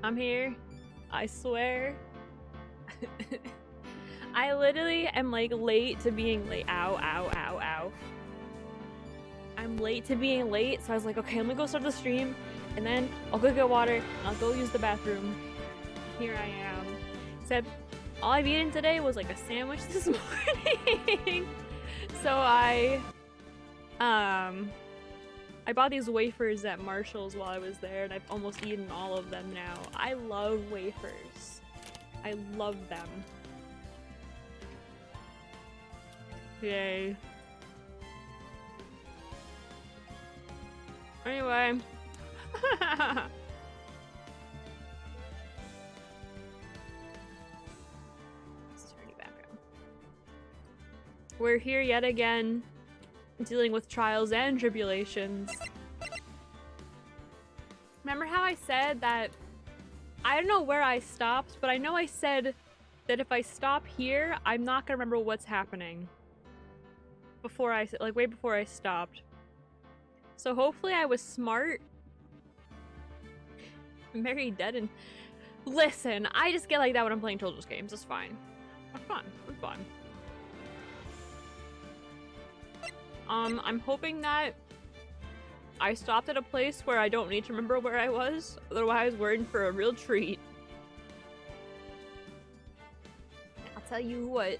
I'm here. I swear. I literally am like late to being late. Ow, ow, ow, ow. I'm late to being late, so I was like, okay, let me go start the stream, and then I'll go get water, and I'll go use the bathroom. Here I am. Except, all I've eaten today was like a sandwich this morning. So I bought these wafers at Marshall's while I was there, and I've almost eaten all of them now. I love wafers. I love them. Yay. Anyway. We're here yet again, dealing with trials and tribulations. Remember how I said that, I don't know where I stopped, but I know I said that if I stop here, I'm not gonna remember what's happening. Before I, like way before I stopped. So hopefully I was smart. Mary dead and... Listen, I just get like that when I'm playing children's games, it's fine. It's fun, it's fun. I'm hoping that I stopped at a place where I don't need to remember where I was, otherwise we're in for a real treat. I'll tell you what.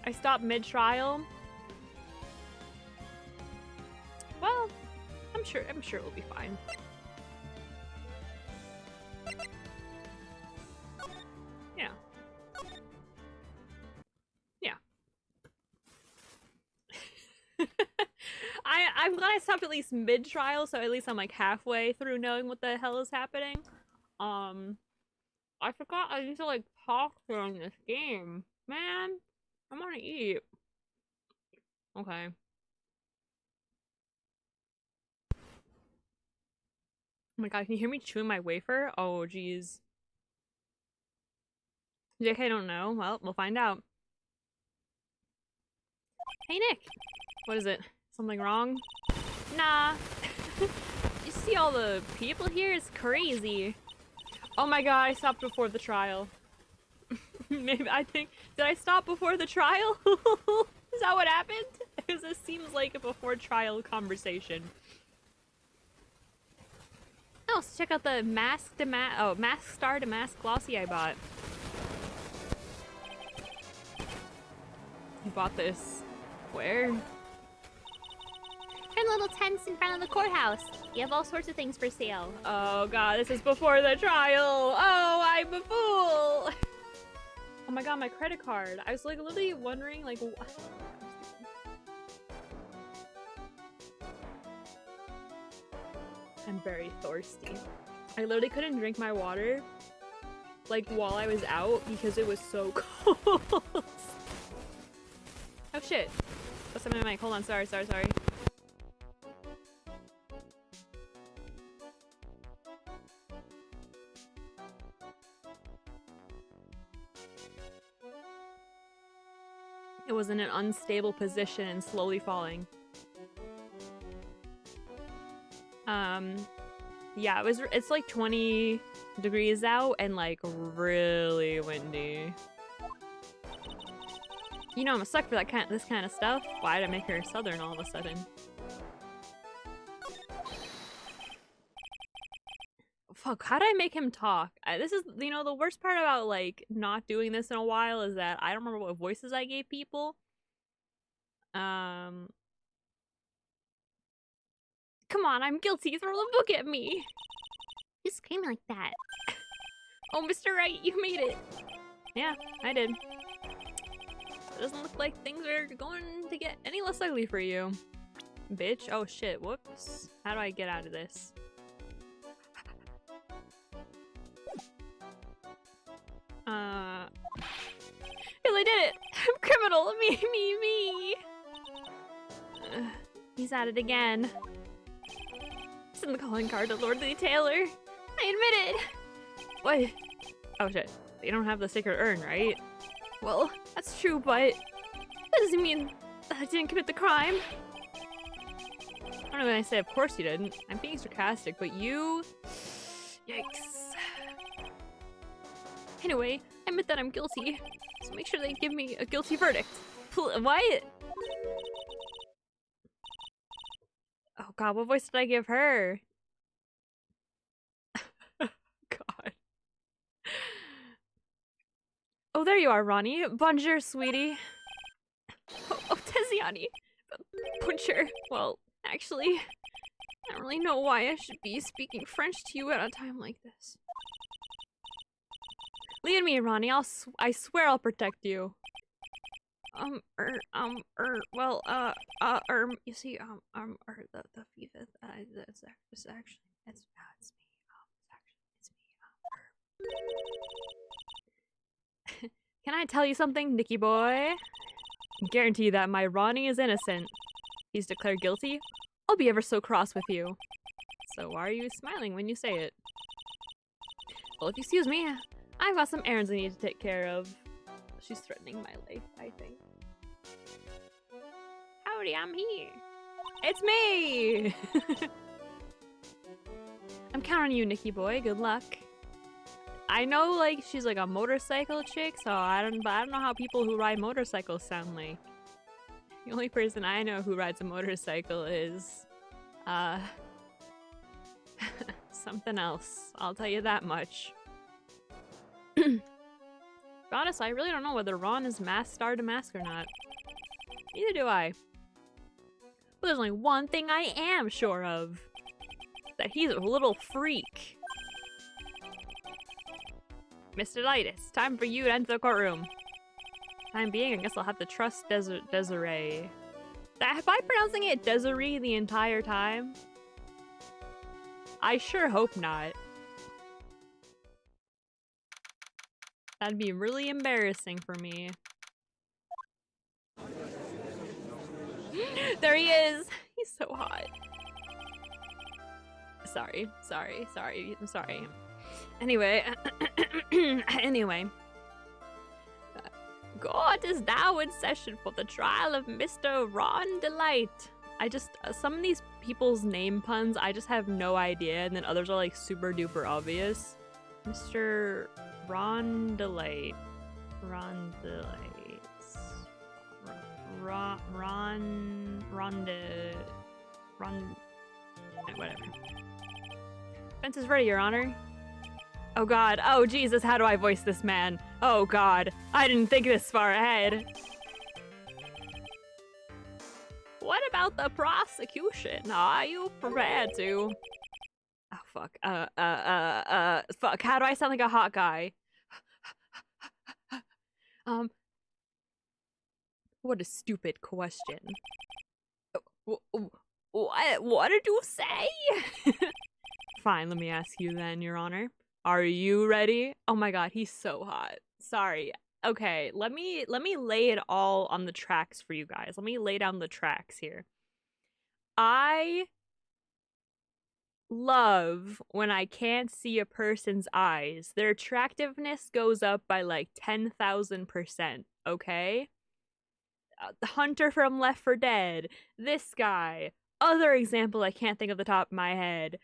I stopped mid-trial. Well, I'm sure it will be fine. Yeah. Yeah. I'm glad I stopped at least mid-trial, so at least I'm like halfway through knowing what the hell is happening. I forgot I need to like talk during this game. Man, I wanna eat. Okay. Oh my god, can you hear me chewing my wafer? Oh, jeez. JK, I don't know. Well, we'll find out. Hey, Nick! What is it? Something wrong? Nah. You see all the people here? It's crazy. Oh my god, I stopped before the trial. Maybe, I think... Did I stop before the trial? Is that what happened? Because this seems like a before trial conversation. Oh, let's check out the Mask Star Damask Glossy I bought. You bought this where? In little tents in front of the courthouse. You have all sorts of things for sale. Oh god, this is before the trial. Oh, I'm a fool. Oh my god, my credit card. I was like literally wondering like I'm very thirsty. I literally couldn't drink my water like while I was out because it was so cold. Oh shit. What's up, my mic? Hold on, sorry. It was in an unstable position and slowly falling. Yeah, it's like 20 degrees out and like really windy. You know I'm a suck for this kind of stuff. Why did I make her southern all of a sudden? Fuck, how did I make him talk? This is, you know, the worst part about like not doing this in a while is that I don't remember what voices I gave people. Come on, I'm guilty. Throw the book at me. You scream like that. Oh, Mr. Wright, you made it. Yeah, I did. It doesn't look like things are going to get any less ugly for you. Bitch. Oh shit, whoops. How do I get out of this? Because I did it! I'm criminal! Me! He's at it again. Send the calling card to Lord Lee Taylor. I admit it! What? Oh shit. You don't have the sacred urn, right? Well, that's true, but that doesn't mean I didn't commit the crime. I don't know when I say of course you didn't. I'm being sarcastic, but you... Yikes. Anyway, I admit that I'm guilty, so make sure they give me a guilty verdict. What? Oh god, what voice did I give her? God. Oh, there you are, Ronnie. Bonjour, sweetie. Oh, Tiziani. Bonjour. Well, actually, I don't really know why I should be speaking French to you at a time like this. Leave me, Ronnie. I swear I'll protect you. You see, the FIFA, it's actually, it's me, Can I tell you something, Nicky boy? Guarantee that my Ronnie is innocent. He's declared guilty. I'll be ever so cross with you. So why are you smiling when you say it? Well, if you excuse me, I've got some errands I need to take care of. She's threatening my life, I think. Howdy, I'm here. It's me! I'm counting on you, Nicky boy. Good luck. I know, like, she's like a motorcycle chick, so I don't know how people who ride motorcycles sound like. The only person I know who rides a motorcycle is, something else. I'll tell you that much. Honestly, I really don't know whether Ron is star to mask or not. Neither do I. But there's only one thing I am sure of. That he's a little freak. Mr. Lightus, time for you to enter the courtroom. Time being, I guess I'll have to trust Desiree. Am I pronouncing it Desiree the entire time? I sure hope not. That'd be really embarrassing for me. There he is! He's so hot. Sorry. I'm sorry. Anyway, anyway. Court is now in session for the trial of Mr. Ron Delight. Some of these people's name puns, I just have no idea, and then others are like super duper obvious. Mr. Ron Delight. Whatever. Defense is ready, Your Honor. Oh god, oh Jesus, how do I voice this man? Oh god, I didn't think this far ahead. What about the prosecution? Are you prepared to? Oh fuck, fuck, how do I sound like a hot guy? What a stupid question. What did you say? Fine, let me ask you then, Your Honor. Are you ready? Oh my god, he's so hot. Sorry. Okay, let me lay it all on the tracks for you guys. Let me lay down the tracks here. I love when I can't see a person's eyes. Their attractiveness goes up by like 10,000%, okay? The Hunter from Left 4 Dead, this guy, other example I can't think of the top of my head.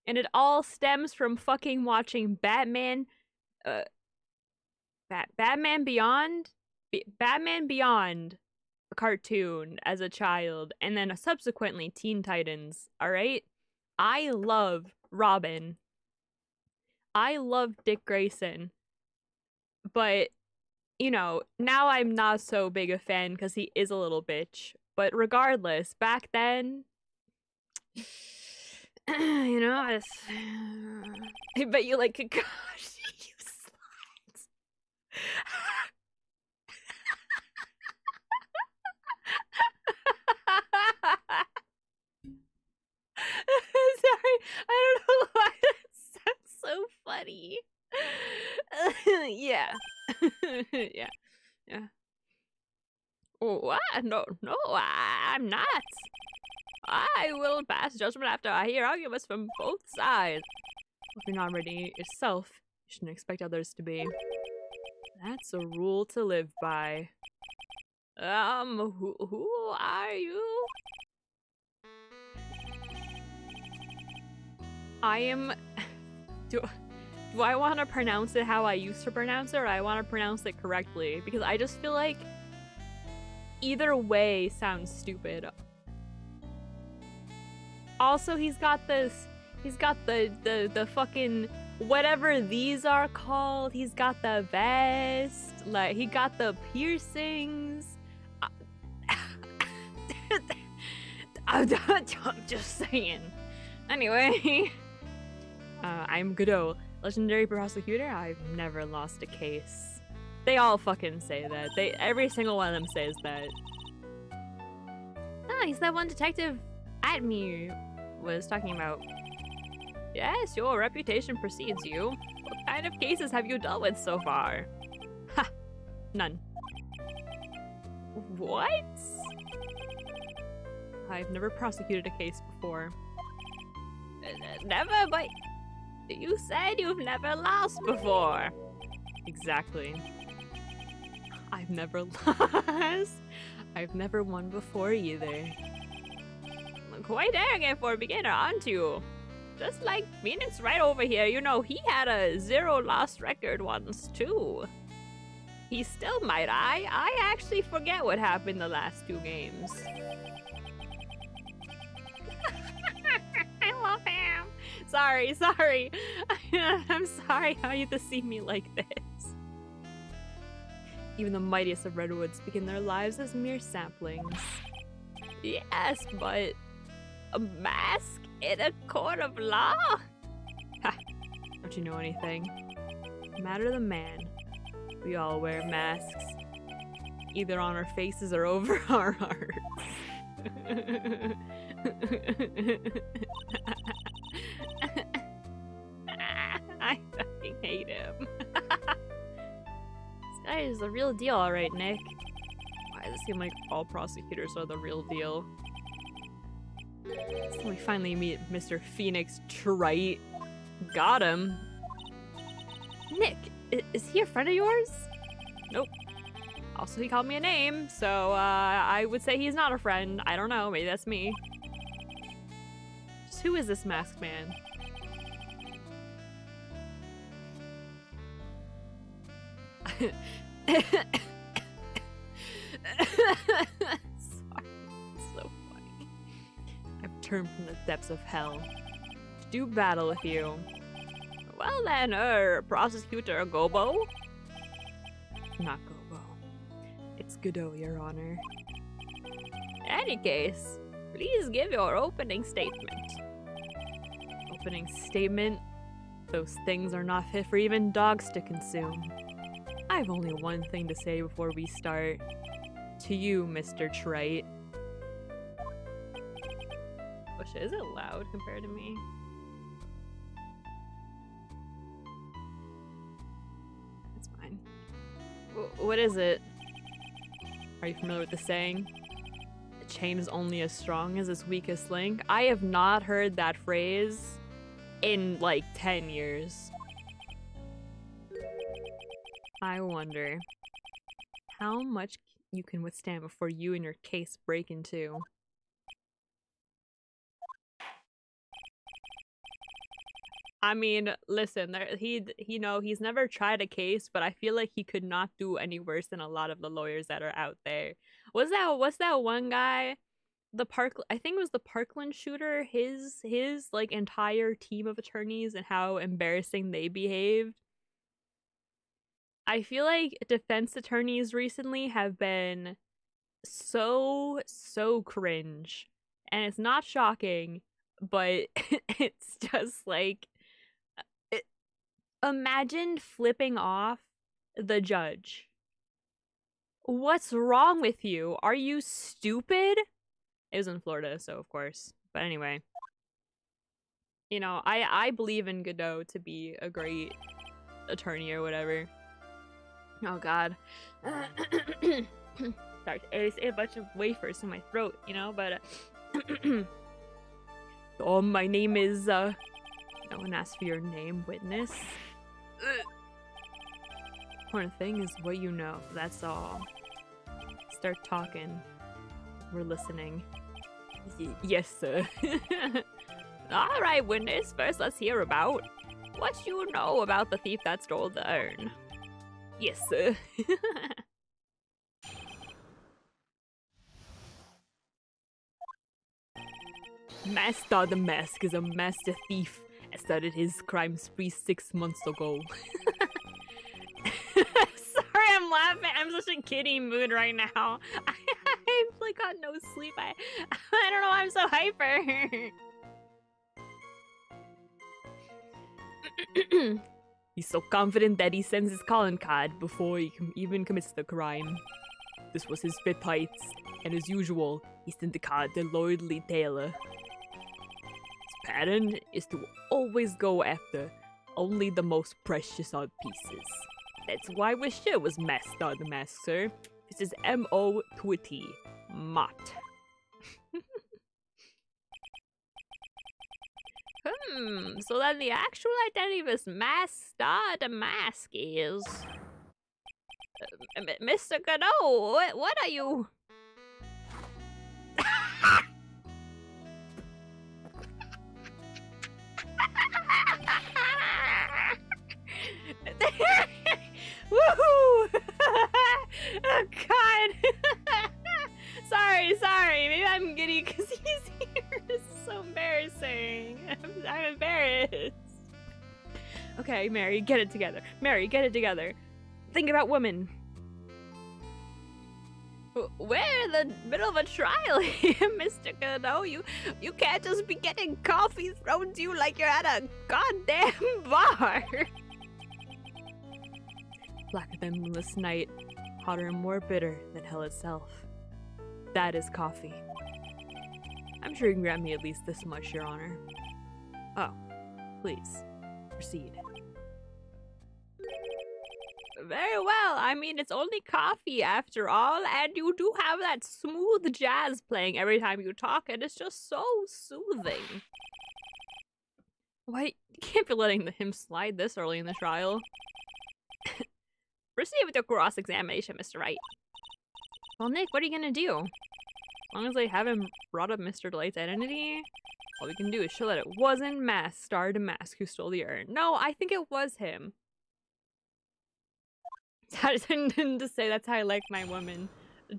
And it all stems from fucking watching Batman Beyond, a cartoon as a child, and then subsequently Teen Titans, alright? I love Robin. I love Dick Grayson. But, you know, now I'm not so big a fan because he is a little bitch. But regardless, back then... You know, I bet you like, gosh, you slut. Sorry, I don't know why that sounds so funny. Yeah. Yeah. What? No, I'm not. I will pass judgment after I hear arguments from both sides. If you're not ready yourself, you shouldn't expect others to be. That's a rule to live by. Who are you? I am... Do I want to pronounce it how I used to pronounce it, or I want to pronounce it correctly? Because I just feel like either way sounds stupid. Also, he's got the fucking whatever these are called. He's got the vest, like he got the piercings. I'm just saying. Anyway, I'm Godot, legendary prosecutor. I've never lost a case. They all fucking say that. Every single one of them says that. Ah, he's that one detective at me was talking about. Yes, your reputation precedes you. What kind of cases have you dealt with so far? Ha! None. What? I've never prosecuted a case before. Never, but you said you've never lost before. Exactly. I've never lost. I've never won before either. Quite arrogant for a beginner, aren't you? Just like Phoenix right over here, you know, he had a 0 loss record once too. He still might. I actually forget what happened the last 2 games. I love him. Sorry. I'm sorry how you have to see me like this. Even the mightiest of redwoods begin their lives as mere saplings. Yes, but a mask in a court of law? Ha! Don't you know anything? No matter the man, we all wear masks. Either on our faces or over our hearts. I fucking hate him. This guy is the real deal, alright, Nick. Why does it seem like all prosecutors are the real deal? So we finally meet Mr. Phoenix Trite. Got him. Nick, is he a friend of yours? Nope. Also, he called me a name, so I would say he's not a friend. I don't know, maybe that's me. Just who is this masked man? Sorry, it's so funny. I've returned from the depths of hell to do battle with you. Well then, Prosecutor Gobo? Not Gobo. It's Godot, Your Honor. In any case, please give your opening statement. Opening statement? Those things are not fit for even dogs to consume. I've only one thing to say before we start. To you, Mr. Trite. Oh shit, is it loud compared to me? It's fine. What is it? Are you familiar with the saying? The chain is only as strong as its weakest link? I have not heard that phrase in like 10 years. I wonder how much you can withstand before you and your case break in two. I mean, listen, he's never tried a case, but I feel like he could not do any worse than a lot of the lawyers that are out there. What's that one guy? I think it was the Parkland shooter, his like entire team of attorneys and how embarrassing they behaved. I feel like defense attorneys recently have been so cringe. And it's not shocking, but it's just like imagine flipping off the judge. What's wrong with you? Are you stupid? It was in Florida, so of course. But anyway. You know, I believe in Godot to be a great attorney or whatever. Oh god. Sorry, I ate a bunch of wafers in my throat, you know, but oh, my name is no one asked for your name, witness. Important thing is what you know, that's all. Is start talking. We're listening. Yes, sir. All right, witness. First, let's hear about what you know about the thief that stole the urn. Yes, sir. Master the Mask is a master thief. I started his crime spree 6 months ago. Sorry, I'm laughing. I'm such a kiddie mood right now. I've like got no sleep. I don't know why I'm so hyper. He's so confident that he sends his calling card before he even commits the crime. This was his fifth heights, and as usual, he sent the card to Lord Lee Taylor. His pattern is to always go after only the most precious art pieces. That's why Wisher was Master the Mask, sir. This is M-O to a T. Mott. So then the actual identity of this Master the Mask is... Mr. Godot, what are you... Woohoo! Oh god! sorry. Maybe I'm giddy because he's here. This is so embarrassing. I'm embarrassed. Okay, Mary, get it together. Mary, get it together. Think about women. We're in the middle of a trial here, Mr. Godot. You can't just be getting coffee thrown to you like you're at a goddamn bar. Blacker than moonless night, hotter and more bitter than hell itself. That is coffee. I'm sure you can grant me at least this much, Your Honor. Oh, please, proceed. Very well. I mean, it's only coffee after all, and you do have that smooth jazz playing every time you talk, and it's just so soothing. Why? You can't be letting him slide this early in the trial. Proceed with your cross-examination, Mr. Wright. Well, Nick, what are you gonna do? As long as I haven't brought up Mr. Delight's identity, all we can do is show that it wasn't Master the Mask who stole the urn. No, I think it was him. I didn't to say that's how I like my women.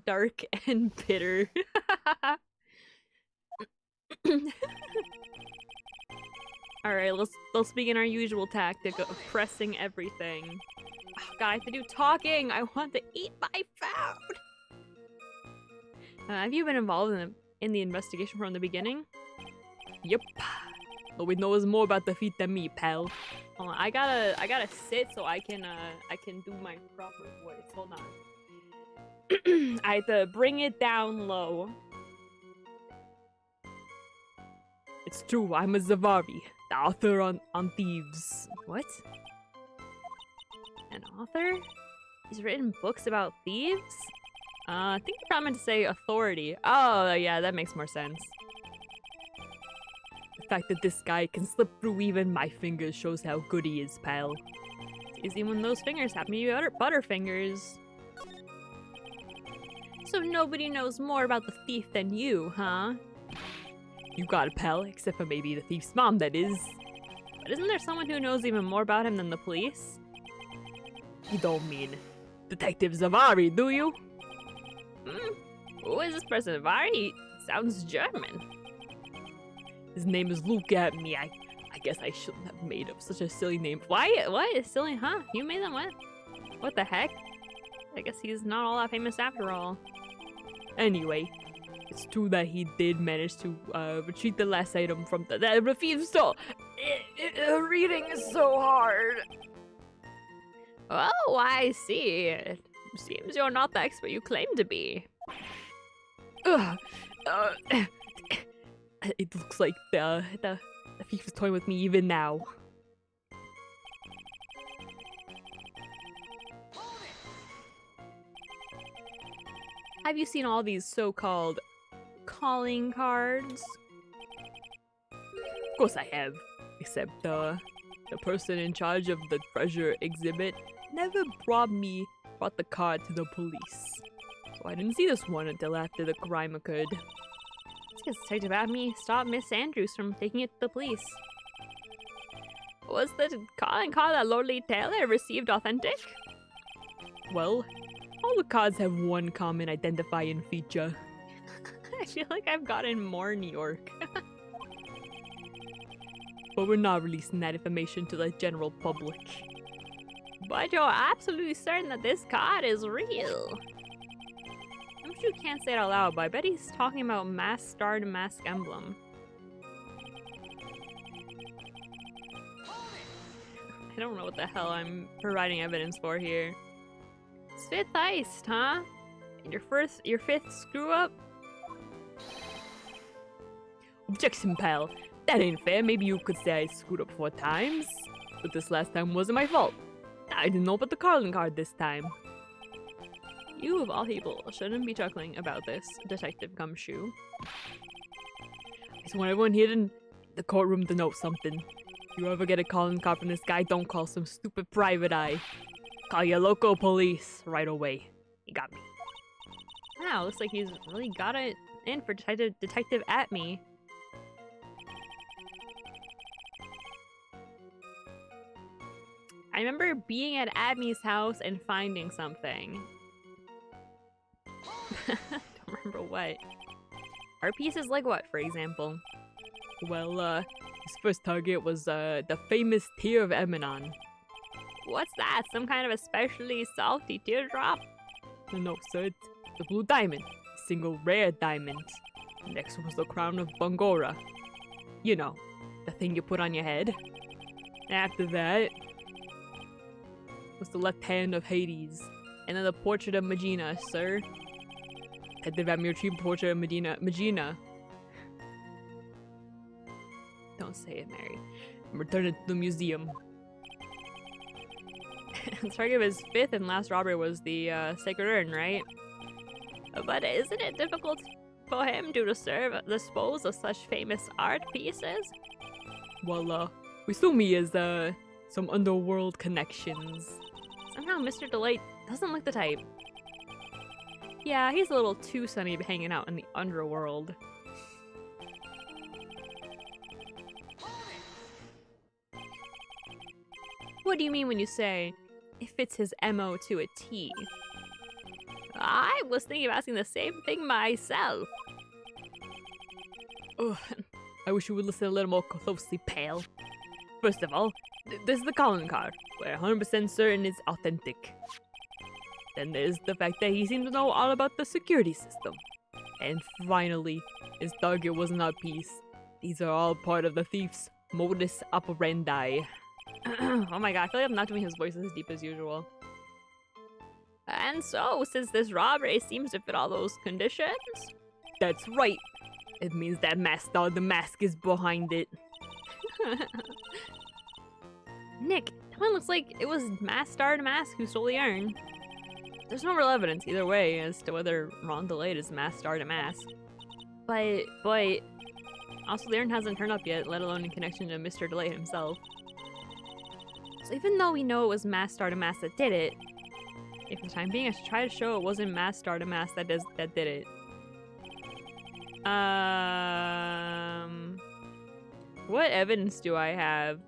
Dark and bitter. Alright, let's begin our usual tactic of pressing everything. Oh, God, I have to do talking! I want to eat my food! Have you been involved in the investigation from the beginning? Yep. But we knows more about the feat than me, pal. Hold on, I gotta sit so I can do my proper voice. Hold on. I have to bring it down low. It's true, I'm a Zavari, the author on Thieves. What? An author? He's written books about thieves? I think you're probably meant to say authority. Oh, yeah, that makes more sense. The fact that this guy can slip through even my fingers shows how good he is, pal. It's easy when those fingers happen to be butterfingers. So nobody knows more about the thief than you, huh? You got it, pal, except for maybe the thief's mom, that is. But isn't there someone who knows even more about him than the police? You don't mean Detective Zavari, do you? Who is this person? Zavari sounds German. His name is Luke at me. I guess I shouldn't have made up such a silly name. Why? What is silly, huh? You made them what? What the heck? I guess he's not all that famous after all. Anyway, it's true that he did manage to retrieve the last item from the thief stole. Reading is so hard. Oh, I see. It seems you're not the expert you claim to be. It looks like the thief is toying with me even now. Have you seen all these so-called calling cards? Of course I have, except the person in charge of the treasure exhibit never brought the card to the police. So Oh, I didn't see this one until after the crime occurred. It's because Detective Abney stopped Miss Andrews from taking it to the police. Was the calling card that Lordly Taylor received authentic? Well, all the cards have one common identifying feature. I feel like I've gotten more New York. But we're not releasing that information to the general public. But you're absolutely certain that this card is real. I'm sure you can't say it out loud, but I bet he's talking about mask star to mask emblem. I don't know what the hell I'm providing evidence for here. It's fifth heist, huh? And your fifth screw up? Objection, pal. That ain't fair. Maybe you could say I screwed up 4 times. But this last time wasn't my fault. I didn't know about the calling card this time. You, of all people, shouldn't be chuckling about this, Detective Gumshoe. I just want everyone here in the courtroom to know something. If you ever get a calling card from this guy, don't call some stupid private eye. Call your local police right away. You got me. Wow, looks like he's really got it in for Detective Atme. I remember being at Abney's house and finding something. Don't remember what. Are pieces like what, for example? Well, his first target was the famous Tear of Emanon. What's that? Some kind of especially salty teardrop? No, sir. It's the blue diamond. A single rare diamond. Next was the crown of Bangora. You know, the thing you put on your head. After that was the left hand of Hades. And then the portrait of Magina, sir. Detective Admiral Chief portrait of Magina. Don't say it, Mary. And return it to the museum. The target of his 5th and last robbery was the Sacred Urn, right? But isn't it difficult for him to dispose of such famous art pieces? Well, we assume he has some underworld connections. Somehow Mr. Delight doesn't look the type. Yeah, he's a little too sunny hanging out in the underworld. What do you mean when you say it fits his MO to a T? I was thinking of asking the same thing myself. Ugh, I wish you would listen a little more closely, pal. First of all, this is the calling card. We're 100% certain it's authentic. Then there's the fact that he seemed to know all about the security system. And finally, his target was not peace. These are all part of the thief's modus operandi. Oh my god, I feel like I'm not doing his voice as deep as usual. And so, since this robbery seems to fit all those conditions? That's right. It means that Master the Mask is behind it. Nick, that one looks like it was Master the Mask who stole the urn. There's no real evidence either way as to whether Ron Delayed is Master the Mask. But also the urn hasn't turned up yet, let alone in connection to Mr. Delay himself. So even though we know it was Master the Mask that did it, if for the time being I should try to show it wasn't Master the Mask that did it. What evidence do I have?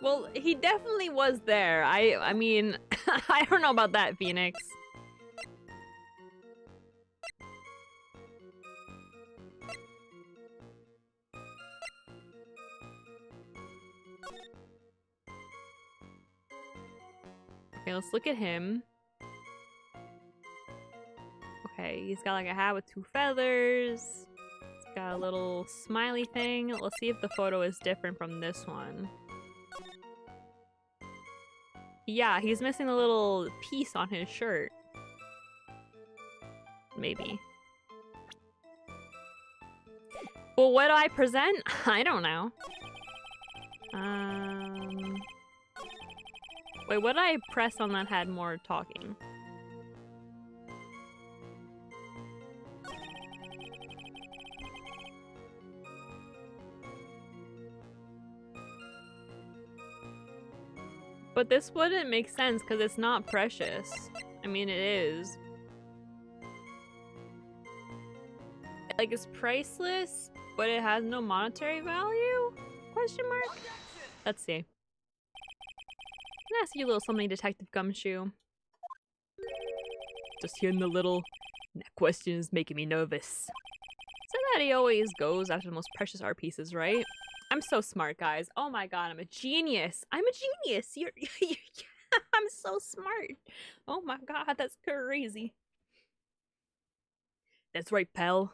Well, he definitely was there. I mean, I don't know about that, Phoenix. Okay, let's look at him. Okay, he's got like a hat with 2 feathers. He's got a little smiley thing. Let's see if the photo is different from this one. Yeah, he's missing a little piece on his shirt. Maybe. Well, what do I present? I don't know. Wait, what did I press on that had more talking? But this wouldn't make sense because it's not precious. I mean, it is. Like, it's priceless, but it has no monetary value? Question mark? Let's see. Can I ask you a little something, Detective Gumshoe? Just hearing the little... That question is making me nervous. So that he always goes after the most precious art pieces, right? I'm so smart, guys. Oh my god, I'm a genius. I'm a genius. You're I'm so smart. Oh my god, that's crazy. That's right, pal.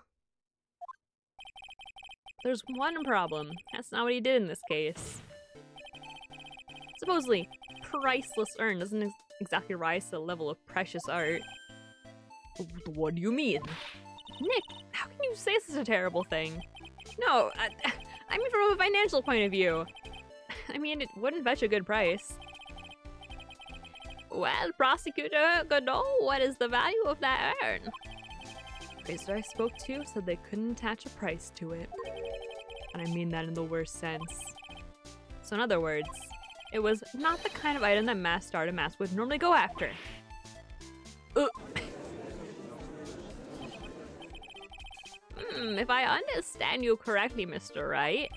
There's one problem. That's not what he did in this case. Supposedly, priceless urn doesn't exactly rise to the level of precious art. What do you mean? Nick, how can you say such a terrible thing? No, I mean from a financial point of view. I mean, it wouldn't fetch a good price. Well, Prosecutor Godot, what is the value of that urn? The appraiser I spoke to said they couldn't attach a price to it. And I mean that in the worst sense. So in other words, it was not the kind of item that masked artists would normally go after. If I understand you correctly, Mr. Wright,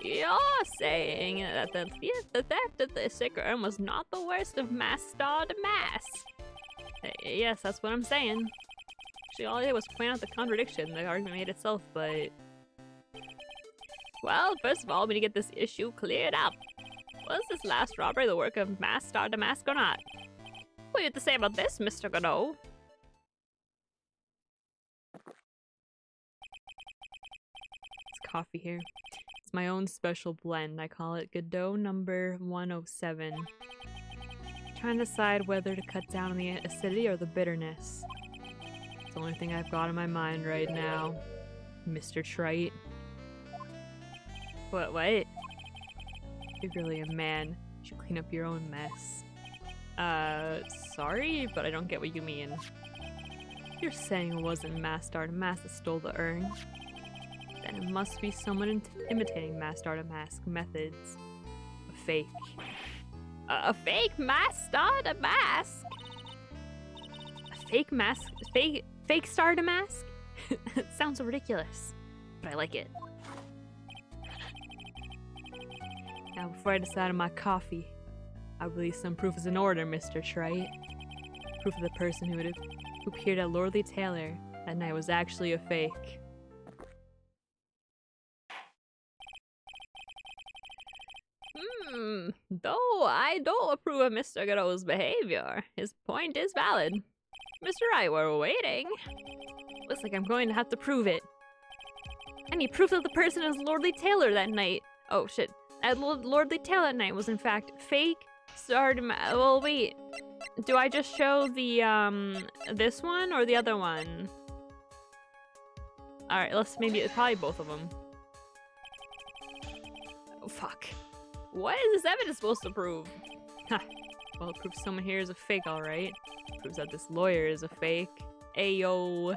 you're saying that the theft of the sick urn was not the worst of mask-starred masks. Yes, that's what I'm saying. Actually, all I did was point out the contradiction. The argument made itself, but... Well, first of all, we need to get this issue cleared up. Was this last robbery the work of mask-starred mask or not? What do you have to say about this, Mr. Godot? Coffee here. It's my own special blend. I call it Godot number 107. Trying to decide whether to cut down on the acidity or the bitterness. It's the only thing I've got in my mind right now. Mr. Trite. What? You're really a man. You should clean up your own mess. Sorry, but I don't get what you mean. You're saying it wasn't masked artists that stole the urn? Then it must be someone imitating masked artist methods. A fake. A fake masked artist? A fake mask? Fake starter mask? It sounds so ridiculous, but I like it. Now, before I decide on my coffee, I'll release some proof as an order, Mr. Trite. Proof of the person who appeared at Lordly Taylor that night was actually a fake. Though I don't approve of Mr. Godot's behavior, his point is valid. Mr. Wright, we're waiting. Looks like I'm going to have to prove it. I need proof that the person is Lordly Taylor that night. Oh shit. At Lordly Taylor that night was in fact fake. Well, wait. Do I just show the, this one or the other one? Alright, probably both of them. Oh, fuck. What is this evidence supposed to prove? Well, it proves someone here is a fake, alright. Proves that this lawyer is a fake. Ayo.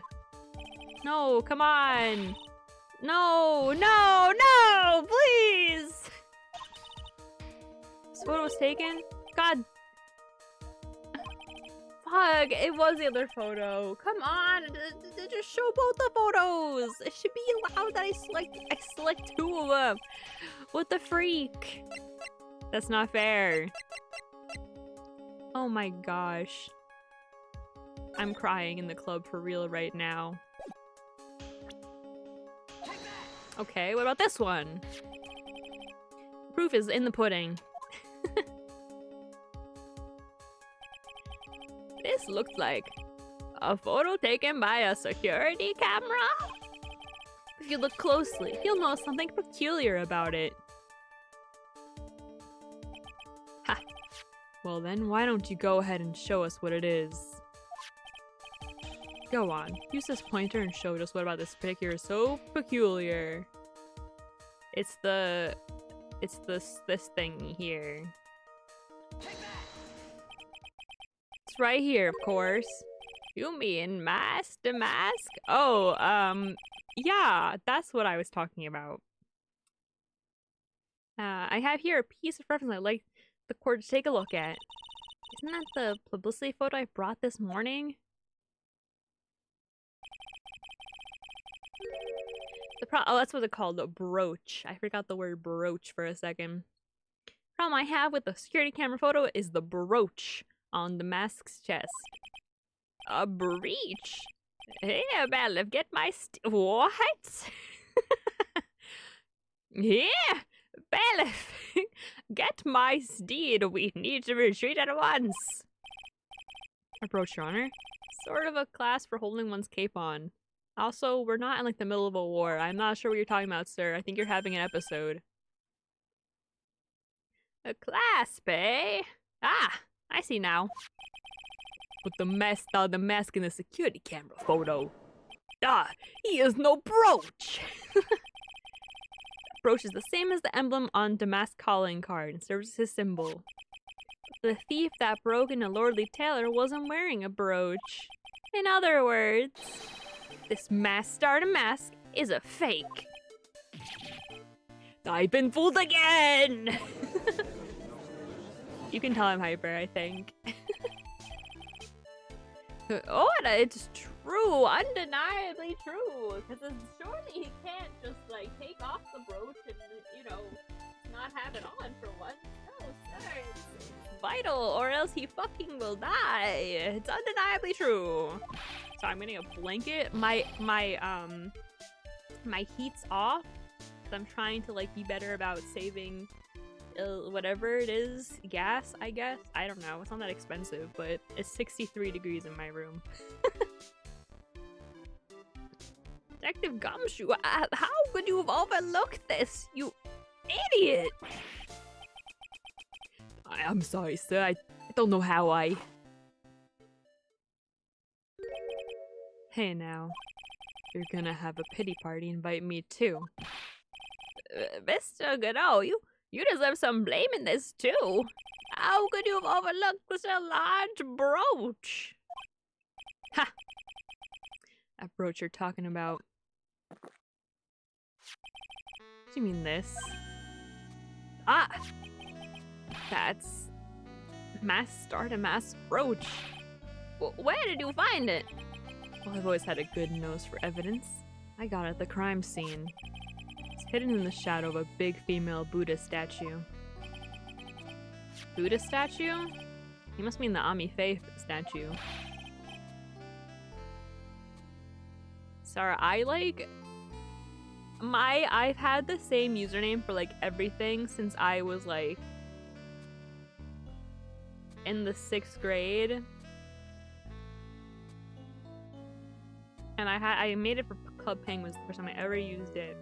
No, come on! No, please! This photo was taken? God. Fuck, it was the other photo. Come on, just show both the photos. It should be allowed that I select two of them. What the freak? That's not fair. Oh my gosh. I'm crying in the club for real right now. Okay, what about this one? Proof is in the pudding. This looks like a photo taken by a security camera. If you look closely, you'll notice something peculiar about it. Ha! Well then, why don't you go ahead and show us what it is? Go on, use this pointer and show us what about this picture is so peculiar. It's this thing here. It's right here, of course. You mean mask to mask? Oh, yeah, that's what I was talking about. I have here a piece of reference I like the court to take a look at. Isn't that the publicity photo I brought this morning? Oh, that's what it's called, a brooch. I forgot the word brooch for a second. Problem I have with the security camera photo is the brooch on the mask's chest. A breach? Here, Bailiff, get my what? Here, Bailiff, get my steed. We need to retreat at once. A brooch, Your Honor. Sort of a class for holding one's cape on. Also, we're not in like the middle of a war. I'm not sure what you're talking about, sir. I think you're having an episode. A clasp, eh? Ah, I see now. With the mask in the security camera photo. Ah, he is no brooch! Brooch is the same as the emblem on Damask calling card and serves as his symbol. The thief that broke into Lordly Taylor wasn't wearing a brooch. In other words, this starter mask is a fake. I've been fooled again! You can tell I'm hyper, I think. Oh, it's true, undeniably true. Because surely he can't just like take off the brooch and, you know, not have it on for once. No, sir, it's vital, or else he fucking will die. It's undeniably true. So I'm getting a blanket. My heat's off. So I'm trying to like be better about saving whatever it is, gas, I guess. I don't know. It's not that expensive, but it's 63 degrees in my room. Detective Gumshoe, how could you have overlooked this, you idiot? I'm sorry, sir. I don't know how I... Hey now, you're gonna have a pity party, invite me too. Mr. Godot, you deserve some blame in this too. How could you have overlooked such a large brooch? Ha! That brooch you're talking about. Do you mean this? Ah! That's... Starter mask brooch. Where did you find it? Well, I've always had a good nose for evidence. I got it at the crime scene. It's hidden in the shadow of a big female Buddha statue. Buddha statue? You must mean the Ami Faith statue. Sarah, I've had the same username for like everything since I was like in the 6th grade. And I made it for Club Penguins the first time I ever used it.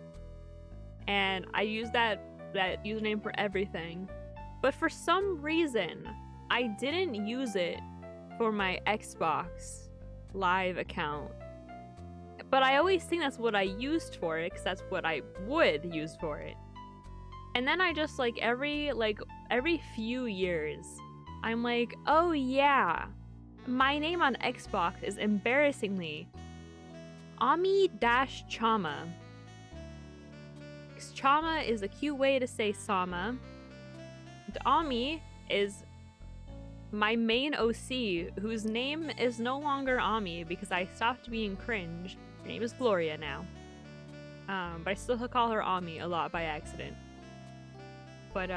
And I used that username for everything. But for some reason, I didn't use it for my Xbox Live account. But I always think that's what I used for it, because that's what I would use for it. And then I just like every few years, I'm like, oh yeah, my name on Xbox is embarrassingly Ami-Chama. Chama is a cute way to say Sama. And Ami is my main OC, whose name is no longer Ami because I stopped being cringe. Her name is Gloria now. But I still call her Ami a lot by accident. But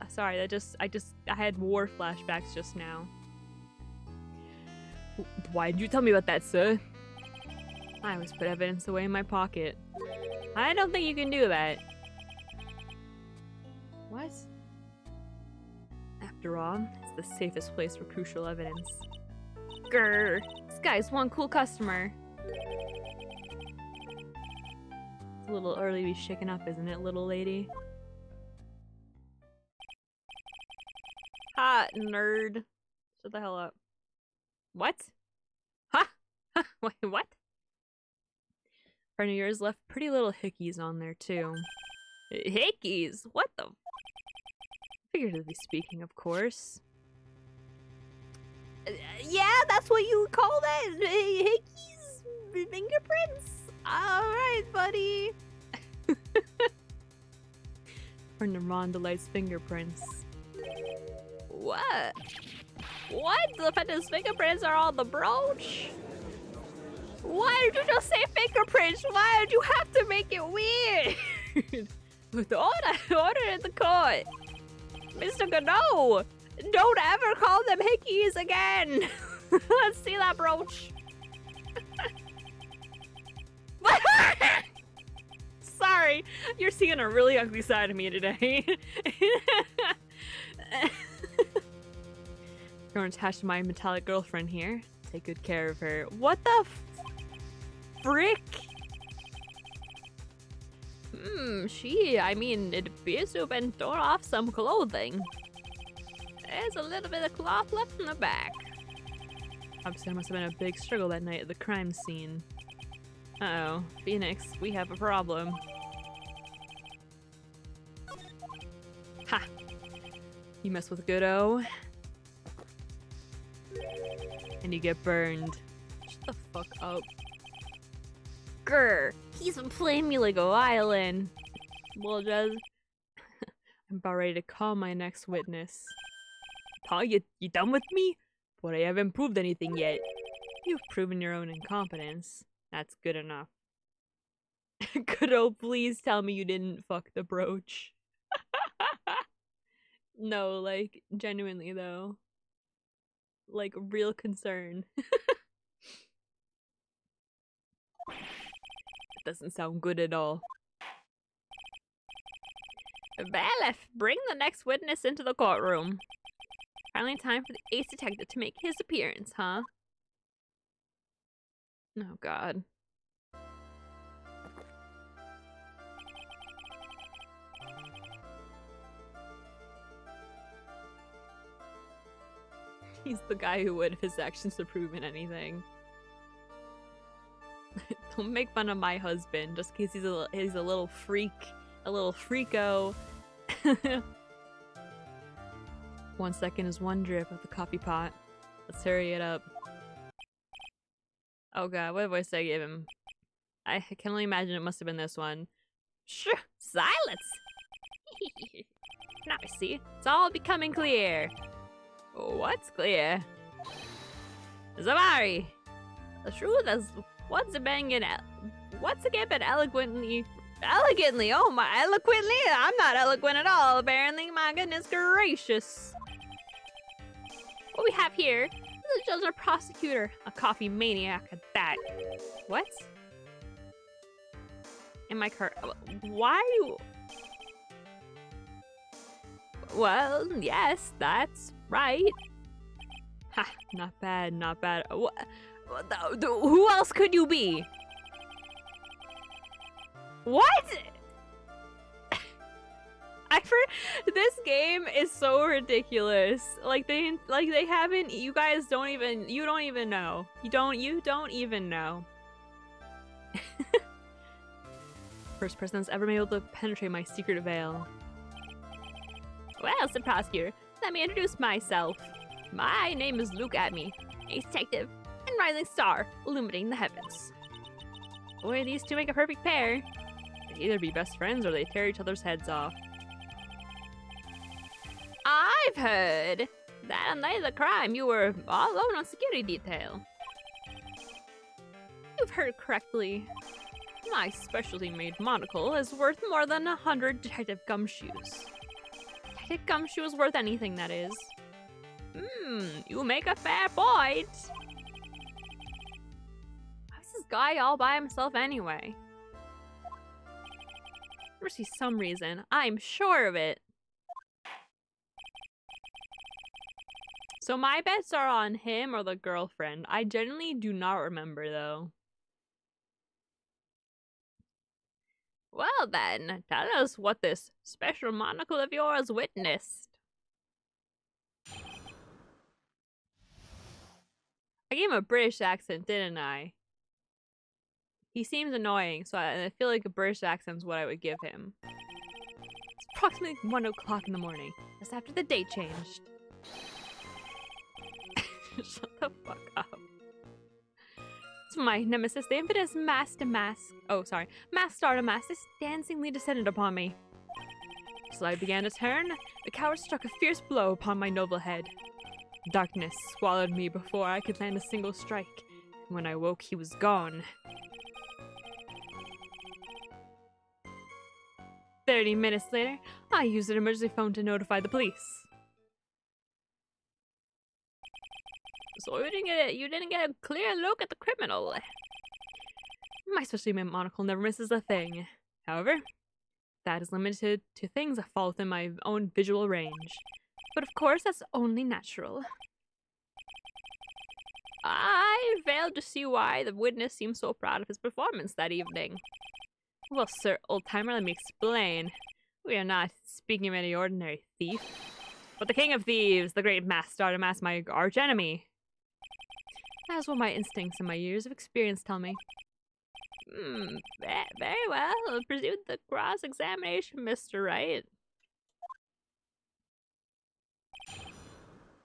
sorry, I had war flashbacks just now. Why did you tell me about that, sir? I always put evidence away in my pocket. I don't think you can do that. What? After all, it's the safest place for crucial evidence. Grr! This guy's one cool customer. It's a little early to be shaken up, isn't it, little lady? Ha, nerd. Shut the hell up. What? Ha! Ha! Wait, what? Friend of yours left pretty little hickeys on there, too. Hickeys? What the? Figuratively speaking, of course. Yeah, that's what you call that? Hickeys? Fingerprints? Alright, buddy. Friend of Ron delights fingerprints. What? What? The fact his fingerprints are on the brooch? Why did you just say fingerprints? Why did you have to make it weird? Order in the court. Mr. Godot, don't ever call them hickeys again. Let's see that brooch. Sorry, you're seeing a really ugly side of me today. You're attached to my metallic girlfriend here. Take good care of her. What the frick? I mean, it appears to have been torn off some clothing. There's a little bit of cloth left in the back. Obviously, there must have been a big struggle that night at the crime scene. Uh-oh, Phoenix, we have a problem. Ha! You mess with Godot, and you get burned. Shut the fuck up. Grr! He's been playing me like a violin. Well, just... I'm about ready to call my next witness. Paul, you done with me? But I haven't proved anything yet. You've proven your own incompetence. That's good enough. Godot, please tell me you didn't fuck the brooch. No, like, genuinely though. Like, real concern. Doesn't sound good at all. Bailiff, bring the next witness into the courtroom. Finally time for the ace detective to make his appearance, huh? Oh god. He's the guy who would if his actions had proven anything. Don't make fun of my husband just in case he's a little freak, a little freako. 1 second is one drip of the coffee pot. Let's hurry it up. Oh god, what voice did I give him? I can only imagine it must have been this one. Shh! Silence! Now I see. It's all becoming clear. What's clear? Zabari! The truth is, once again been eloquently, oh my, eloquently? I'm not eloquent at all, apparently, my goodness gracious. What we have here is a judge or prosecutor, a coffee maniac at that. What? Am I correct? Why? Well, yes, that's right. Ha, not bad, not bad. Who else could you be? What? This game is so ridiculous. Like they haven't. You guys don't even. You don't even know. You don't even know. First person that's ever been able to penetrate my secret veil. Well, said prosecutor, let me introduce myself. My name is Luke Atme, a detective and rising star illuminating the heavens. Boy, these two make a perfect pair. They'd either be best friends or they tear each other's heads off. I've heard that on the night of the crime you were all alone on security detail. You've heard correctly. My specialty made monocle is worth more than 100 detective gumshoes. Detective gumshoes worth anything, that is. You make a fair point. How's this guy all by himself anyway? There must be some reason. I'm sure of it. So my bets are on him or the girlfriend. I genuinely do not remember, though. Well then, tell us what this special monocle of yours witnessed. I gave him a British accent, didn't I? He seems annoying, so I feel like a British accent's what I would give him. It's approximately 1 o'clock in the morning, just after the date changed. Shut the fuck up. It's my nemesis, the infamous masked stardom mask, is dancingly descended upon me. So I began to turn. The coward struck a fierce blow upon my noble head. Darkness swallowed me before I could land a single strike. When I woke, he was gone. 30 minutes later, I used an emergency phone to notify the police. So you didn't get a clear look at the criminal. My specially mint monocle never misses a thing. However, that is limited to things that fall within my own visual range. But of course, that's only natural. I failed to see why the witness seemed so proud of his performance that evening. Well, sir, old-timer, let me explain. We are not speaking of any ordinary thief, but the king of thieves, the great master, my arch-enemy. That's what my instincts and my years of experience tell me. Very well. Proceed the cross-examination, Mr. Wright.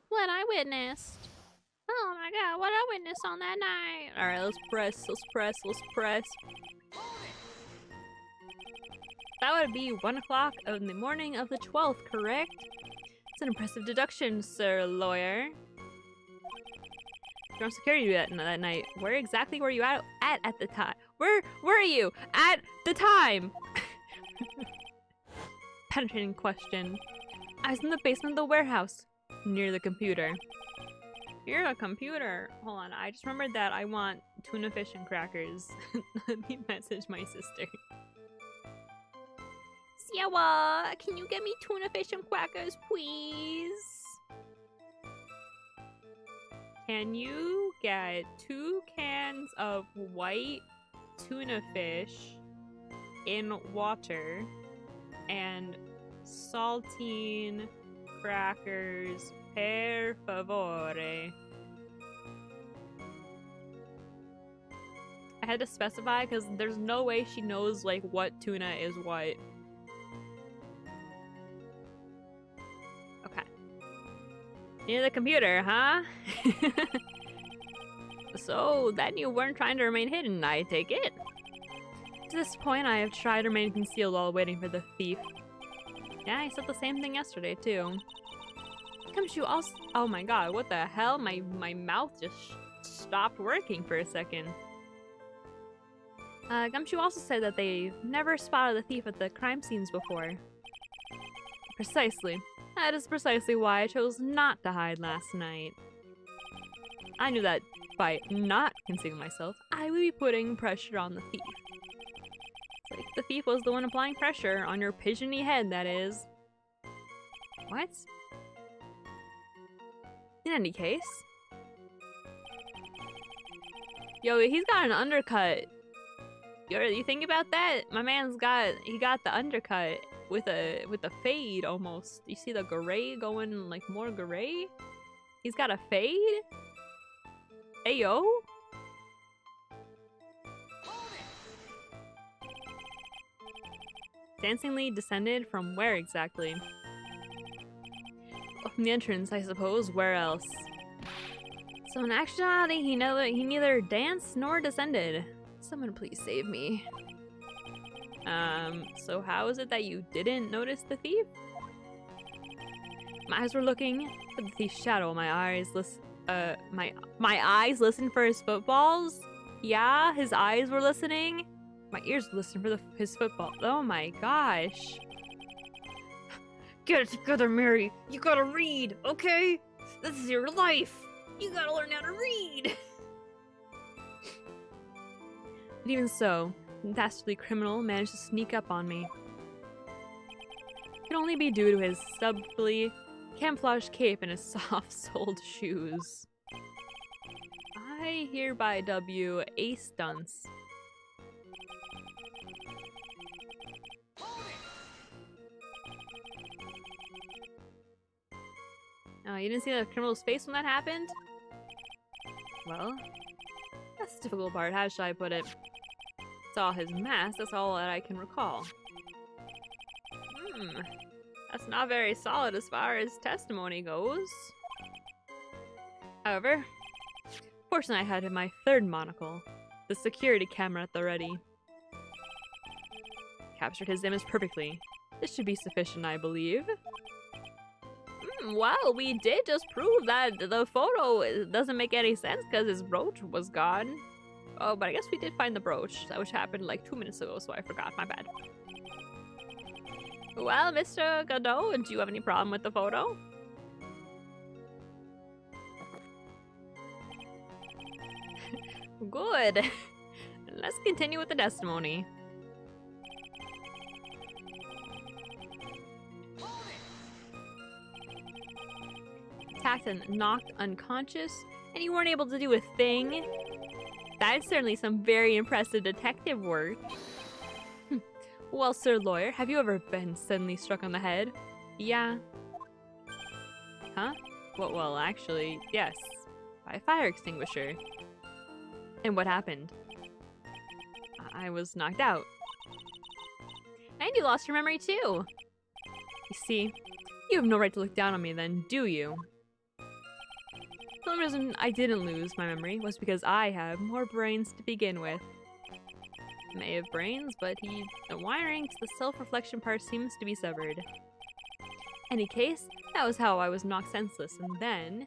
What I witnessed. Oh my god, what I witnessed on that night. Alright, let's press. That would be 1 o'clock in the morning of the 12th, correct? It's an impressive deduction, sir lawyer. You're on security that night. Where exactly were you at the time? Where were you at the time? Penetrating question. I was in the basement of the warehouse, near the computer. Near the computer? Hold on, I just remembered that I want tuna fish and crackers. Let me message my sister. Siewa, can you get me tuna fish and crackers, please? Can you get 2 cans of white tuna fish in water and saltine crackers, per favore? I had to specify because there's no way she knows like what tuna is what. Okay. Near the computer, huh? So, then you weren't trying to remain hidden, I take it? To this point, I have tried to remain concealed while waiting for the thief. Yeah, I said the same thing yesterday, too. Gumshoe also— oh my god, what the hell? My mouth just stopped working for a second. Gumshoe also said that they've never spotted the thief at the crime scenes before. Precisely. That is precisely why I chose not to hide last night. I knew that by not concealing myself, I would be putting pressure on the thief. It's like the thief was the one applying pressure on your pigeony head, that is. What? In any case. Yo, he's got an undercut. You think about that? My man's got the undercut with a fade almost. You see the gray going like more gray? He's got a fade? Ayo? Dancingly descended from where exactly? From the entrance, I suppose. Where else? So in actuality, he neither danced nor descended. Someone please save me. So how is it that you didn't notice the thief? My eyes were looking for the thief's shadow. My eyes listened for his footballs? Yeah, his eyes were listening. My ears listened for his football. Oh my gosh. Get it together, Mary. You gotta read, okay? This is your life. You gotta learn how to read. But even so, the dastardly criminal managed to sneak up on me. It can only be due to his subtly camouflaged cape and his soft-soled shoes. I hereby W Ace Stunts. Oh, you didn't see the criminal's face when that happened? Well, that's the difficult part. How should I put it? Saw his mask, that's all that I can recall. That's not very solid as far as testimony goes. However, fortunately I had my third monocle, the security camera at the ready. Captured his image perfectly. This should be sufficient, I believe. Well, we did just prove that the photo doesn't make any sense because his brooch was gone. Oh, but I guess we did find the brooch, which happened like 2 minutes ago, so I forgot. My bad. Well, Mr. Godot, do you have any problem with the photo? Good. Let's continue with the testimony. Attacked and knocked unconscious, and you weren't able to do a thing? That's certainly some very impressive detective work. Well, Sir Lawyer, have you ever been suddenly struck on the head? Yeah. Huh? Well, actually, yes. By a fire extinguisher. And what happened? I was knocked out. And you lost your memory too. You see, you have no right to look down on me then, do you? The only reason I didn't lose my memory was because I have more brains to begin with. May have brains, but the wiring to the self-reflection part seems to be severed. Any case, that was how I was knocked senseless, and then...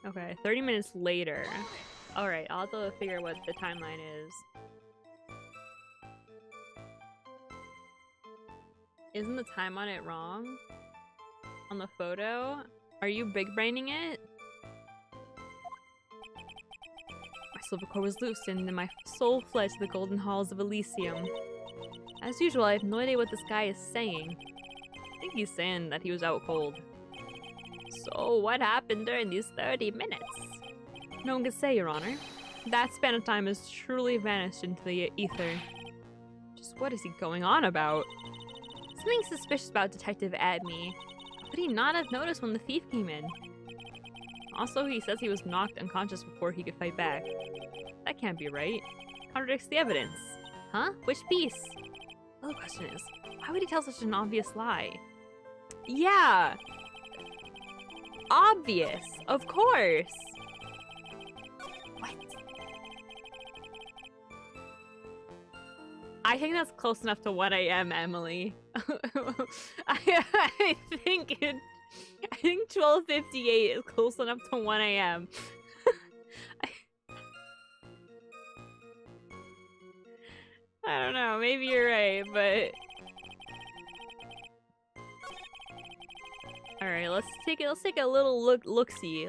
Okay, 30 minutes later. Alright, I'll have to figure out what the timeline is. Isn't the time on it wrong? On the photo? Are you big braining it? My silver cord was loosened and my soul fled to the golden halls of Elysium. As usual, I have no idea what this guy is saying. I think he's saying that he was out cold. So, what happened during these 30 minutes? No one can say, Your Honor. That span of time has truly vanished into the ether. Just what is he going on about? Something suspicious about Detective Adme. Could he not have noticed when the thief came in? Also, he says he was knocked unconscious before he could fight back. That can't be right. Contradicts the evidence. Huh? Which piece? The other question is, why would he tell such an obvious lie? Yeah! Obvious! Of course! What? I think that's close enough to what I am, Emily. I think 12:58 is close enough to 1 a.m. I don't know, maybe you're right, but... Alright, let's take a little look-see.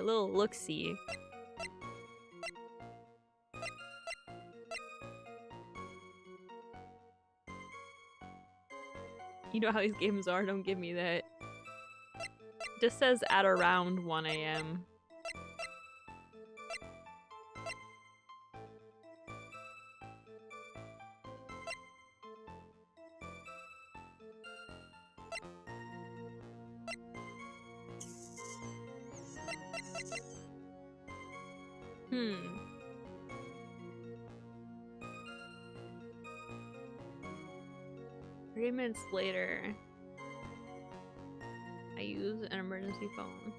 You know how these games are, don't give me that. It just says at around 1 a.m. Hmm. 3 minutes later, I use an emergency phone.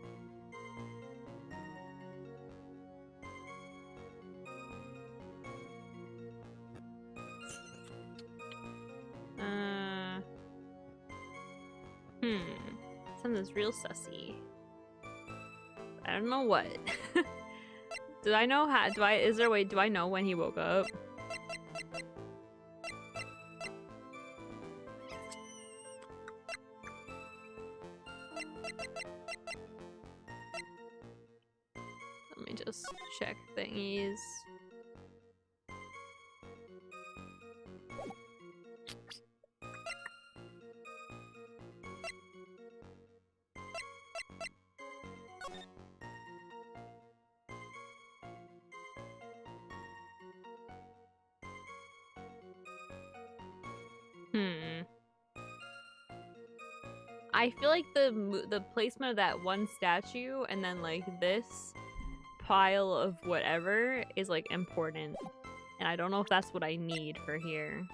Something's real sussy. I don't know what. Did I know how? Is there a way? Do I know when he woke up? Let me just check thingies. I feel like the placement of that one statue and then like this pile of whatever is like important, and I don't know if that's what I need for here.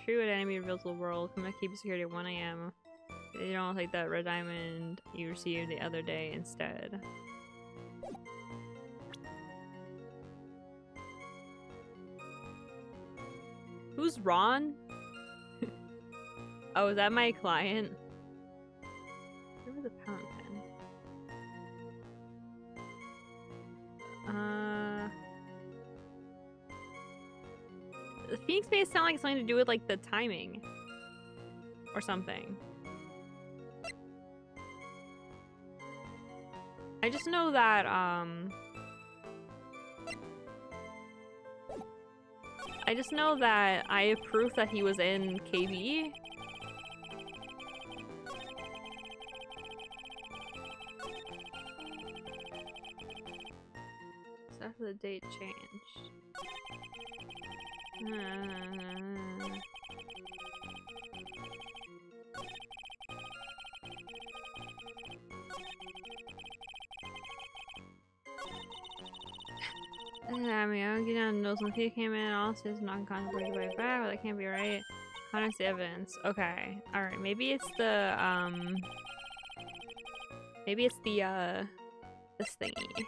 True at enemy revealed to the world. Come back, keep security at 1 a.m. You don't take that red diamond you received the other day instead. Who's Ron? Oh, is that my client? Where was the fountain pen? The Phoenix Maze sound like something to do with like the timing or something. I just know that I have proof that he was in KB. So after the date changed. I mean, I don't get down to those when he came in, all says non-controversial by back, but that can't be right. Honest evidence. Okay. Alright, maybe it's the, maybe it's the, this thingy.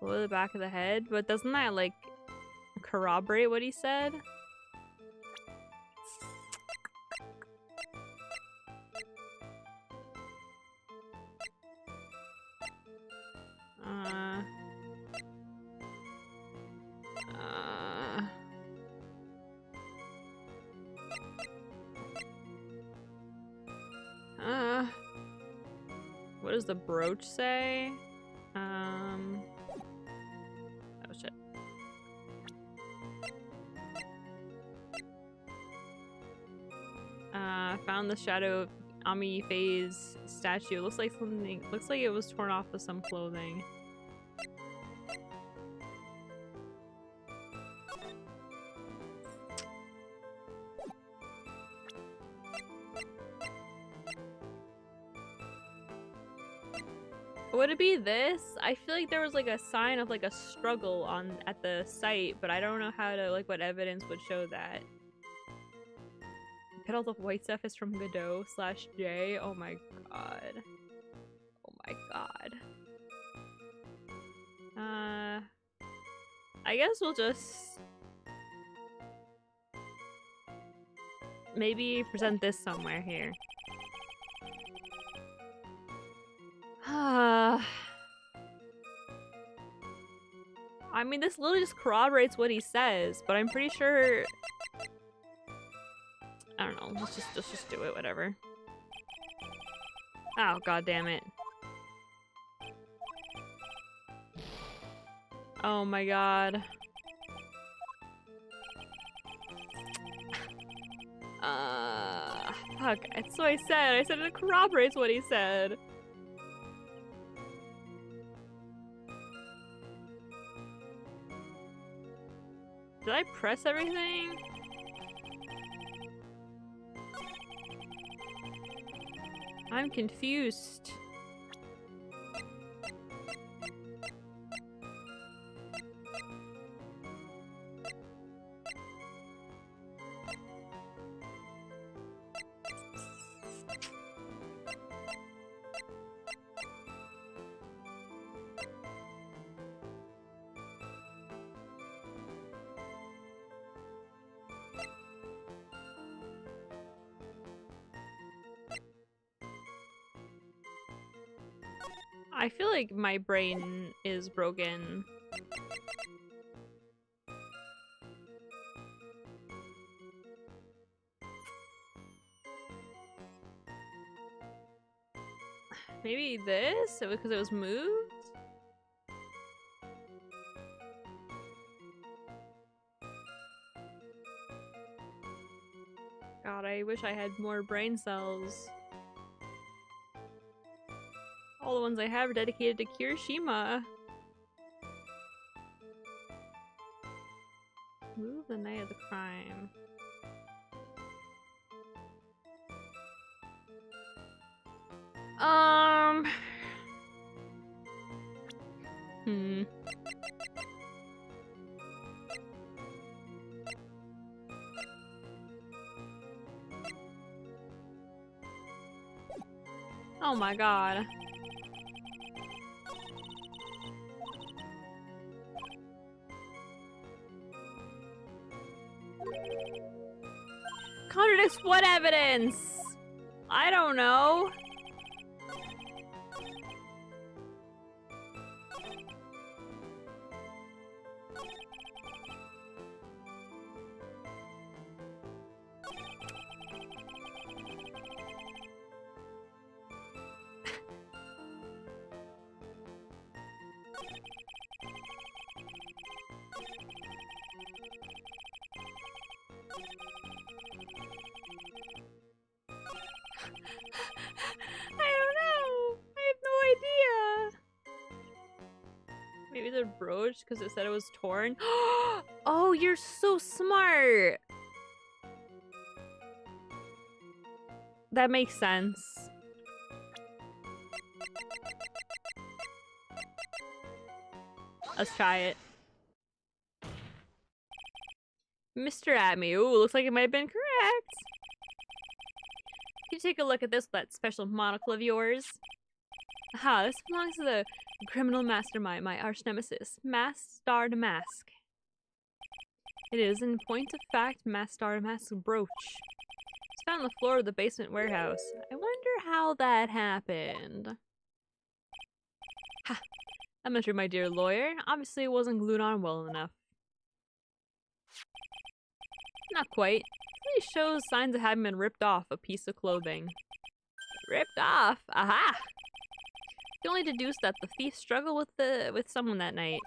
Below the back of the head, but doesn't that, like, corroborate what he said? What does the brooch say? Oh shit. Found the shadow of Ami Faye's statue. Looks like something. Looks like it was torn off with some clothing. Would it be this? I feel like there was like a sign of like a struggle on at the site, but I don't know how to like what evidence would show that. Petals of white stuff is from Godot / J. Oh my god. Oh my god. I guess we'll just maybe present this somewhere here. I mean, this literally just corroborates what he says, but I'm pretty sure. I don't know. Let's just do it. Whatever. Oh, god damn it! Oh my god. Fuck. That's what I said. I said it corroborates what he said. Did I press everything? I'm confused. I feel like my brain is broken. Maybe this? Because it was moved? God, I wish I had more brain cells. All the ones I have are dedicated to Kirishima. Move the night of the crime. Oh my god. Contradicts what evidence? I don't know. I don't know. I have no idea. Maybe the brooch because it said it was torn. Oh, you're so smart. That makes sense. Let's try it. Mr. Atme. Ooh, looks like it might have been correct. Can you take a look at this with that special monocle of yours? Aha, this belongs to the criminal mastermind, my arch nemesis, Master Mask. It is, in point of fact, Master Mask's brooch. It's found on the floor of the basement warehouse. I wonder how that happened. Ha! I'm not sure, my dear lawyer. Obviously, it wasn't glued on well enough. Not quite. It shows signs of having been ripped off a piece of clothing. Ripped off? Aha! You can only deduce that the thief struggled with someone that night.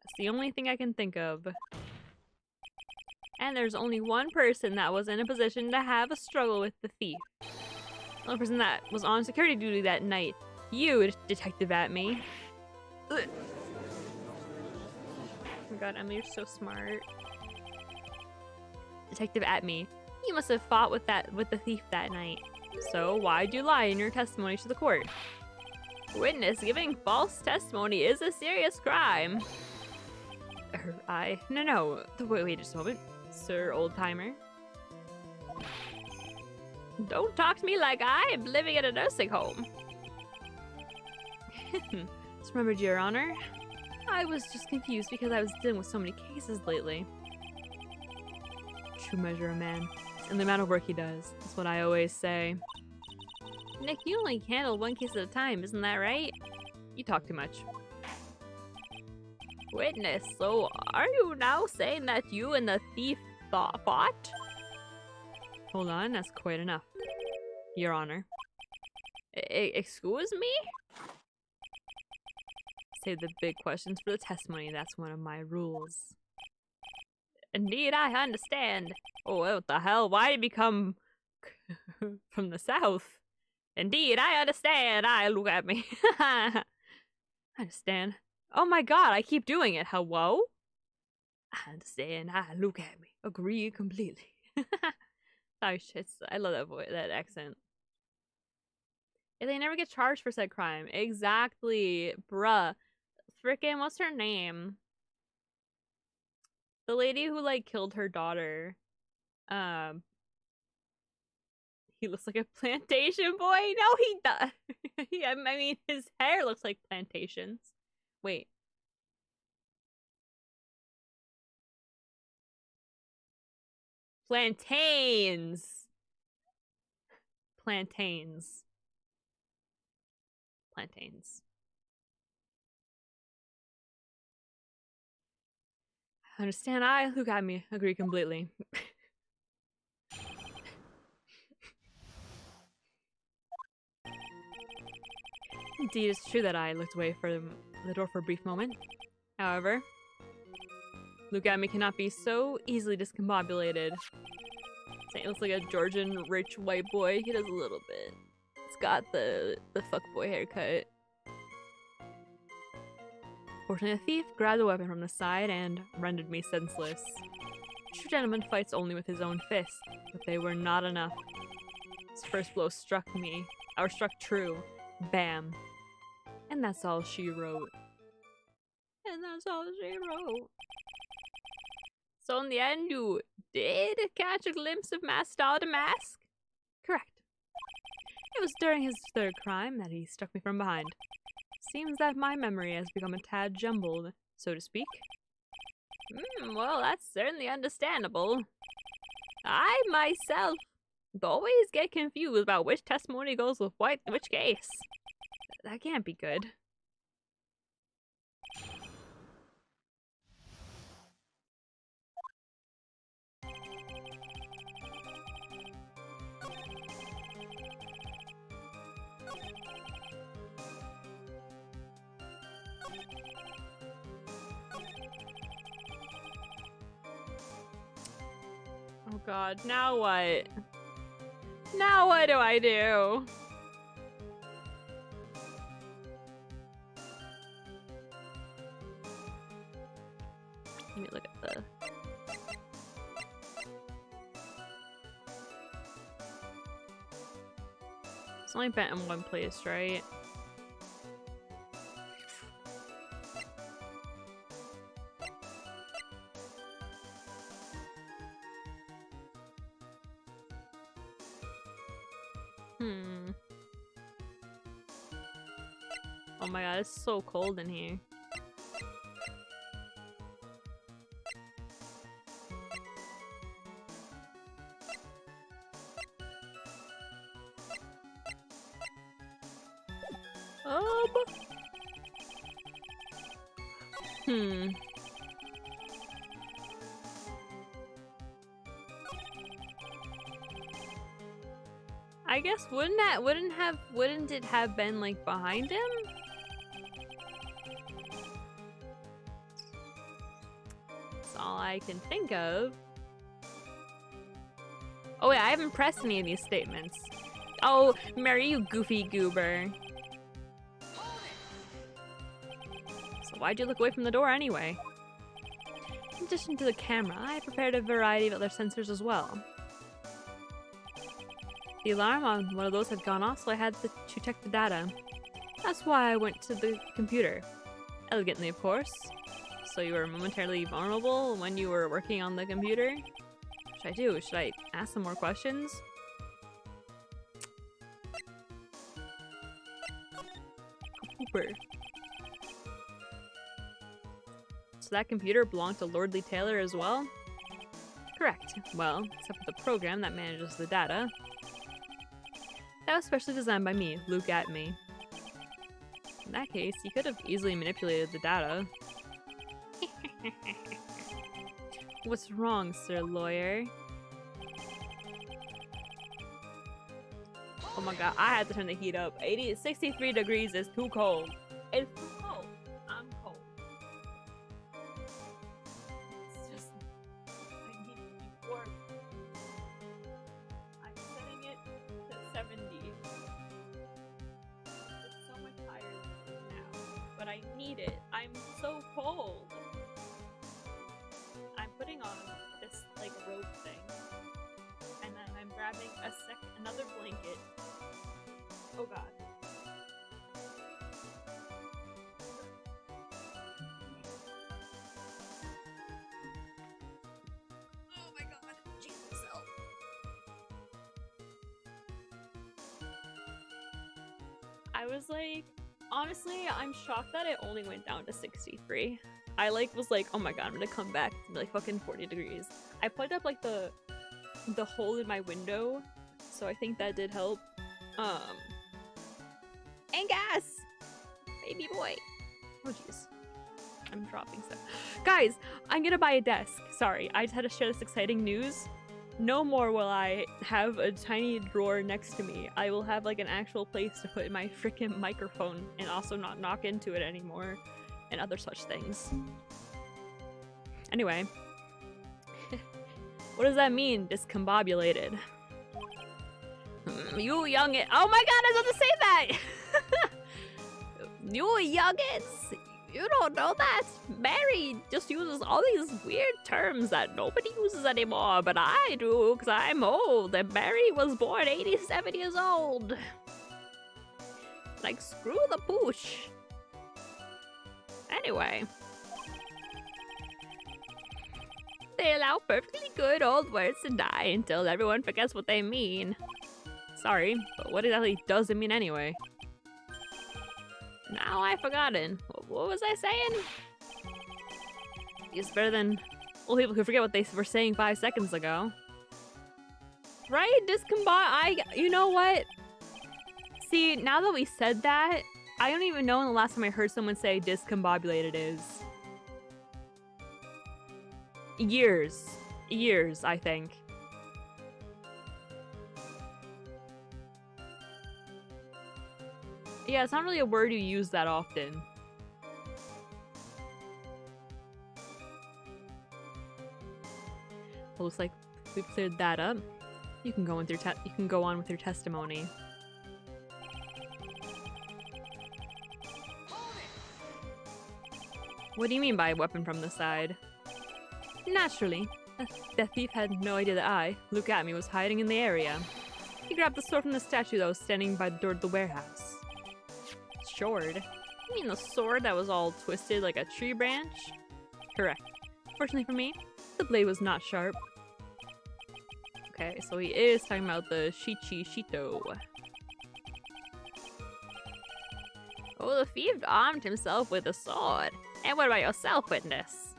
That's the only thing I can think of. And there's only one person that was in a position to have a struggle with the thief. The only person that was on security duty that night. You, Detective Atme. Ugh. Oh my god, Emily, you're so smart. Detective Atme, you must have fought with the thief that night. So why'd you lie in your testimony to the court? Witness, giving false testimony is a serious crime. No. Wait just a moment. Sir Old-Timer. Don't talk to me like I'm living in a nursing home. Just remembered, Your Honor. I was just confused because I was dealing with so many cases lately. True measure of man. And the amount of work he does. That's what I always say. Nick, you only handle one case at a time, isn't that right? You talk too much. Witness, so are you now saying that you and the thief fought? Hold on, that's quite enough. Your Honor. Excuse me? Save the big questions for the testimony, that's one of my rules. Indeed, I understand. Oh, what the hell? Why did he become from the south? Indeed, I understand. Look at me. I understand. Oh my god, I keep doing it. Hello? I understand. Look at me. Agree completely. Oh shit, I love that voice, that accent. If they never get charged for said crime. Exactly. Bruh. Frickin', what's her name? The lady who, like, killed her daughter. He looks like a plantation boy? No, he does. I mean, his hair looks like plantations. Wait. Plantains! Plantains. Plantains. Understand look at me. Agree completely. Indeed, it's true that I looked away from the door for a brief moment. However, look at me cannot be so easily discombobulated. He looks like a Georgian rich white boy. He does a little bit. It's got the fuckboy haircut. Fortunately, the thief grabbed a weapon from the side and rendered me senseless. True gentleman fights only with his own fists, but they were not enough. His first blow struck true. Bam. And that's all she wrote. And that's all she wrote. So in the end, you did catch a glimpse of Master the Mask? Correct. It was during his third crime that he struck me from behind. Seems that my memory has become a tad jumbled, so to speak. Well, that's certainly understandable. I myself always get confused about which testimony goes with which case. That can't be good. Oh god, now what? Now what do I do? Let me look at the... It's only bent in one place, right? Oh my god, it's so cold in here. I guess wouldn't it have been like behind him? That's all I can think of. Oh wait, I haven't pressed any of these statements. Oh, Mary, you goofy goober. So why'd you look away from the door anyway? In addition to the camera, I prepared a variety of other sensors as well. The alarm on one of those had gone off, so I had to check the data. That's why I went to the computer. Elegantly, of course. So you were momentarily vulnerable when you were working on the computer? What should I do? Should I ask some more questions? Cooper. So that computer belonged to Lordly Taylor as well? Correct. Well, except for the program that manages the data. That was specially designed by me, Luke at me. In that case, you could have easily manipulated the data. What's wrong, Sir Lawyer? Oh my god, I had to turn the heat up. 63 degrees is too cold. It's too cold. I'm cold. It's just... I need to be warm. I'm setting it to 70. It's so much higher than it is now. But I need it. I'm so cold. I'm putting on this like robe thing. And then I'm grabbing another blanket. Oh god. Oh my god, Jesus help. I was like, honestly, I'm shocked that it only went down to 63. I was like, oh my god, I'm gonna come back to like fucking 40 degrees. I plugged up like the hole in my window, so I think that did help. And gas! Baby boy. Oh jeez. I'm dropping stuff. Guys, I'm gonna buy a desk. Sorry, I just had to share this exciting news. No more will I have a tiny drawer next to me. I will have like an actual place to put my freaking microphone and also not knock into it anymore and other such things. Anyway. What does that mean, discombobulated? You youngin'. Oh my god, I was about to say that! You youngins! You don't know that? Mary just uses all these weird terms that nobody uses anymore, but I do, because I'm old, and Mary was born 87 years old. Like, screw the pooch. Anyway. They allow perfectly good old words to die until everyone forgets what they mean. Sorry, but what exactly does it mean anyway? Now I've forgotten. What was I saying? It's better than old people who forget what they were saying 5 seconds ago. right? You know what? See, now that we said that, I don't even know when the last time I heard someone say discombobulated is. Years. Years, I think. Yeah, it's not really a word you use that often. Well, looks like we've cleared that up. You can go on with your testimony. What do you mean by weapon from the side? Naturally. The thief had no idea that I, Luke Atme, was hiding in the area. He grabbed the sword from the statue that was standing by the door to the warehouse. Sword? You mean the sword that was all twisted like a tree branch? Correct. Fortunately for me, the blade was not sharp. Okay, so he is talking about the Shichi Shito. Oh, the thief armed himself with a sword. And what about yourself, witness?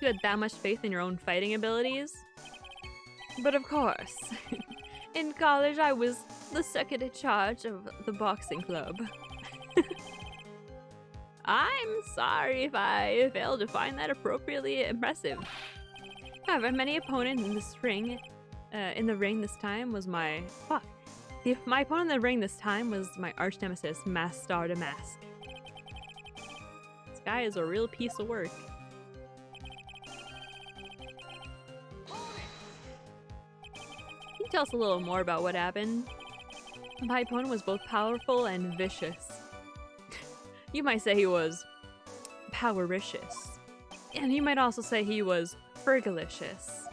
You had that much faith in your own fighting abilities? But of course. In college, I was the second in charge of the boxing club. I'm sorry if I failed to find that appropriately impressive. However, many opponents in this ring, in the ring this time was my... Fuck. My opponent in the ring this time was my arch nemesis, Master Damask. This guy is a real piece of work. Can you tell us a little more about what happened? My opponent was both powerful and vicious. You might say he was powericious. And you might also say he was fergalicious.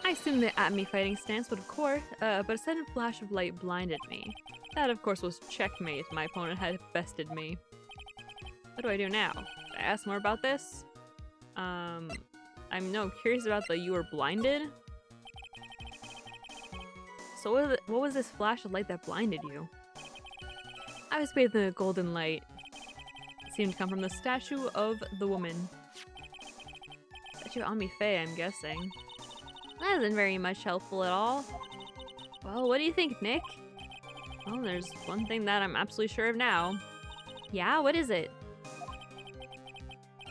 I assumed the Atme fighting stance would, of course, but a sudden flash of light blinded me. That, of course, was checkmate. My opponent had bested me. What do I do now? Should I ask more about this? I'm curious about the you were blinded. So what was this flash of light that blinded you? I was bathed in a golden light. It seemed to come from the statue of the woman. Statue of Ami Faye, I'm guessing. That isn't very much helpful at all. Well, what do you think, Nick? Well, there's one thing that I'm absolutely sure of now. Yeah, what is it?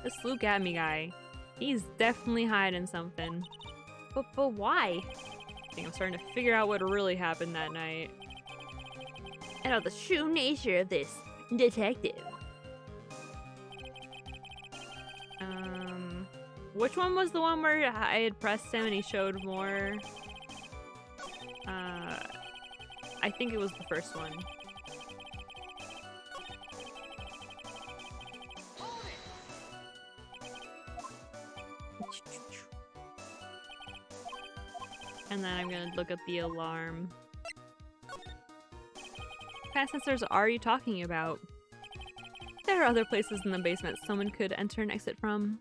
This Luke Atme guy. He's definitely hiding something. But why? I think I'm starting to figure out what really happened that night. And of the true nature of this detective. Which one was the one where I had pressed him and he showed more? I think it was the first one. And then I'm gonna look up the alarm. What kind of sensors are you talking about? There are other places in the basement someone could enter and exit from.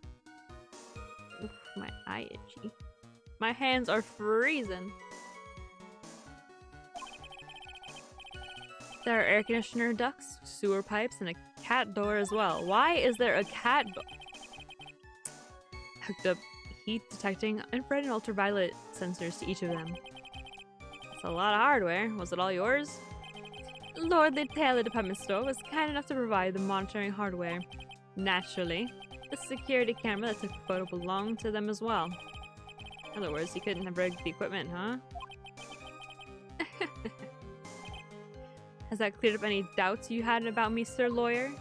Oof, my eye itchy. My hands are freezing. There are air conditioner ducts, sewer pipes, and a cat door as well. Why is there a cat door? Hooked up heat detecting infrared and ultraviolet sensors to each of them. That's a lot of hardware. Was it all yours? Lord, the Taylor department store was kind enough to provide the monitoring hardware. Naturally, the security camera that took the photo belonged to them as well. In other words, you couldn't have rigged the equipment, huh? Has that cleared up any doubts you had about me, Sir Lawyer?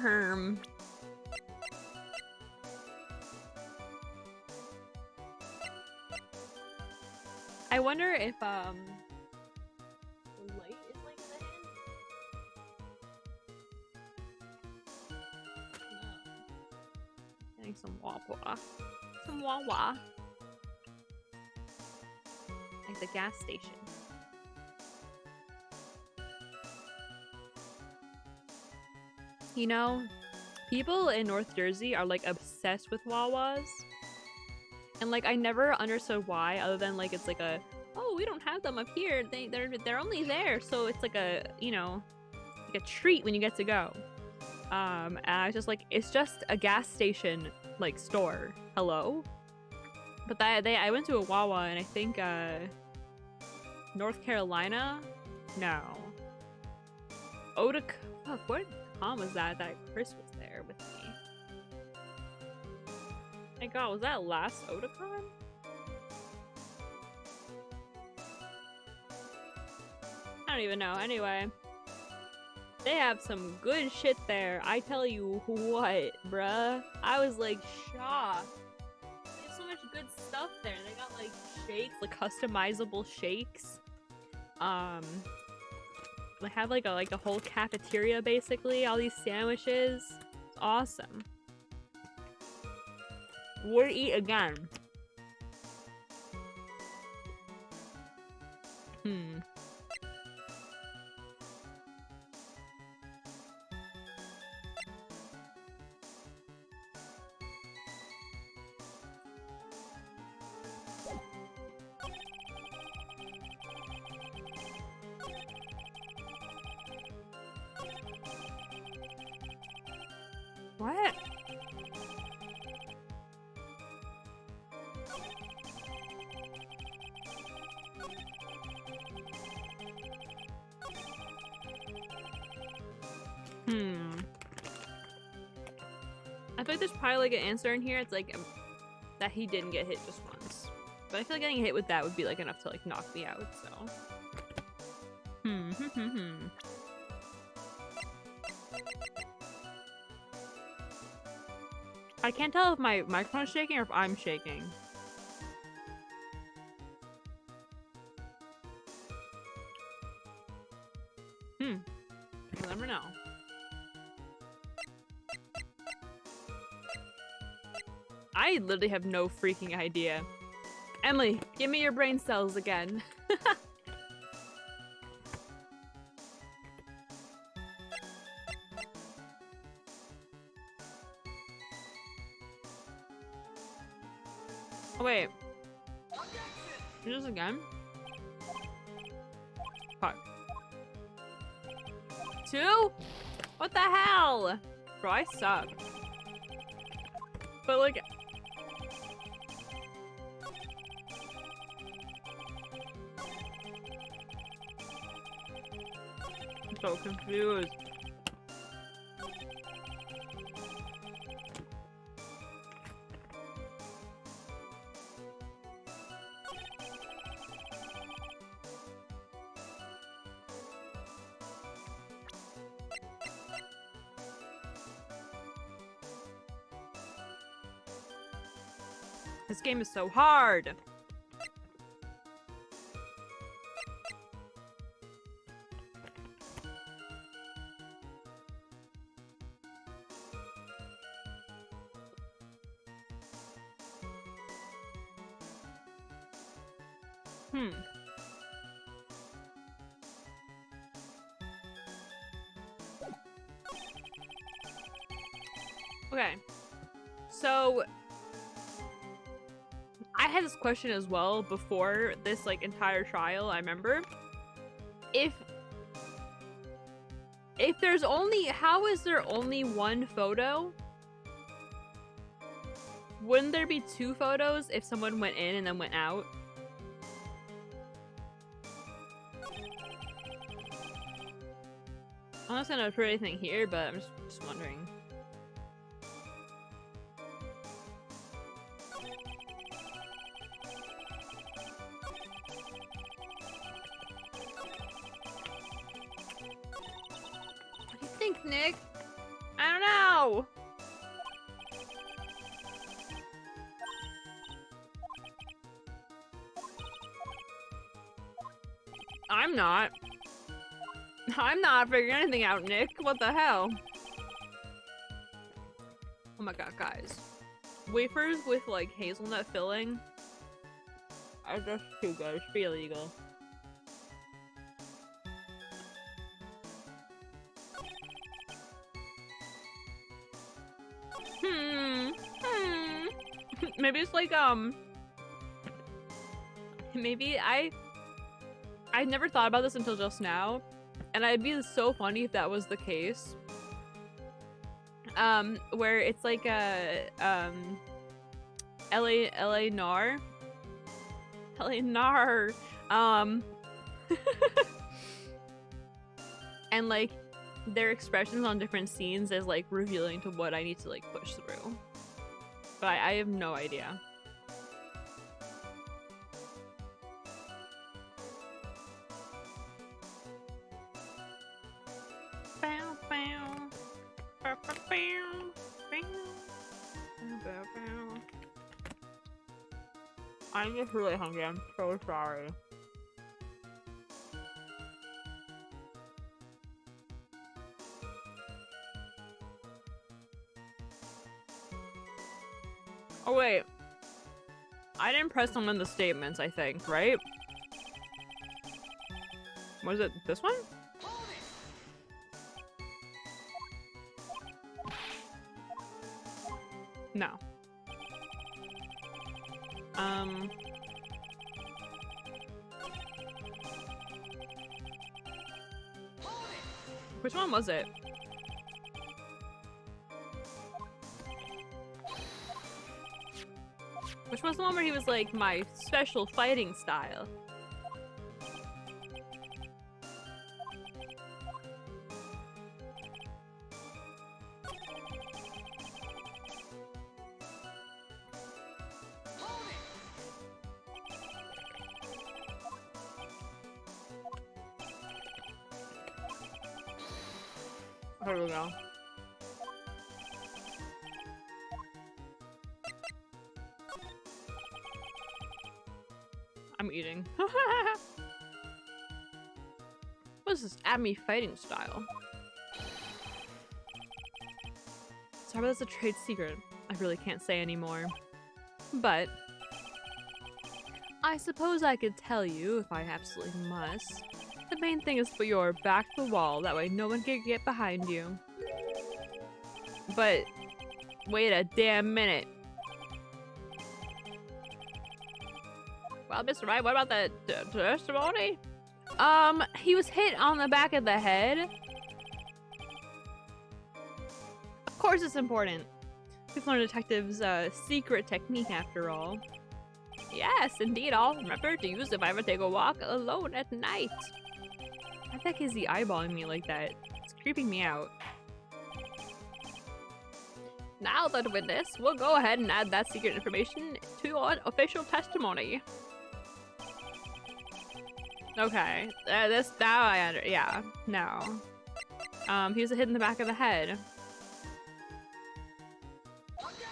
Herm. I wonder if the light is like that. No. Getting some wah-wah. Some wah-wah. Like the gas station. You know, People in North Jersey are like obsessed with Wawas. And like I never understood why, other than like it's like a, oh, we don't have them up here. They're only there, so it's like a, you know, like a treat when you get to go. And I was just like, it's just a gas station like store. Hello? But I went to a Wawa and I think North Carolina? No. Fuck, what Tom was that Chris was there with me? My god, was that last Otakon? I don't even know. Anyway, they have some good shit there. I tell you what, bruh. I was like shocked. They have so much good stuff there. They got like shakes, like customizable shakes. They have like a whole cafeteria basically. All these sandwiches. It's awesome. Would eat again. What? I feel like there's probably like an answer in here. It's like that he didn't get hit just once. But I feel like getting hit with that would be like enough to like knock me out, so. I can't tell if my microphone's shaking or if I'm shaking. We'll never know. I literally have no freaking idea. Emily, give me your brain cells again. Oh, wait. Do this again? Fuck. 2? What the hell? Bro, I suck. But like... I'm so confused. This game is so hard. Okay. So I had this question as well before this like entire trial, I remember. If there's only, how is there only one photo? Wouldn't there be 2 photos if someone went in and then went out? I'm not gonna put anything here, but I'm just wondering. What do you think, Nick? I don't know! I'm not figuring anything out, Nick. What the hell? Oh my god, guys. Wafers with, like, hazelnut filling are just too good. It should be illegal. Maybe it's like, maybe I never thought about this until just now, and it'd be so funny if that was the case. Where it's like a, LA Nar. LA Nar. And like, their expressions on different scenes is like revealing to what I need to like push through. But I have no idea. I'm just really hungry. I'm so sorry. Oh wait, I didn't press on the statements, I think, right? Was it this one? No. Which one was it? Which was the one where he was like, my special fighting style? Here we go. I'm eating. What is this Abby fighting style? Sorry, that's a trade secret. I really can't say anymore. But I suppose I could tell you if I absolutely must. The main thing is put your back to the wall, that way no one can get behind you. But wait a damn minute. Well, Mr. Wright, what about the testimony? He was hit on the back of the head. Of course it's important. We've learned a detective's secret technique after all. Yes, indeed, I'll remember to use it if I ever take a walk alone at night. Why the heck is he eyeballing me like that? It's creeping me out. Now that witness, we'll go ahead and add that secret information to your official testimony. Okay, this now yeah, no. He was hit in the back of the head.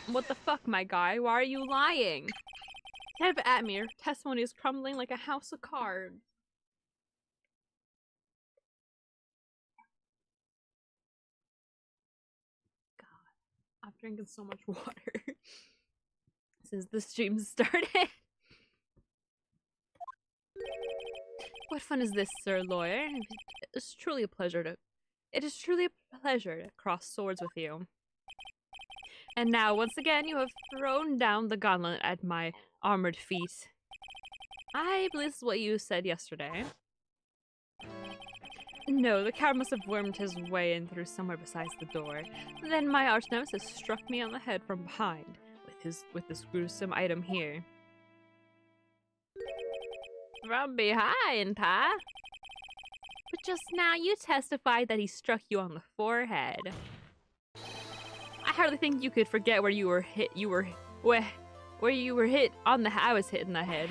What the fuck, my guy? Why are you lying? Get at me, your testimony is crumbling like a house of cards. God, I've drinking so much water since the stream started. What fun is this, sir lawyer? It is truly a pleasure to cross swords with you. And now, once again, you have thrown down the gauntlet at my armored feet. I believe this is what you said yesterday. No, the coward must have wormed his way in through somewhere besides the door. Then my arch nemesis struck me on the head from behind with this gruesome item here. From behind, huh? But just now you testified that he struck you on the forehead. I hardly think you could forget where you were hit. Where you were hit on the. I was hit in the head.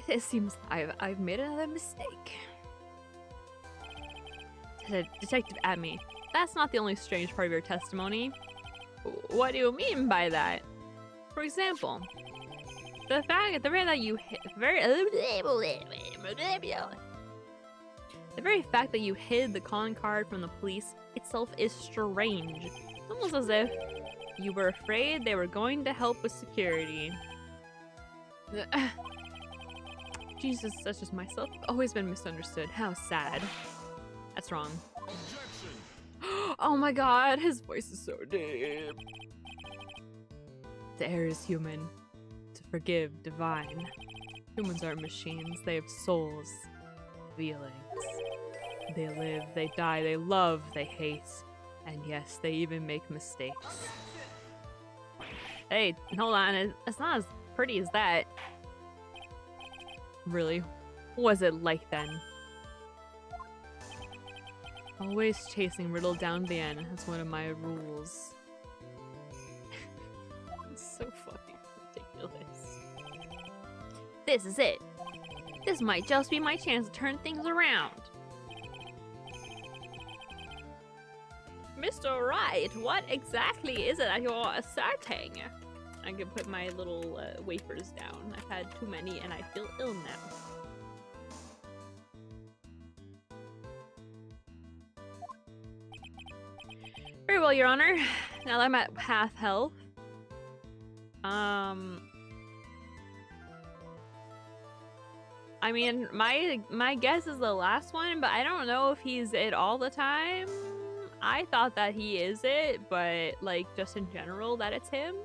It seems I've made another mistake. Detective Atme, that's not the only strange part of your testimony. What do you mean by that? For example, the fact that you hid, the very fact that you hid the calling card from the police itself is strange. It's almost as if you were afraid they were going to help with security. Jesus, that's just myself. I've always been misunderstood. How sad. That's wrong. Oh my god, his voice is so deep. The air is human. To forgive, divine. Humans aren't machines. They have souls. Feelings. They live, they die, they love, they hate. And yes, they even make mistakes. Hey, hold on. It's not as pretty as that. Really? What was it like then? Always chasing Riddle down the end. That's one of my rules. It's so fucking ridiculous. This is it. This might just be my chance to turn things around. Mr. Wright, what exactly is it that you're asserting? I can put my little wafers down. I've had too many and I feel ill now. Very well, Your Honor. Now that I'm at half health. I mean, my guess is the last one, but I don't know if he's it all the time. I thought that he is it, but like just in general that it's him.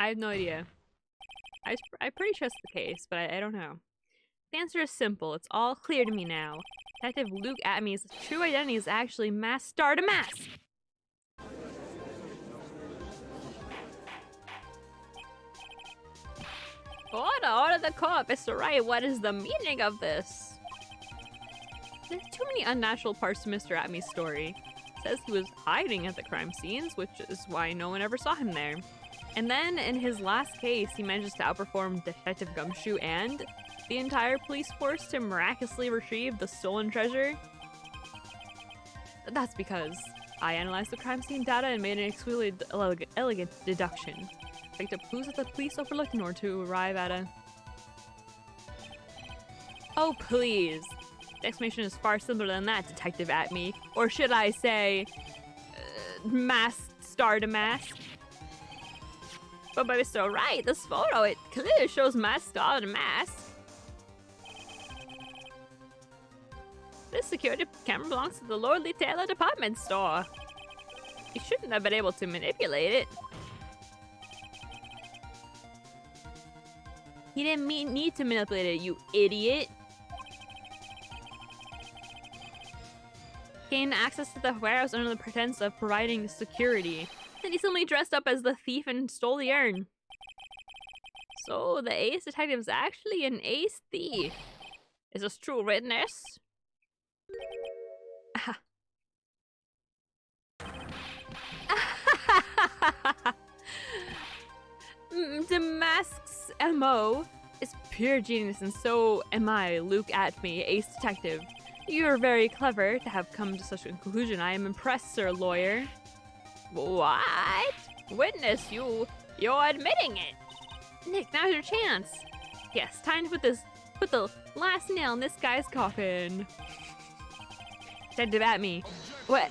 I have no idea. I pretty trust the case, but I don't know. The answer is simple. It's all clear to me now. Detective Luke Atmey's true identity is actually Mask Star to Mask. Order the court, Mr. Wright. What is the meaning of this? There's too many unnatural parts to Mr. Atmey's story. It says he was hiding at the crime scenes, which is why no one ever saw him there. And then, in his last case, he manages to outperform Detective Gumshoe and the entire police force to miraculously retrieve the stolen treasure. That's because I analyzed the crime scene data and made an exquisitely elegant deduction. Picked up clues that the police overlooked in order to arrive at a... Oh, please. The explanation is far simpler than that, Detective Atmey. Or should I say... Mask Star to Mask? But by Mr. Wright, this photo, it clearly shows Mask Star to Mask. This security camera belongs to the Lordly Taylor department store. You shouldn't have been able to manipulate it. He didn't need to manipulate it, you idiot. Gained access to the warehouse under the pretense of providing security. Then he suddenly dressed up as the thief and stole the urn. So the ace detective is actually an ace thief. Is this true witness? Damask's MO is pure genius, and so am I, Luke Atmey, ace detective. You're very clever to have come to such a conclusion. I am impressed, sir lawyer. What? Witness, you're admitting it. Nick, now's your chance. Yes, time to put the last nail in this guy's coffin. Detective Atmey. What?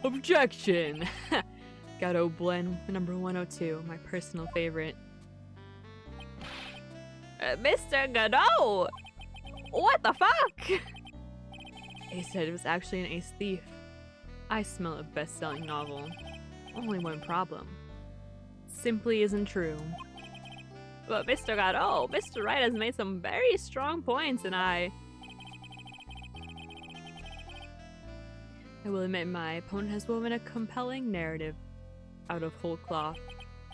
Objection! Gato Blend number 102, my personal favorite. Mr. Godot! What the fuck? Ace said it was actually an ace thief. I smell a best-selling novel. Only one problem. Simply isn't true. But Mr. Godot, Mr. Wright has made some very strong points, and I will admit my opponent has woven a compelling narrative out of whole cloth,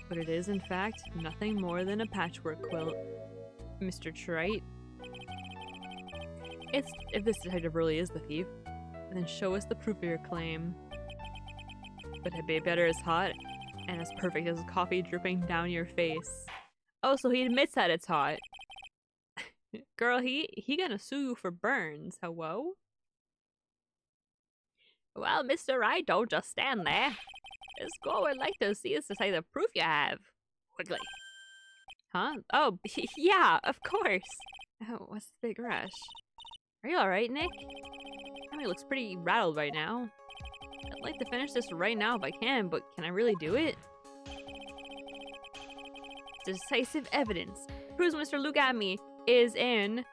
but it is, in fact, nothing more than a patchwork quilt. Mr. Wright, if this detective really is the thief, then show us the proof of your claim. But it'd be better as hot and as perfect as coffee dripping down your face. Oh, so he admits that it's hot. Girl, he gonna sue you for burns. Hello? Well, Mr. Wright, don't just stand there. This girl would like to see this detective proof you have. Quickly. Huh? Oh, yeah, of course. Oh, what's the big rush? Are you alright, Nick? I mean, he looks pretty rattled right now. I'd like to finish this right now if I can, but can I really do it? decisive evidence proves Mr. Look at Me is in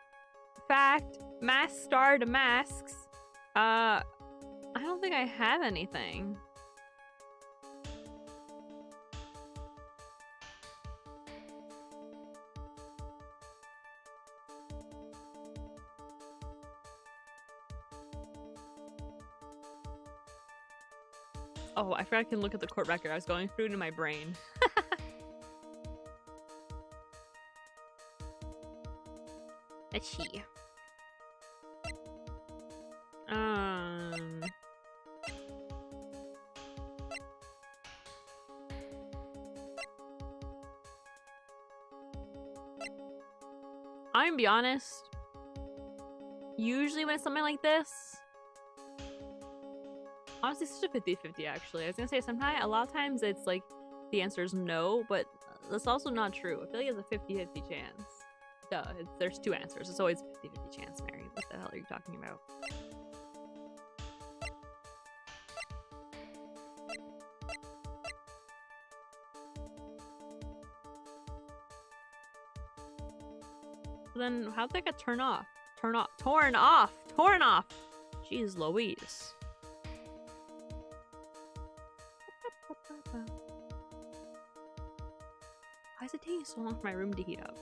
fact mask-starred masks. I don't think I have anything. Oh, I forgot I can look at the court record. I was going through it in my brain. Let's see. I'm gonna be honest. Usually when it's something like this, honestly, it's such a 50-50 actually. I was gonna say sometimes, a lot of times it's like the answer is no, but that's also not true. I feel like it's a 50-50 chance. Duh, there's two answers. It's always a 50-50 chance, Mary. What the hell are you talking about? So then how'd that get turned off? Torn off! Jeez Louise. Why is it taking so long for my room to heat up?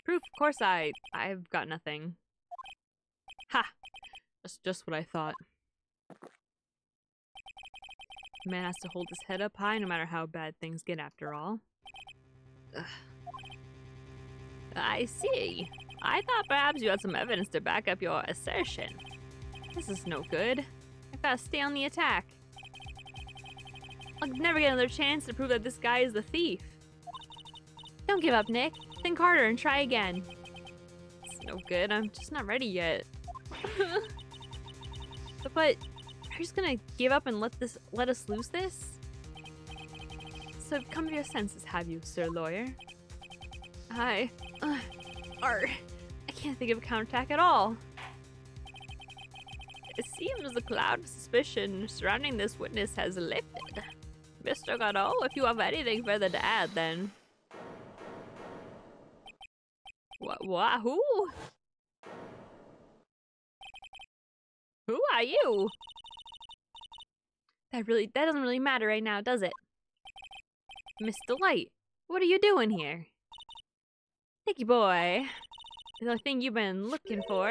Proof, of course I've got nothing. Ha! That's just what I thought. A man has to hold his head up high no matter how bad things get after all. Ugh. I see. I thought perhaps you had some evidence to back up your assertion. This is no good. I've got to stay on the attack. I'll never get another chance to prove that this guy is the thief. Don't give up, Nick. Think harder and try again. It's no good. I'm just not ready yet. But are you just gonna give up and let us lose this? So come to your senses, have you, Sir Lawyer? I can't think of a counterattack at all. It seems the cloud of suspicion surrounding this witness has lifted. Mr. Godot, if you have anything further to add, then... What? Who? Who are you? That doesn't really matter right now, does it? Miss Delight, what are you doing here? Nicky boy, the thing you've been looking for.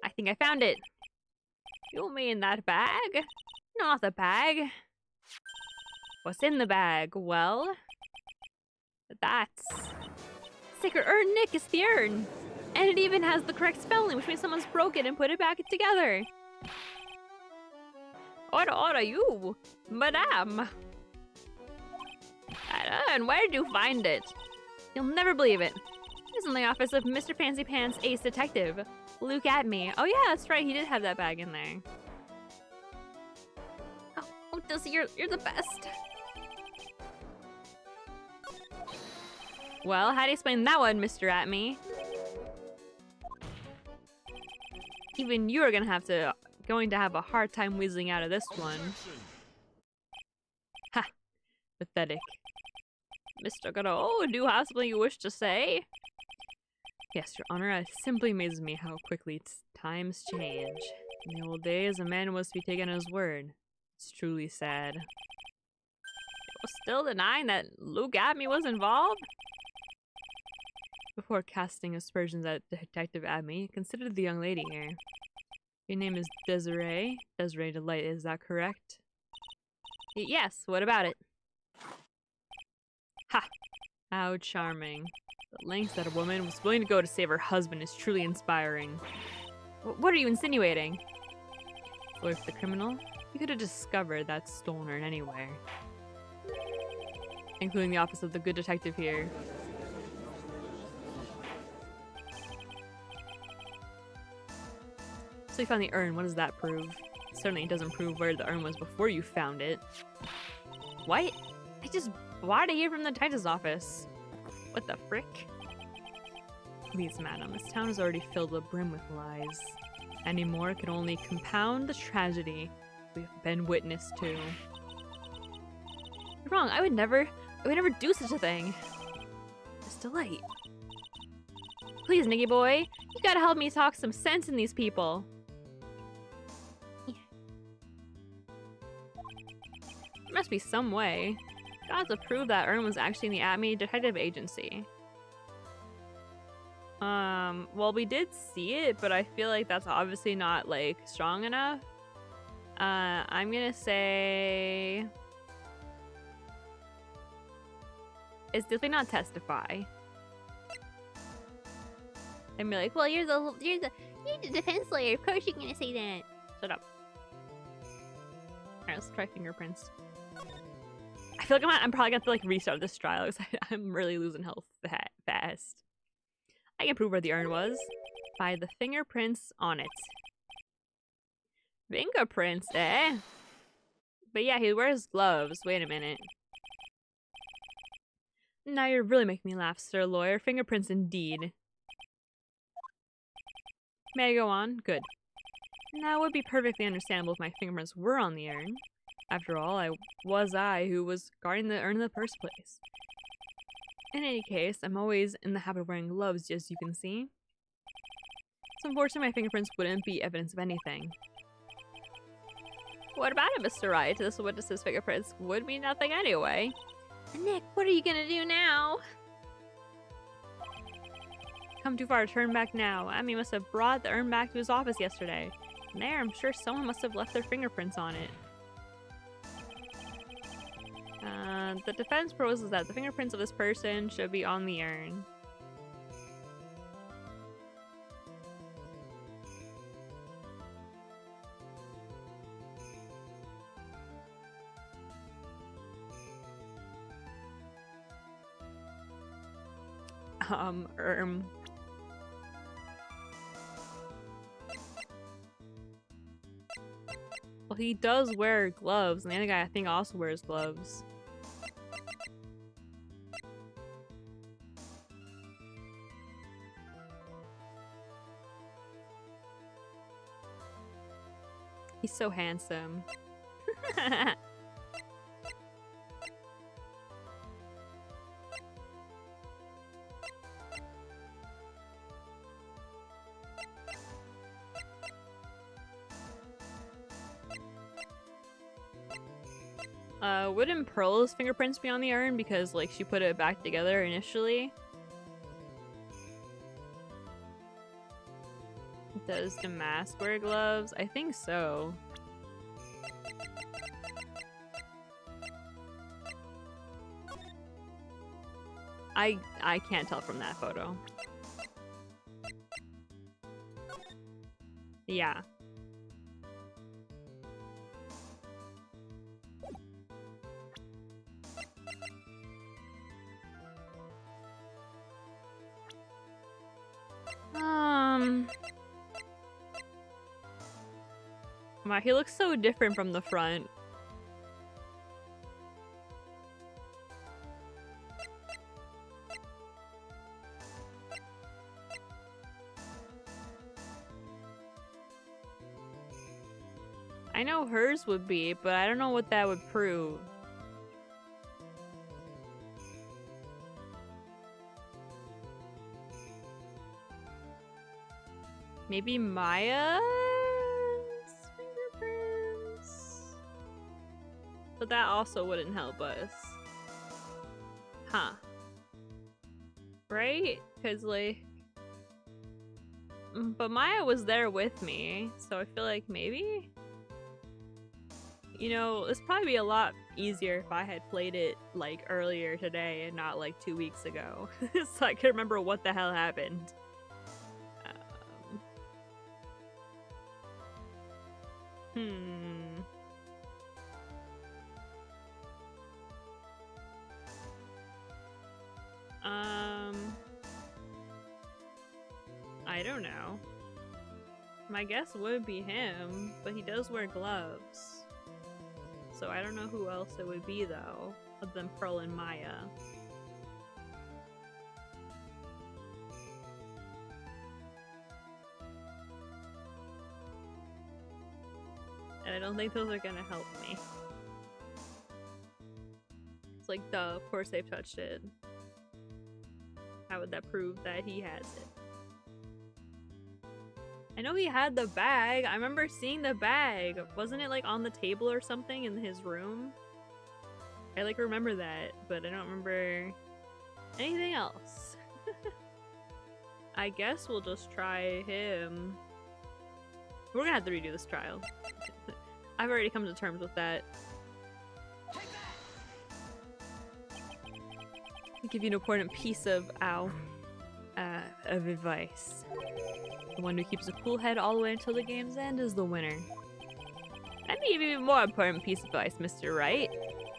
I think I found it. You mean that bag? No, not the bag. What's in the bag? Well, that's... Sacred Urn, Nick, it's the urn. And it even has the correct spelling, which means someone's broken and put it back together. Order you, madame. And where did you find it? You'll never believe it. It's in the office of Mr. Fancy Pants, ace detective. Look at me. Oh yeah, that's right, he did have that bag in there. Oh, Dulcie, you're the best. Well, how do you explain that one, Mr. At-Me? Even you are going to have a hard time whizzing out of this one. Ha! Pathetic. Mr. Godot, do you have something you wish to say? Yes, Your Honor, it simply amazes me how quickly times change. In the old days, a man was to be taken at his word. It's truly sad. You're still denying that Luke At-Me was involved? Before casting aspersions at Detective At-Me, consider the young lady here. Your name is Desiree? Desiree Delight, is that correct? Yes, what about it? Ha! How charming. The lengths that a woman was willing to go to save her husband is truly inspiring. What are you insinuating? Or if the criminal, you could have discovered that stolen urn anywhere. Including the office of the good detective here. So you found the urn, what does that prove? Certainly it doesn't prove where the urn was before you found it. What? I just Why did I hear from the detective's office? What the frick? Please, madam, this town is already filled to the brim with lies. Any more could only compound the tragedy we've been witness to. You're wrong. I would never do such a thing. Just delight. Please, Nicky boy, you gotta help me talk some sense in these people. There must be some way. Got to prove that Ern was actually in the Acme Detective Agency. Well, we did see it, but I feel like that's obviously not, like, strong enough. I'm gonna say... It's definitely not testify. And be like, well, you're the defense lawyer. Of course you're gonna say that. Shut up. Alright, let's try fingerprints. I feel like I'm probably gonna have to, like, restart this trial because I'm really losing health fast. I can prove where the urn was by the fingerprints on it. Fingerprints, eh? But yeah, he wears gloves. Wait a minute. Now you're really making me laugh, sir lawyer. Fingerprints indeed. May I go on? Good. Now it would be perfectly understandable if my fingerprints were on the urn. After all, I who was guarding the urn in the first place. In any case, I'm always in the habit of wearing gloves, as you can see. So unfortunately, my fingerprints wouldn't be evidence of anything. What about it, Mr. Wright? This witness's fingerprints would mean nothing anyway. Nick, what are you gonna do now? Come too far to turn back now. Amy must have brought the urn back to his office yesterday. And there, I'm sure someone must have left their fingerprints on it. The defense proposes that the fingerprints of this person should be on the urn. Well, he does wear gloves, and the other guy I think also wears gloves. He's so handsome. Wouldn't Pearl's fingerprints be on the urn because, like, she put it back together initially? Does Damask wear gloves? I think so. I can't tell from that photo. Yeah. Wow, he looks so different from the front. I know hers would be, but I don't know what that would prove. Maybe Maya's fingerprints? But that also wouldn't help us. Huh. Right? Because, like... But Maya was there with me, so I feel like maybe? You know, it's probably be a lot easier if I had played it, like, earlier today and not, like, 2 weeks ago. So I can remember what the hell happened. I don't know. My guess would be him, but he does wear gloves. so I don't know who else it would be though, other than Pearl and Maya. And I don't think those are gonna help me. It's like, duh, of course they've touched it. How would that prove that he has it? I know he had the bag. I remember seeing the bag. Wasn't it like on the table or something in his room? I like remember that, but I don't remember anything else. I guess we'll just try him. We're gonna have to redo this trial. I've already come to terms with that. I'll give you an important piece of advice. The one who keeps a cool head all the way until the game's end is the winner. And an even more important piece of advice, Mr. Wright.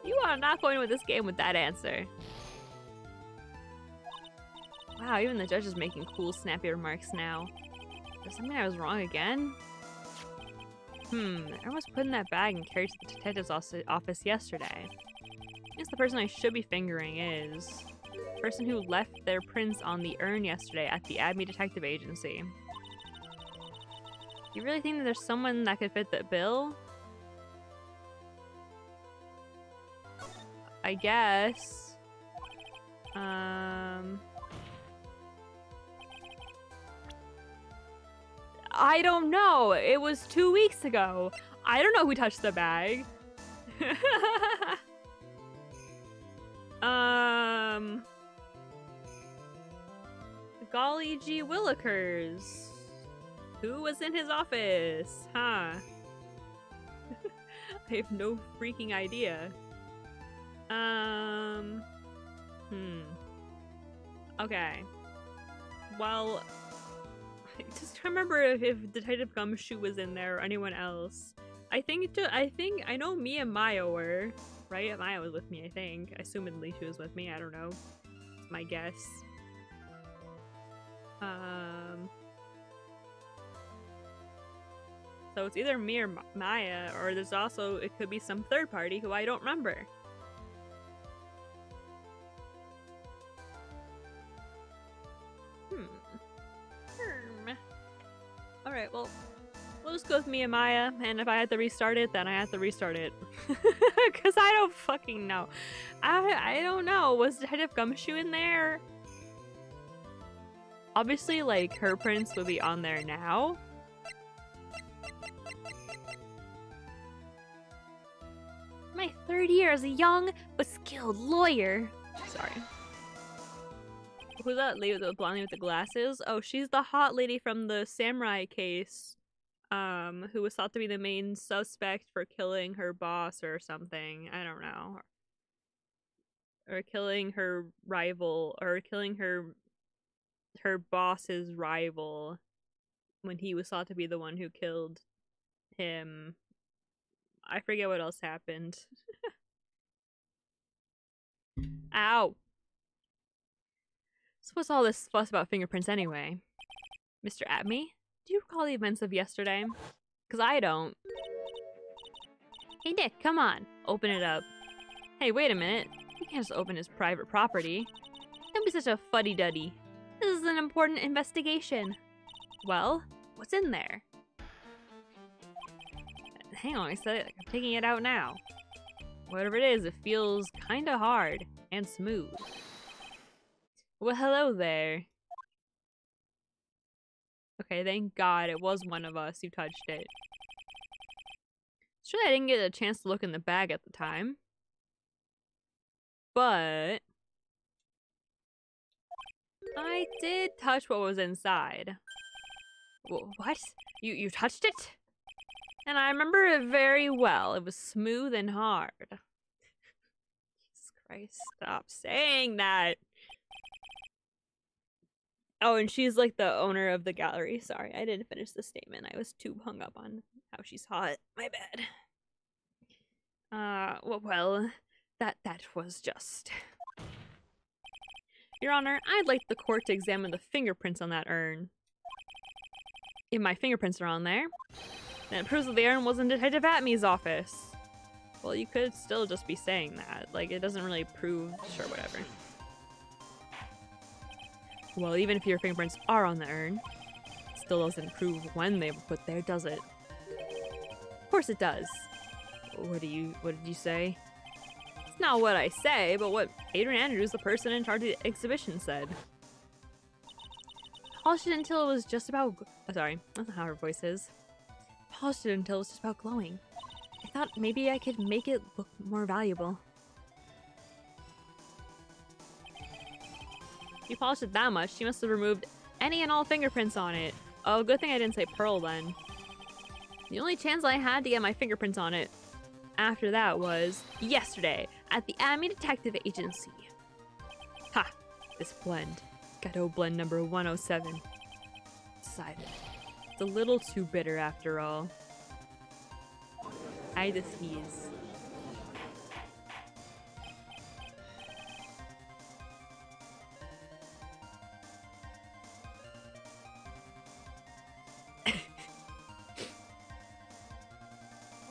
You are not going to win this game with that answer. Wow, even the judge is making cool, snappy remarks now. Does that mean I was wrong again? I was put in that bag and carried to the detective's office yesterday. I guess the person I should be fingering is the person who left their prints on the urn yesterday at the Abney Detective Agency. You really think that there's someone that could fit the bill? I guess. I don't know. It was 2 weeks ago. I don't know who touched the bag. Golly gee willikers. Who was in his office? Huh? I have no freaking idea. Okay. Well, I just remember if Detective Gumshoe was in there or anyone else. I know me and Maya were, right? Maya was with me, I think. Assumedly she was with me, I don't know. It's my guess. So it's either me or Maya, or there's also, it could be some third party who I don't remember. Alright, well, we'll just go with me and Maya, and if I had to restart it, then I have to restart it. Because I don't fucking know. I don't know. Was Detective Gumshoe in there? Obviously, like, her prints would be on there now. My third year as a young but skilled lawyer. Sorry. Who's that lady with the blonde with the glasses? Oh, she's the hot lady from the samurai case. Who was thought to be the main suspect for killing her boss or something. I don't know. Or killing her rival, or killing her boss's rival when he was thought to be the one who killed him. I forget what else happened. Ow! So what's all this fuss about fingerprints anyway? Mr. Abney, do you recall the events of yesterday? Because I don't. Hey Nick, come on. Open it up. Hey, wait a minute. You can't just open his private property. Don't be such a fuddy-duddy. This is an important investigation. Well, what's in there? Hang on, I said it like I'm taking it out now. Whatever it is, it feels kinda hard and smooth. Well, hello there. Okay, thank God it was one of us who touched it. Sure, I didn't get a chance to look in the bag at the time. But I did touch what was inside. What? You touched it? And I remember it very well. It was smooth and hard. Jesus Christ, stop saying that. Oh, and she's like the owner of the gallery. Sorry, I didn't finish the statement. I was too hung up on how she's hot. My bad. Well, that was just... Your Honor, I'd like the court to examine the fingerprints on that urn. If my fingerprints are on there, then it proves that the urn was in Detective Atmey's office. Well, you could still just be saying that. Like, it doesn't really prove... Sure, whatever. Well, even if your fingerprints are on the urn, it still doesn't prove when they were put there, does it? Of course it does. What did you say? It's not what I say, but what Adrian Andrews, the person in charge of the exhibition, said. Polished it until it was just about... Oh, sorry, that's not how her voice is. Polished it until it was just about glowing. I thought maybe I could make it look more valuable. If you polished it that much, she must have removed any and all fingerprints on it. Oh, good thing I didn't say pearl then. The only chance I had to get my fingerprints on it after that was yesterday at the Army Detective Agency. Ha! This blend. Gateau blend number 107. Decided. It's a little too bitter after all. I had to sneeze.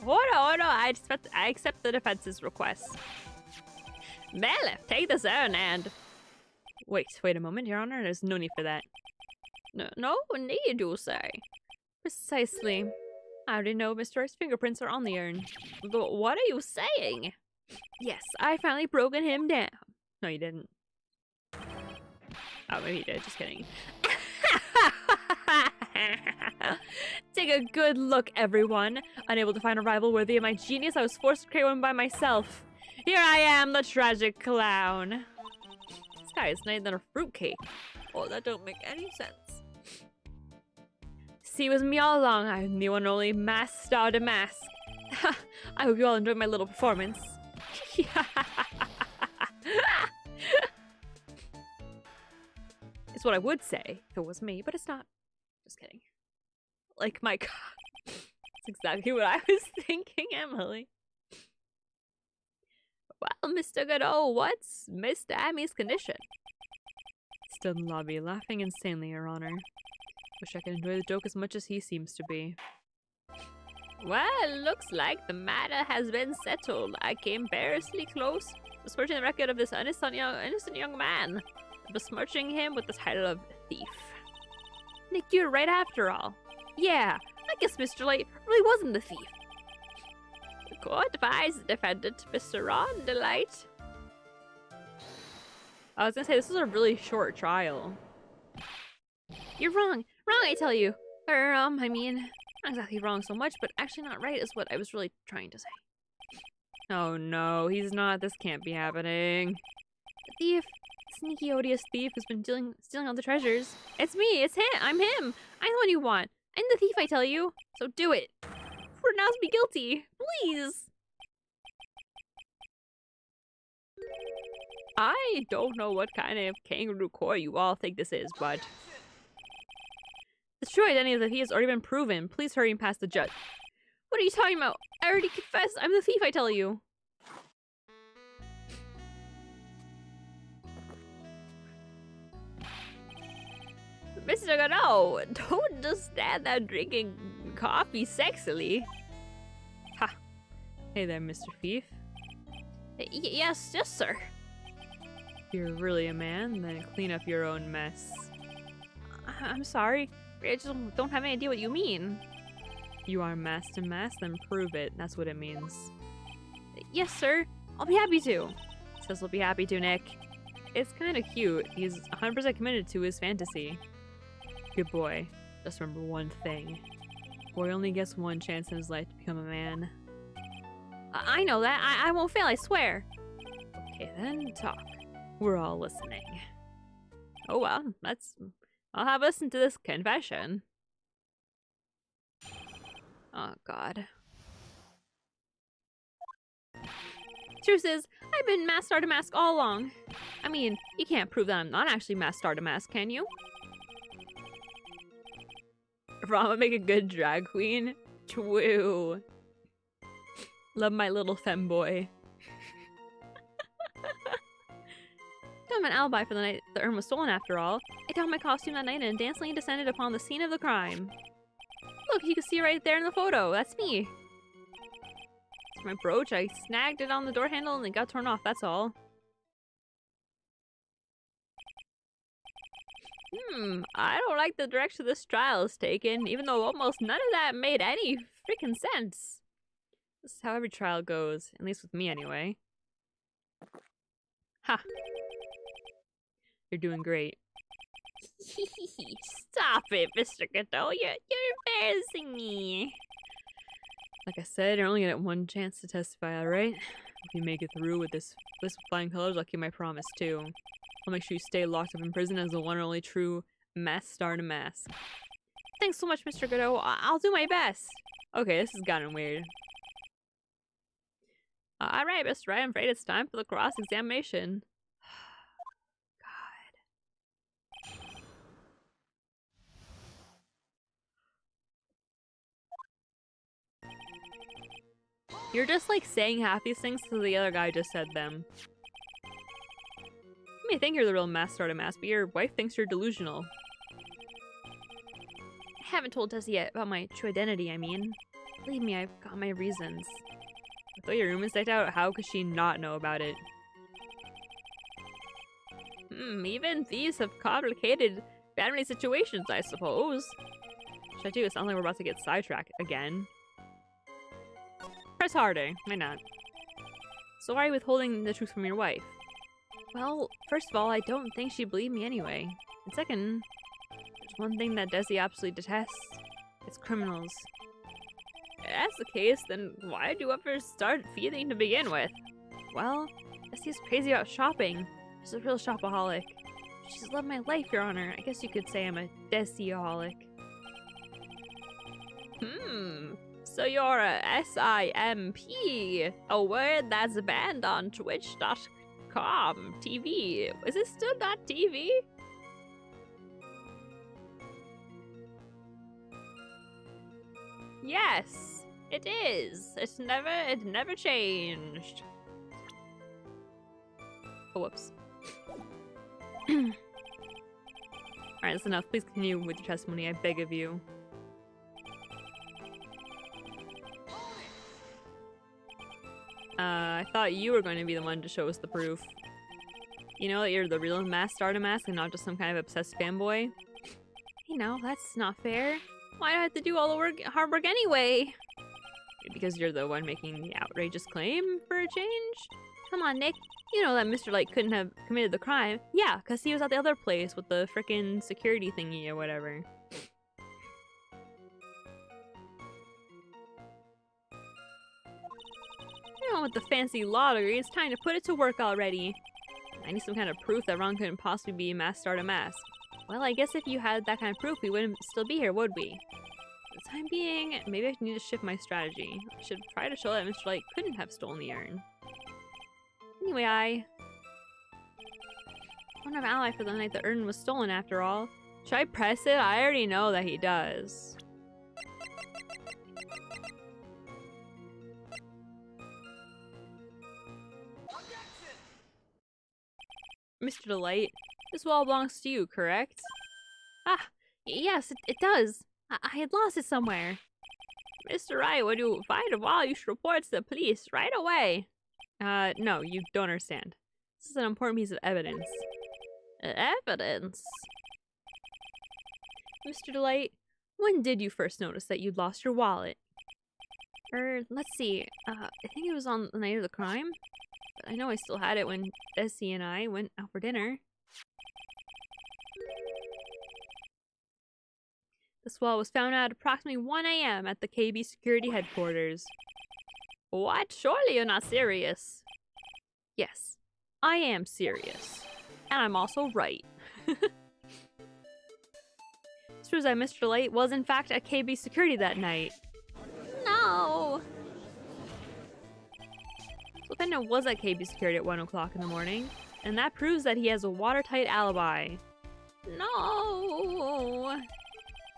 Hold on, I accept the defense's request. Bailiff, take this urn and... Wait a moment, Your Honor, there's no need for that. No need, you say? Precisely. I already know Mr. Rice's fingerprints are on the urn. What are you saying? Yes, I finally broken him down. No, you didn't. Oh, maybe you did, just kidding. Take a good look, everyone. Unable to find a rival worthy of my genius, I was forced to create one by myself. Here I am, the tragic clown. This guy is nicer than a fruitcake. Oh, that don't make any sense. See, it was me all along. I'm the one and only masked star to mask. I hope you all enjoyed my little performance. It's what I would say if it was me, but it's not. Just kidding. Like, my God. That's exactly what I was thinking, Emily. Well, Mr. Godot, what's Mr. Amy's condition? Still in the lobby, laughing insanely, Your Honor. Wish I could enjoy the joke as much as he seems to be. Well, looks like the matter has been settled. I came perilously close to besmirching the record of this innocent young man, besmirching him with the title of thief. Nick, you're right after all. Yeah, I guess Mr. Light really wasn't the thief. The court advised the defendant, Mr. Ron Delight. I was gonna say, this is a really short trial. You're wrong. Wrong, I tell you. Or, I mean, not exactly wrong so much, but actually not right is what I was really trying to say. Oh no, he's not. This can't be happening. The thief. Sneaky, odious thief who's been stealing all the treasures. It's me. It's him. I'm him. I'm the one you want. I'm the thief, I tell you. So do it. Pronounce me guilty. Please. I don't know what kind of kangaroo court you all think this is, but... The true identity of the thief has already been proven. Please hurry and pass the judge. What are you talking about? I already confessed. I'm the thief, I tell you. Mr. Godot, don't just stand there drinking coffee sexily. Ha. Hey there, Mr. Thief. Yes, sir. If you're really a man, then clean up your own mess. I'm sorry. I just don't have any idea what you mean. You are masked to mask, then prove it. That's what it means. Yes, sir. I'll be happy to. Says we'll be happy to, Nick. It's kind of cute. He's 100% committed to his fantasy. Good boy. Just remember one thing. Boy only gets one chance in his life to become a man. I know that. I won't fail, I swear. Okay, then talk. We're all listening. Oh well, I'll have listened to this confession. Oh God. Truth is, I've been masked star to mask all along. I mean, you can't prove that I'm not actually masked star to mask, can you? Rama make a good drag queen? True. Love my little femboy. Don't have an alibi for the night the urn was stolen after all. I donned my costume that night and dancingly descended upon the scene of the crime. Look, you can see right there in the photo. That's me. my brooch. I snagged it on the door handle and it got torn off, that's all. I don't like the direction this trial is taken, even though almost none of that made any freaking sense. This is how every trial goes, at least with me anyway. Ha! You're doing great. Stop it, Mr. Godot. You're embarrassing me. Like I said, you're only gonna get one chance to testify, alright? If you make it through with this with flying colors, I'll keep my promise too. I'll make sure you stay locked up in prison as the one and only true masked star to mask. Thanks so much, Mr. Godot. I'll do my best. Okay, this has gotten weird. Alright, Mr. Wright, I'm afraid it's time for the cross-examination. You're just like saying half these things so the other guy just said them. You may think you're the real masked star to mask, but your wife thinks you're delusional. I haven't told Tessie yet about my true identity, I mean. Believe me, I've got my reasons. Though your room is decked out, how could she not know about it? Even these have complicated family situations, I suppose. What should I do? It sounds like we're about to get sidetracked again. Press harder. Why not? So why are you withholding the truth from your wife? Well, first of all, I don't think she'd believe me anyway. And second, there's one thing that Desi absolutely detests. It's criminals. If that's the case, then why did you ever start feeding to begin with? Well, Desi's crazy about shopping. She's a real shopaholic. She's loved my life, Your Honor. I guess you could say I'm a Desi-aholic. So you're a S-I-M-P, a word that's banned on Twitch.com TV. Is it still not TV? Yes, it is. It never changed. Oh, whoops. Alright, that's enough. Please continue with your testimony, I beg of you. I thought you were going to be the one to show us the proof. You know that you're the real masked star to mask and not just some kind of obsessed fanboy? You know, that's not fair. Why do I have to do all the hard work anyway? Because you're the one making the outrageous claim for a change? Come on, Nick. You know that Mr. Light couldn't have committed the crime. Yeah, because he was at the other place with the frickin' security thingy or whatever. You know, with the fancy law degree, it's time to put it to work already. I need some kind of proof that Ron couldn't possibly be masked star to mask. Well, I guess if you had that kind of proof, we wouldn't still be here, would we? For the time being, maybe I need to shift my strategy. I should try to show that Mr. Light couldn't have stolen the urn. Anyway, I don't have an ally for the night the urn was stolen after all. Should I press it? I already know that he does. Mr. Delight, this wall belongs to you, correct? Ah, yes, it does. I had lost it somewhere. Mr. Wright, when you find a wall, you should report to the police right away. No, you don't understand. This is an important piece of evidence. Evidence? Mr. Delight, when did you first notice that you'd lost your wallet? Let's see. I think it was on the night of the crime. But I know I still had it when Desi and I went out for dinner. This wallet was found at approximately 1 a.m. at the KB security headquarters. What? Surely you're not serious. Yes, I am serious. And I'm also right. This proves that Mr. Light was in fact at KB security that night. No! So Pendo was at KB security at 1 o'clock in the morning, and that proves that he has a watertight alibi. No!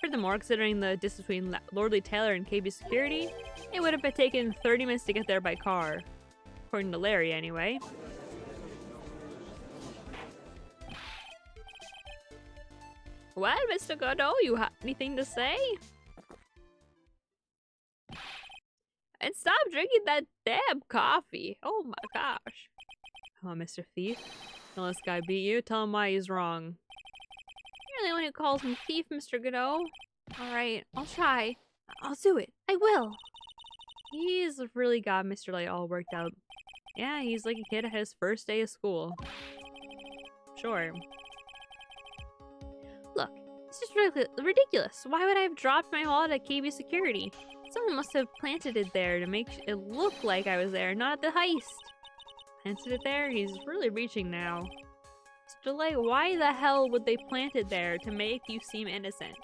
Furthermore, considering the distance between Lordly Taylor and KB security, it would have taken 30 minutes to get there by car. According to Larry, anyway. Well, Mr. Godot, you have anything to say? And stop drinking that damn coffee. Oh my gosh. Come on, Mr. Thief. Don't let this guy beat you. Tell him why he's wrong. You're the only one who calls me thief, Mr. Godot. Alright, I'll try. I'll do it. I will. He's really got Mr. Light all worked out. Yeah, he's like a kid at his first day of school. Sure. Look, it's just ridiculous. Why would I have dropped my wallet at KB Security? Someone must have planted it there to make it look like I was there, not at the heist. Planted it there? He's really reaching now. Mr. Light, why the hell would they plant it there to make you seem innocent?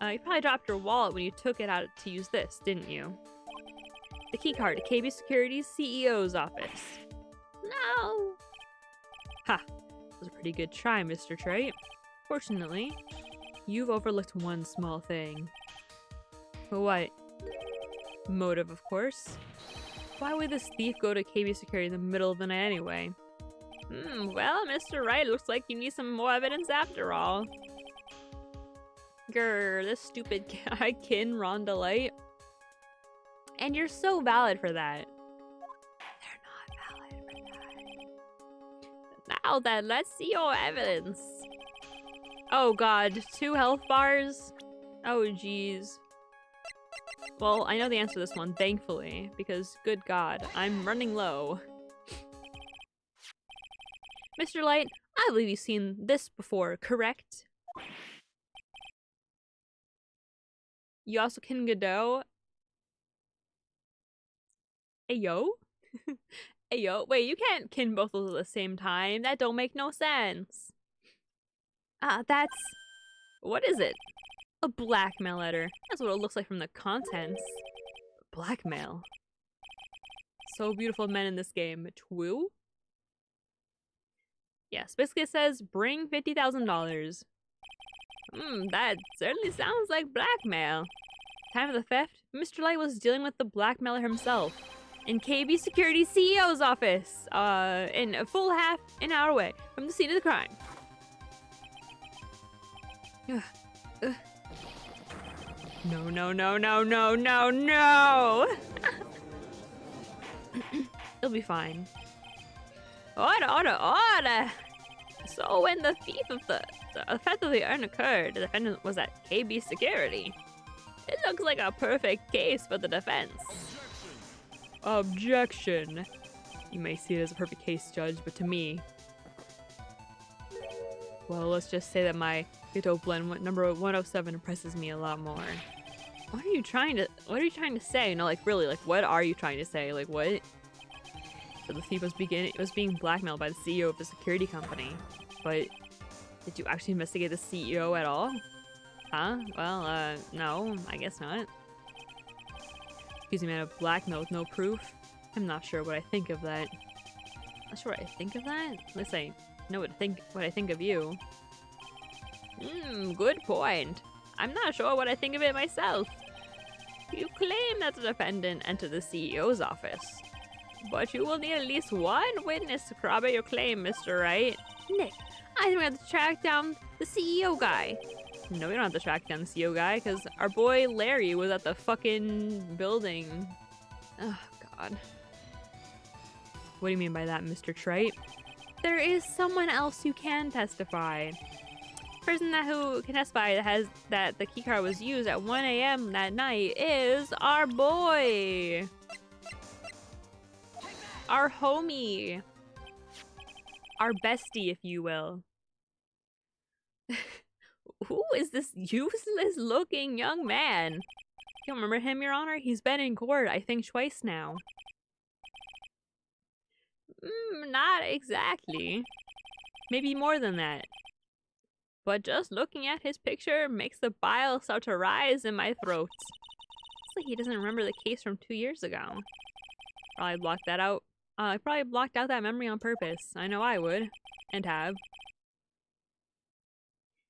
You probably dropped your wallet when you took it out to use this, didn't you? The keycard to KB Security's CEO's office. No! Ha! That was a pretty good try, Mr. Trait. Fortunately, you've overlooked one small thing. What? Motive, of course. Why would this thief go to KB Security in the middle of the night anyway? Well, Mr. Wright, looks like you need some more evidence after all. Grr, this stupid guy, Kin Rhonda Light. And you're so valid for that. They're not valid for that. Now then, let's see your evidence. Oh god, 2 health bars? Oh jeez. Well, I know the answer to this one, thankfully, because good god, I'm running low. Mr. Light, I believe you've seen this before, correct? You also can Godot? Ayo? Ayo? Wait, you can't kin both of those at the same time. That don't make no sense. That's... What is it? A blackmail letter. That's what it looks like from the contents. Blackmail. So beautiful men in this game. True? Yes, basically it says, bring $50,000. That certainly sounds like blackmail. Time of the theft, Mr. Light was dealing with the blackmailer himself. In KB Security CEO's office. In a full half an hour away from the scene of the crime. No, no, no, no, no, no, no! It'll be fine. Order, order, order! So when the theft of the urn occurred, the defendant was at KB Security. It looks like a perfect case for the defense. Objection. You may see it as a perfect case, Judge, but to me... Well, let's just say that my Gateau blend number 107 impresses me a lot more. What are you trying to say? No, like really, like what are you trying to say? Like what? So the thief was being blackmailed by the CEO of the security company. But did you actually investigate the CEO at all? Huh? Well, no, I guess not. Accusing me of blackmail with no proof? I'm not sure what I think of that. Not sure what I think of that? Unless I know what I think of you. Good point. I'm not sure what I think of it myself. You claim that the defendant entered the CEO's office. But you will need at least one witness to corroborate your claim, Mr. Wright. Nick, I think we have to track down the CEO guy. No, we don't have to track down the CEO guy, because our boy Larry was at the fucking building. Oh, God. What do you mean by that, Mr. Trite? There is someone else who can testify. Person who can testify that the keycard was used at 1 a.m. that night is our boy. Our homie. Our bestie, if you will. Who is this useless looking young man? You don't remember him, Your Honor? He's been in court, I think, twice now. Not exactly. Maybe more than that. But just looking at his picture makes the bile start to rise in my throat. It's like he doesn't remember the case from 2 years ago. Probably blocked that out. I probably blocked out that memory on purpose. I know I would. And have.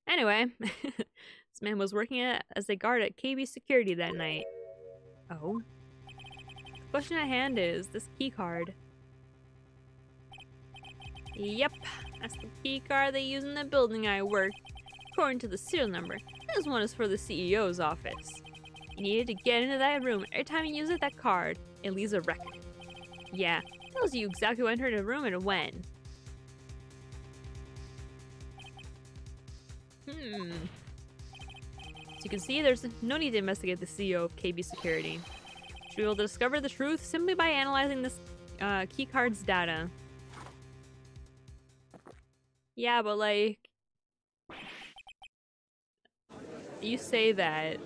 Anyway, this man was working as a guard at KB Security that night. Oh? The question at hand is this key card. Yep, that's the key card they use in the building I work. According to the serial number, this one is for the CEO's office. You needed to get into that room. Every time you use it, that card, it leaves a record. Yeah, tells you exactly who entered the room and when. As you can see, there's no need to investigate the CEO of KB Security. Should be able to discover the truth simply by analyzing this keycard's data. Yeah, but like... You say that...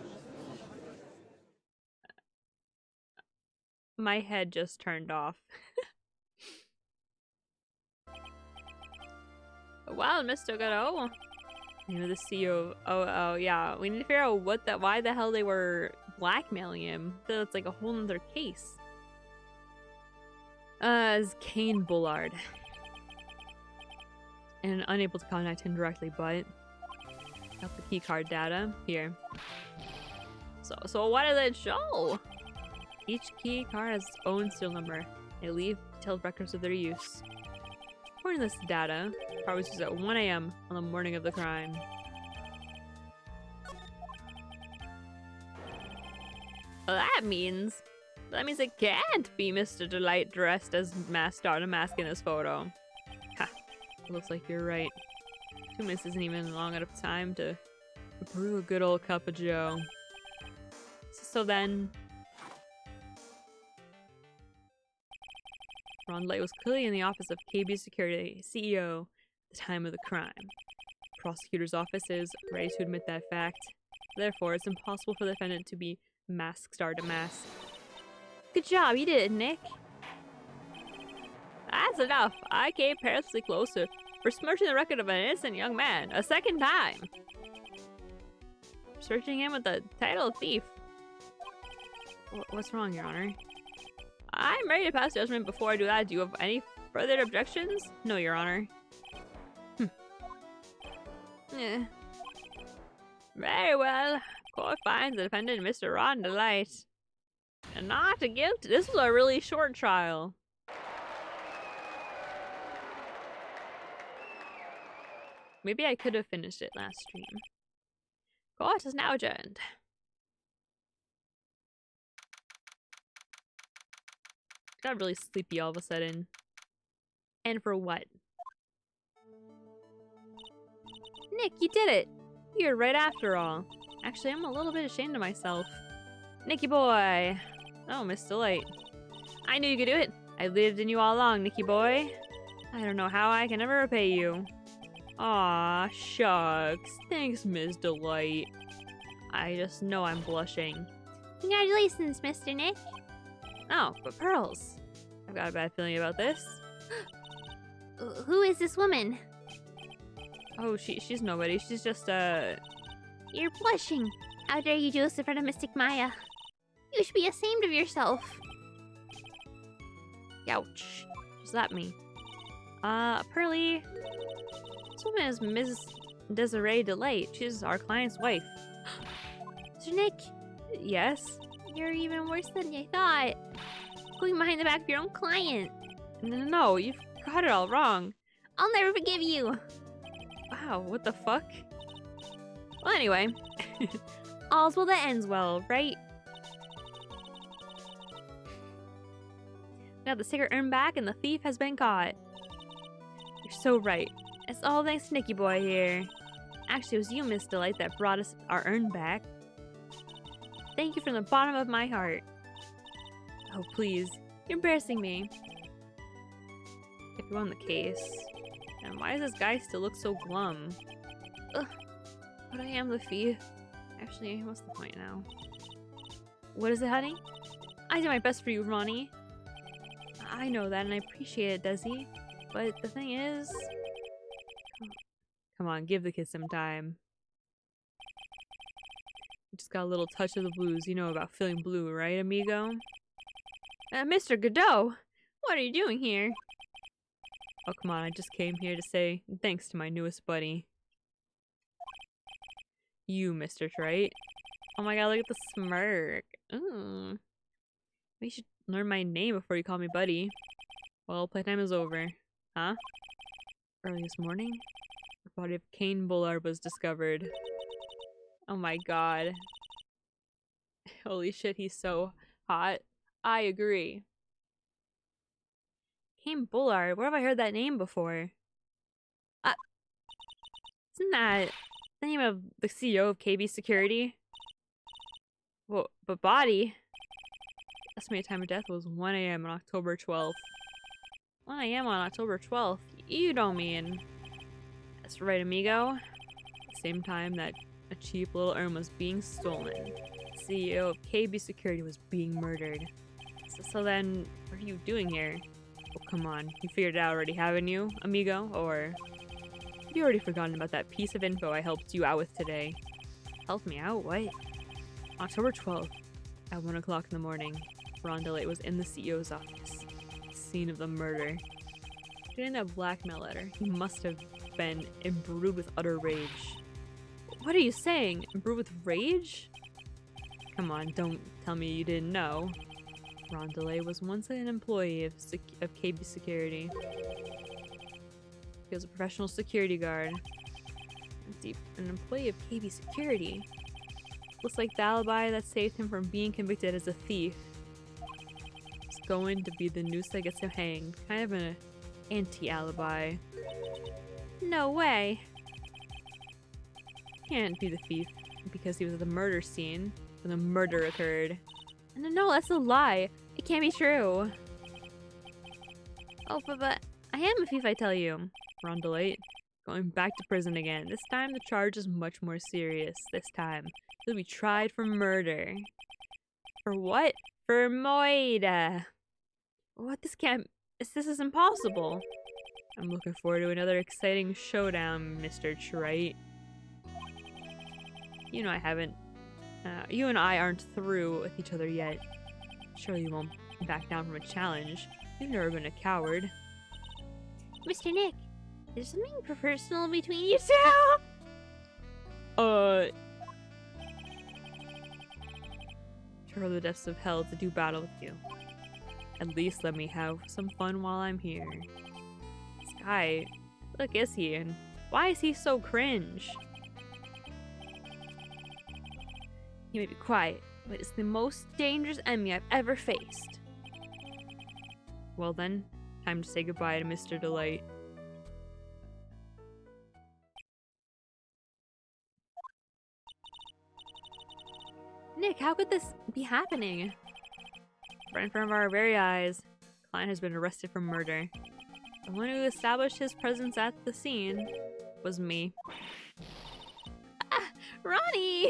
My head just turned off. Wow, Mr. Godot. You know, the CEO. Oh, yeah. We need to figure out why the hell they were blackmailing him. That's like a whole nother case. As Kane Bullard. And unable to contact him directly, but got the keycard data here. So what does it show? Each key card has its own serial number. They leave detailed records of their use. According to this data, the card was used at 1 a.m. on the morning of the crime. Well, that means it can't be Mr. Delight dressed as Star Mask in this photo. Ha, looks like you're right. 2 minutes isn't even long enough time to brew a good old cup of joe. So then... Ron Light was clearly in the office of KB Security CEO at the time of the crime. The prosecutor's office is ready to admit that fact. Therefore, it's impossible for the defendant to be Mask Star to Mask. Good job, you did it, Nick. That's enough. I came perilously closer for smirching the record of an innocent young man a second time. Searching him with the title of thief. What's wrong, Your Honor? I'm ready to pass judgment. Before I do that, do you have any further objections? No, Your Honor. Very well. Court finds the defendant, Mr. Ron Delight, and not guilty. This was a really short trial. Maybe I could have finished it last stream. Court is now adjourned. Got really sleepy all of a sudden. And for what? Nick, you did it! You're right after all. Actually, I'm a little bit ashamed of myself. Nicky boy! Oh, Miss Delight. I knew you could do it. I believed in you all along, Nicky boy. I don't know how I can ever repay you. Aw, shucks. Thanks, Miss Delight. I just know I'm blushing. Congratulations, Mr. Nick. Oh, but Pearls. I've got a bad feeling about this. Who is this woman? Oh, she's nobody. She's just, You're blushing. How dare you do this in front of Mystic Maya? You should be ashamed of yourself. Ouch. What does that mean? Pearly. This woman is Ms. Desiree Delight. She's our client's wife. Mr. Nick, Yes? you're even worse than I thought. Going behind the back of your own client. No, you've got it all wrong. I'll never forgive you. Wow, what the fuck? Well, anyway. All's well that ends well, right? Got the sticker earned back and the thief has been caught. You're so right. It's all thanks to Nicky boy here. Actually, it was you, Miss Delight, that brought us our earn back. Thank you from the bottom of my heart. Oh, please. You're embarrassing me. If you won the case. And why does this guy still look so glum? Ugh. But I am the thief. Actually, what's the point now? What is it, honey? I did my best for you, Ronnie. I know that and I appreciate it, Desi. But the thing is... Come on, give the kid some time. Just got a little touch of the blues. You know about feeling blue, right, amigo? Mr. Godot! What are you doing here? Oh, come on, I just came here to say thanks to my newest buddy. You, Mr. Trite. Oh my god, look at the smirk. Ooh. Maybe you should learn my name before you call me buddy. Well, playtime is over. Huh? Early this morning, the body of Kane Bullard was discovered. Oh my god. Holy shit, he's so hot. I agree. Kane Bullard. Where have I heard that name before? Isn't that the name of the CEO of KB Security? Well, but body. Estimated time of death was 1 a.m. on October 12th. 1 a.m. on October 12th? You don't mean... That's right, amigo. At the same time that a cheap little urn was being stolen, CEO of KB Security was being murdered. So then, what are you doing here? Oh, come on. You figured it out already, haven't you, amigo? Or... Have you already forgotten about that piece of info I helped you out with today? Helped me out? What? October 12th, at 1 o'clock in the morning, Rondelay was in the CEO's office. Scene of the murder. Getting that blackmail letter, he must have been imbued with utter rage. What are you saying? Imbued with rage? Come on, don't tell me you didn't know. Rondelay was once an employee of KB Security. He was a professional security guard. An employee of KB Security. Looks like the alibi that saved him from being convicted as a thief. It's going to be the noose that gets him hanged. Kind of an anti-alibi. No way. Can't be the thief because he was at the murder scene when the murder occurred. No, that's a lie. It can't be true. Oh, but I am a thief, I tell you. Rondelay, going back to prison again. This time the charge is much more serious. This time he'll be tried for murder. For what? For Moida. What? This is impossible. I'm looking forward to another exciting showdown, Mr. Trite. You know I haven't. You and I aren't through with each other yet. Surely you won't back down from a challenge. You've never been a coward. Mr. Nick, is there something personal between you two? From the depths of hell to do battle with you. At least let me have some fun while I'm here. This guy, look, is he? And why is he so cringe? He may be quiet, but it's the most dangerous enemy I've ever faced. Well then, time to say goodbye to Mr. Delight. Nick, how could this be happening? Right in front of our very eyes, Klein has been arrested for murder. The one who established his presence at the scene was me. Ah, Ronnie!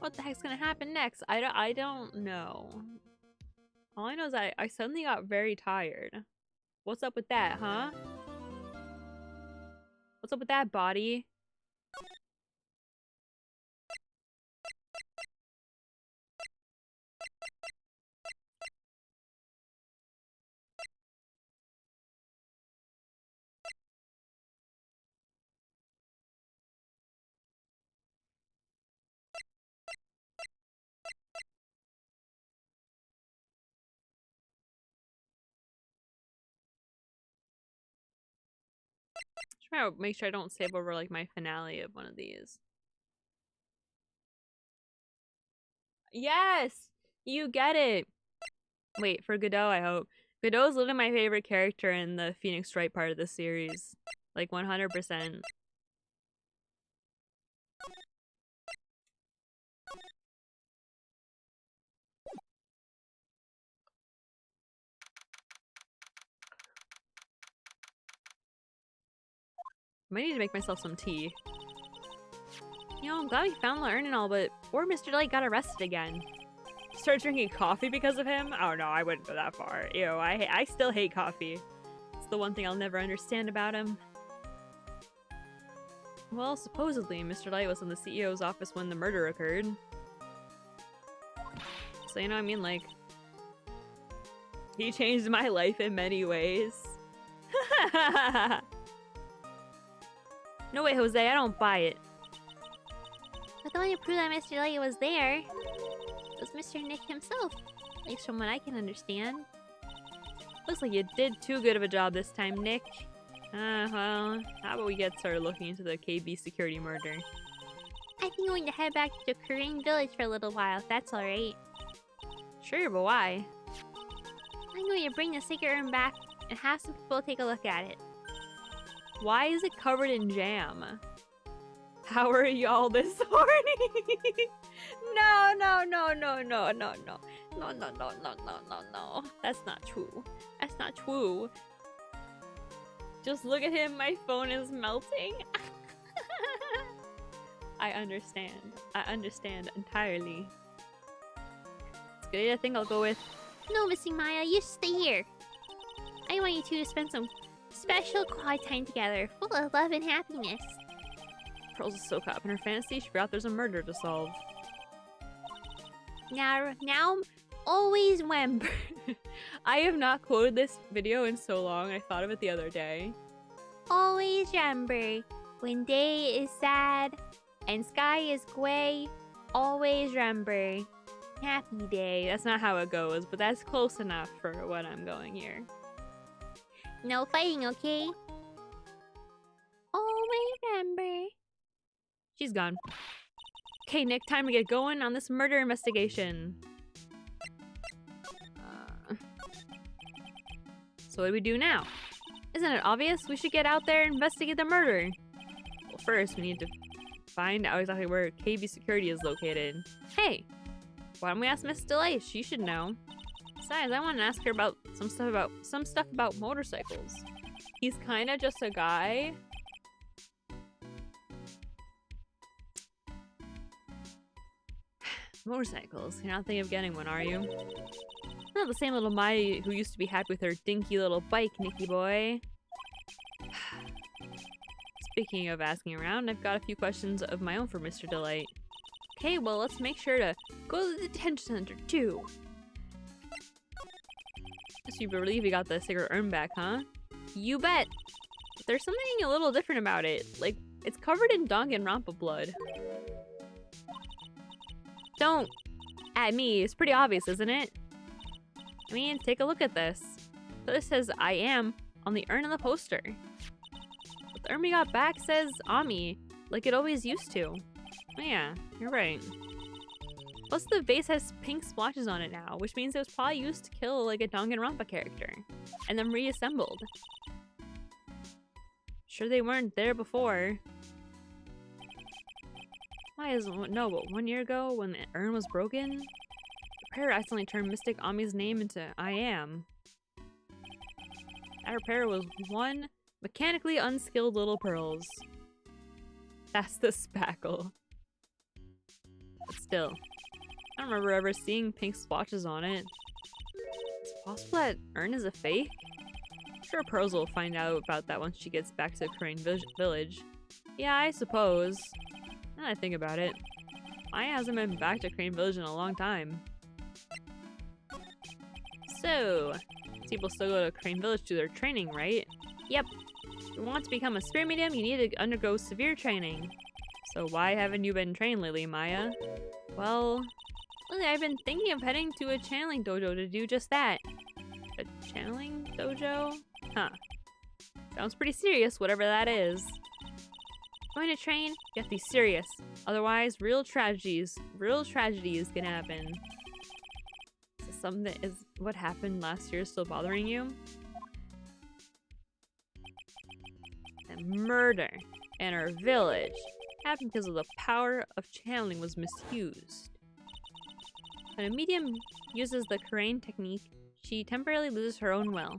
What the heck's gonna happen next? I don't know. All I know is I suddenly got very tired. What's up with that, huh? What's up with that, body? Trying to make sure I don't save over like my finale of one of these. Yes! You get it! Wait, for Godot, I hope. Godot is literally my favorite character in the Phoenix Wright part of the series. Like 100%. I might need to make myself some tea. You know, I'm glad we found the urn and all, but poor Mr. Light got arrested again. Start drinking coffee because of him? Oh no, I wouldn't go that far. Ew, I still hate coffee. It's the one thing I'll never understand about him. Well, supposedly, Mr. Light was in the CEO's office when the murder occurred. So, you know what I mean? Like, he changed my life in many ways. No way, Jose, I don't buy it. But the one who proved that Mr. Light was there was Mr. Nick himself, at least from what I can understand. Looks like you did too good of a job this time, Nick. Well, how about we get started looking into the KB security murder? I think I'm going to head back to Korean Village for a little while, if that's alright. Sure, but why? I'm going to bring the secret urn back and have some people take a look at it. Why is it covered in jam? How are y'all this horny? No, no, no, no, no, no, no. No, no, no, no, no, no, no. That's not true. That's not true. Just look at him. My phone is melting. I understand. I understand entirely. It's good. I think I'll go with... No, Missy Maya, you stay here. I want you two to spend some special quiet time together, full of love and happiness. Pearls is so caught up in her fantasy, she forgot there's a murder to solve. Now, always remember. I have not quoted this video in so long. I thought of it the other day. Always remember, when day is sad and sky is gray, always remember, happy day. That's not how it goes, but that's close enough for what I'm going here. No fighting, okay? Always remember. She's gone. Okay, Nick, time to get going on this murder investigation. So what do we do now? Isn't it obvious? We should get out there and investigate the murder. Well, first, we need to find out exactly where KB security is located. Hey, why don't we ask Miss Delay? She should know. Besides, I want to ask her about some stuff about motorcycles. He's kind of just a guy. Motorcycles. You're not thinking of getting one, are you? Not the same little Mai who used to be happy with her dinky little bike, Nicky boy. Speaking of asking around, I've got a few questions of my own for Mr. Delight. Okay, well, let's make sure to go to the detention center, too. Guess you believe you got the cigarette urn back, huh? You bet! But there's something a little different about it. Like, it's covered in Danganronpa blood. Don't at me. It's pretty obvious, isn't it? I mean, take a look at this. So this says I am on the urn on the poster. But the urn we got back says Ami, like it always used to. Oh yeah, you're right. Plus the vase has pink splotches on it now, which means it was probably used to kill like a Danganronpa character. And then reassembled. Sure they weren't there before. Why is no, but 1 year ago when the urn was broken, the repair accidentally turned Mystic Ami's name into I am. That repair was one mechanically unskilled little pearls. That's the spackle. But still, I don't remember ever seeing pink splotches on it. Is it possible that urn is a fake? I'm sure Pearls will find out about that once she gets back to Crane Village. Yeah, I suppose. Now that I think about it, Maya hasn't been back to Crane Village in a long time. So, people still go to Crane Village to their training, right? Yep. If you want to become a spirit medium, you need to undergo severe training. So why haven't you been trained lately, Maya? Well, lately I've been thinking of heading to a channeling dojo to do just that. A channeling dojo? Huh. Sounds pretty serious, whatever that is. Going to train? You have to be serious. Otherwise, real tragedies can happen. So something that is what happened last year still bothering you? A murder in our village happened because of the power of channeling was misused. When a medium uses the Karain technique, she temporarily loses her own will.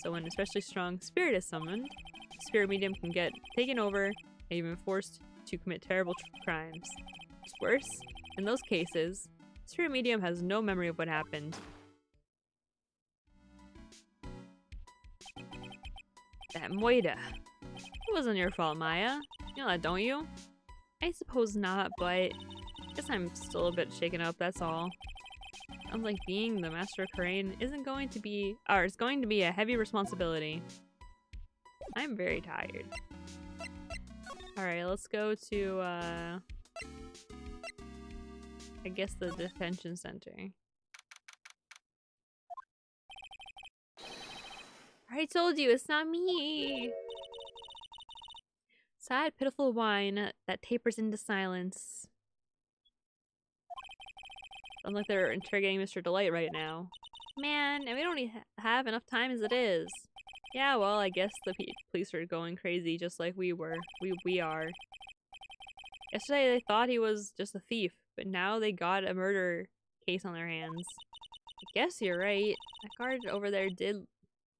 So when an especially strong spirit is summoned, the spirit medium can get taken over and even forced to commit terrible crimes. What's worse, in those cases, the spirit medium has no memory of what happened. That moida. It wasn't your fault, Maya. You know that, don't you? I suppose not, but I guess I'm still a bit shaken up, that's all. Sounds like being the Master of Karain isn't going to be, or it's going to be a heavy responsibility. I'm very tired. Alright, let's go to, I guess the detention center. I told you, it's not me! Sad, pitiful whine that tapers into silence. Sounds like they're interrogating Mr. Delight right now. Man, and we don't have enough time as it is. Yeah, well, I guess the police are going crazy just like we were. We are. Yesterday they thought he was just a thief, but now they got a murder case on their hands. I guess you're right. That guard over there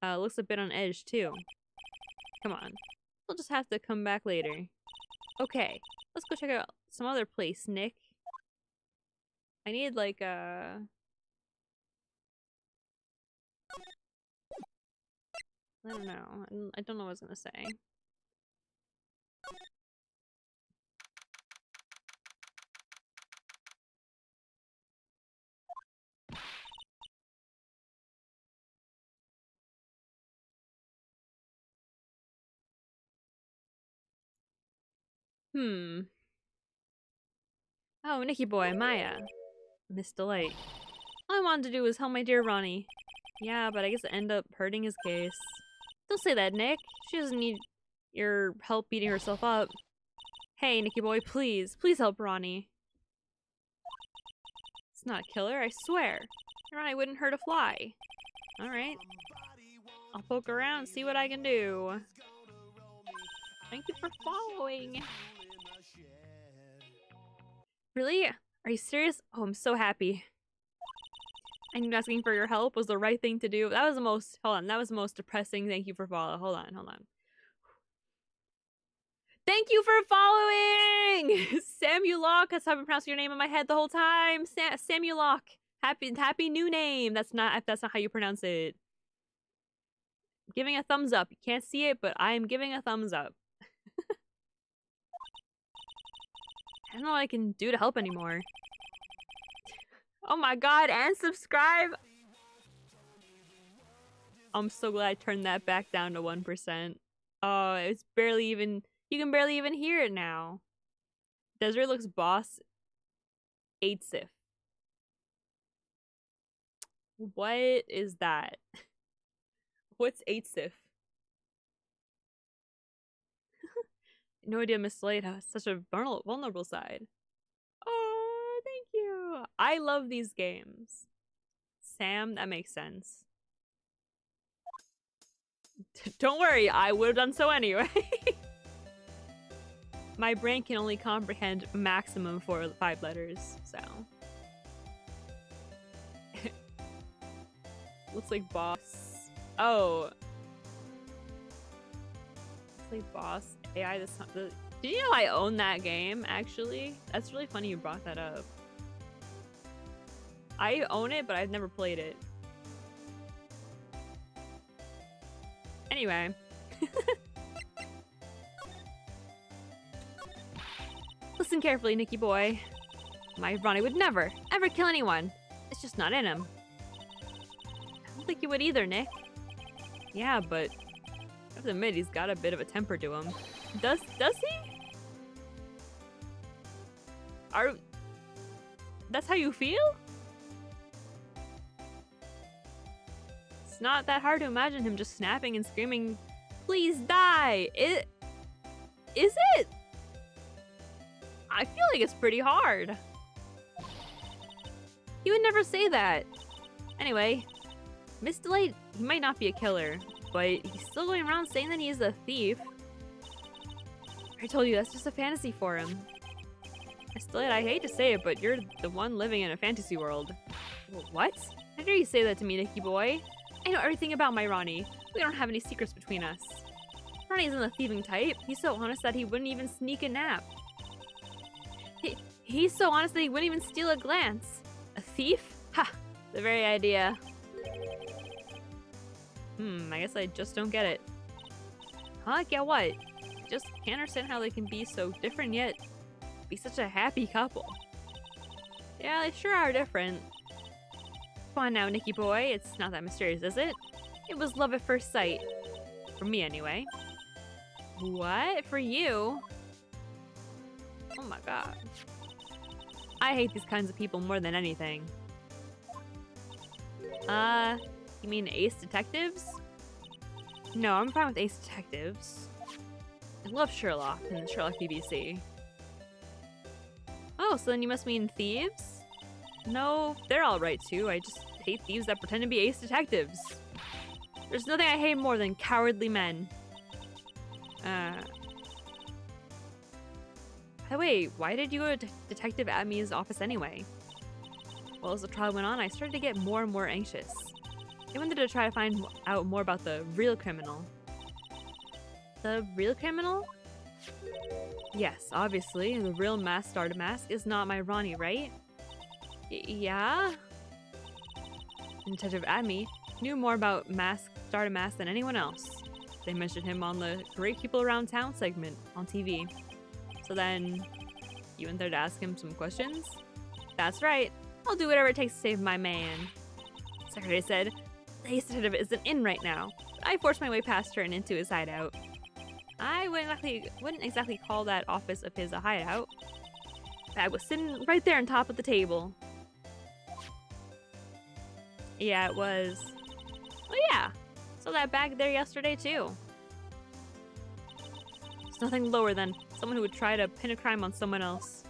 looks a bit on edge too. Come on. We'll just have to come back later. Okay, let's go check out some other place, Nick. I need like a... I don't know. I don't know what I was gonna say. Oh, Nicky boy, Maya. Miss Delight. All I wanted to do was help my dear Ronnie. Yeah, but I guess it ended up hurting his case. Don't say that, Nick. She doesn't need your help beating herself up. Hey, Nicky boy, please. Please help Ronnie. It's not a killer, I swear. Ronnie wouldn't hurt a fly. Alright. I'll poke around and see what I can do. Thank you for following. Really? Are you serious? Oh, I'm so happy. I knew asking for your help was the right thing to do. That was the most, hold on, that was the most depressing thank you for follow. Hold on. Thank you for following! Samulock, that's how I've been pronouncing your name in my head the whole time. Samulock. Happy new name. That's not how you pronounce it. Giving a thumbs up. You can't see it, but I am giving a thumbs up. I don't know what I can do to help anymore. Oh my god, and subscribe! I'm so glad I turned that back down to 1%. Oh, it's barely even... You can barely even hear it now. Desiree looks boss. 8 Sif. What is that? What's 8 Sif? No idea Miss Slade has such a vulnerable side. Oh, thank you. I love these games. Sam, that makes sense. Don't worry, I would have done so anyway. My brain can only comprehend maximum 5 letters, so. Looks like boss. Oh. Looks like boss. AI this time. Did you know I own that game, actually? That's really funny you brought that up. I own it, but I've never played it. Anyway. Listen carefully, Nicky boy. My Ronnie would never, ever kill anyone. It's just not in him. I don't think he would either, Nick. Yeah, but I have to admit he's got a bit of a temper to him. Does he? That's how you feel? It's not that hard to imagine him just snapping and screaming, "Please die!" Is it? I feel like it's pretty hard. He would never say that. Anyway, Miss Delight, he might not be a killer, but he's still going around saying that he's a thief. I told you, that's just a fantasy for him. Miss Delight, I hate to say it, but you're the one living in a fantasy world. What? How dare you say that to me, Nicky boy? I know everything about my Ronnie. We don't have any secrets between us. Ronnie isn't the thieving type. He's so honest that he wouldn't even sneak a nap. He's so honest that he wouldn't even steal a glance. A thief? Ha! The very idea. I guess I just don't get it. Huh? Get what? Just can't understand how they can be so different yet be such a happy couple. Yeah, they sure are different. Come on now, Nicky boy. It's not that mysterious, is it? It was love at first sight. For me, anyway. What? For you? Oh my god. I hate these kinds of people more than anything. You mean Ace Detectives? No, I'm fine with Ace Detectives. I love Sherlock and Sherlock BBC. Oh, so then you must mean thieves? No, they're alright too. I just hate thieves that pretend to be ace detectives. There's nothing I hate more than cowardly men. By the way, why did you go to Detective Amy's office anyway? Well, as the trial went on, I started to get more and more anxious. I wanted to try to find out more about the real criminal. The real criminal? Yes, obviously, the real mask star to mask is not my Ronnie, right? Yeah? And Detective Amy knew more about mask star to mask than anyone else. They mentioned him on the Great People Around Town segment on TV. So then, you went there to ask him some questions? That's right. I'll do whatever it takes to save my man. Secretary said, the ace detective isn't in right now. I forced my way past her and into his hideout. I wouldn't exactly call that office of his a hideout. Bag was sitting right there on top of the table. Yeah, it was. Oh yeah, saw that bag there yesterday too. It's nothing lower than someone who would try to pin a crime on someone else.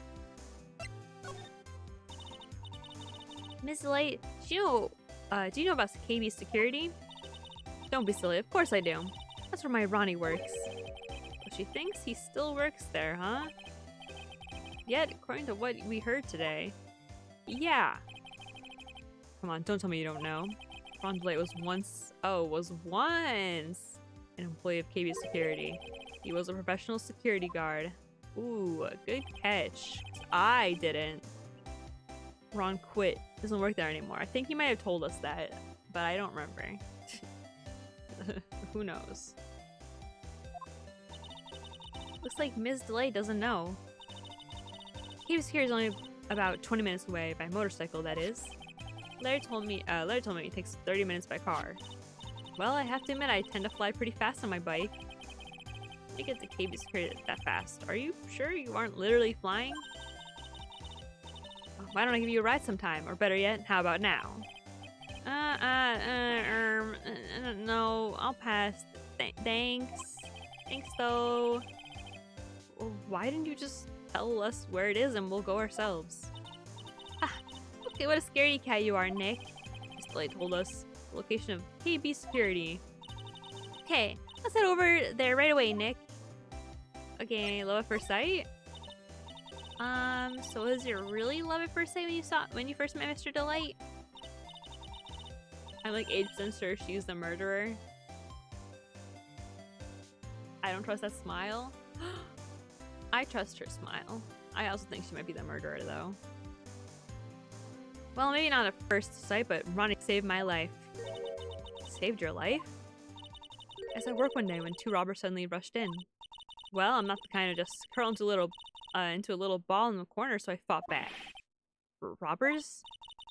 Miss Light, Do you know about KB's security? Don't be silly, of course I do. That's where my Ronnie works. But she thinks he still works there, huh? Yet, according to what we heard today, yeah. Come on, don't tell me you don't know. Ron Blake was once an employee of KB's security. He was a professional security guard. Ooh, good catch. I didn't. Ron quit. Doesn't work there anymore. I think he might have told us that, but I don't remember. Who knows? Looks like Ms. Delay doesn't know. KB's security is only about 20 minutes away by motorcycle, that is. Larry told me it takes 30 minutes by car. Well, I have to admit I tend to fly pretty fast on my bike. I get to KB security that fast. Are you sure you aren't literally flying? Why don't I give you a ride sometime? Or better yet, how about now? No, I'll pass. Thanks. Thanks though. Why didn't you just tell us where it is and we'll go ourselves? Okay, what a scaredy cat you are, Nick. Miss Delay told us the location of KB security. Okay, let's head over there right away, Nick. Okay, love at first sight? So is it really love at first sight when you first met Mr. Delight? I'm like 80% sure she's the murderer. I don't trust that smile. I trust her smile. I also think she might be the murderer though. Well, maybe not at first sight, but Ronnie saved my life. Saved your life? I was at work one day when two robbers suddenly rushed in. Well, I'm not the kind of just curl into a little ball in the corner, so I fought back. Robbers?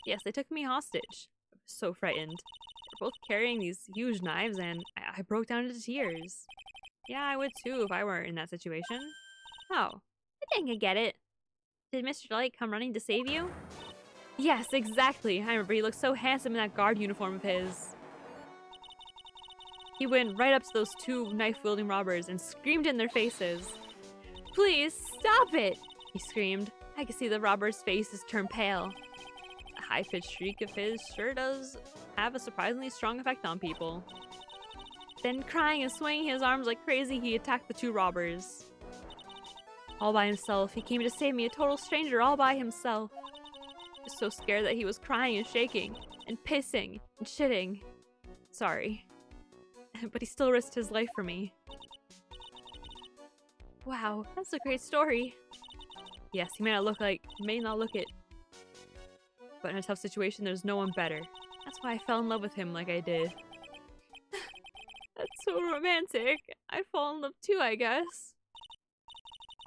Yes, they took me hostage. I was so frightened. They're both carrying these huge knives, and I broke down into tears. Yeah, I would too if I were in that situation. Oh, I think I get it. Did Mr. Delight come running to save you? Yes, exactly. I remember he looked so handsome in that guard uniform of his. He went right up to those two knife-wielding robbers and screamed in their faces. Please, stop it! He screamed. I could see the robber's faces turn pale. A high-pitched shriek of his sure does have a surprisingly strong effect on people. Then, crying and swinging his arms like crazy, he attacked the two robbers. All by himself, he came to save me, a total stranger all by himself. I was so scared that he was crying and shaking, and pissing, and shitting. Sorry. But he still risked his life for me. Wow, that's a great story. Yes, he may not look it. But in a tough situation, there's no one better. That's why I fell in love with him like I did. That's so romantic. I'd fall in love too, I guess.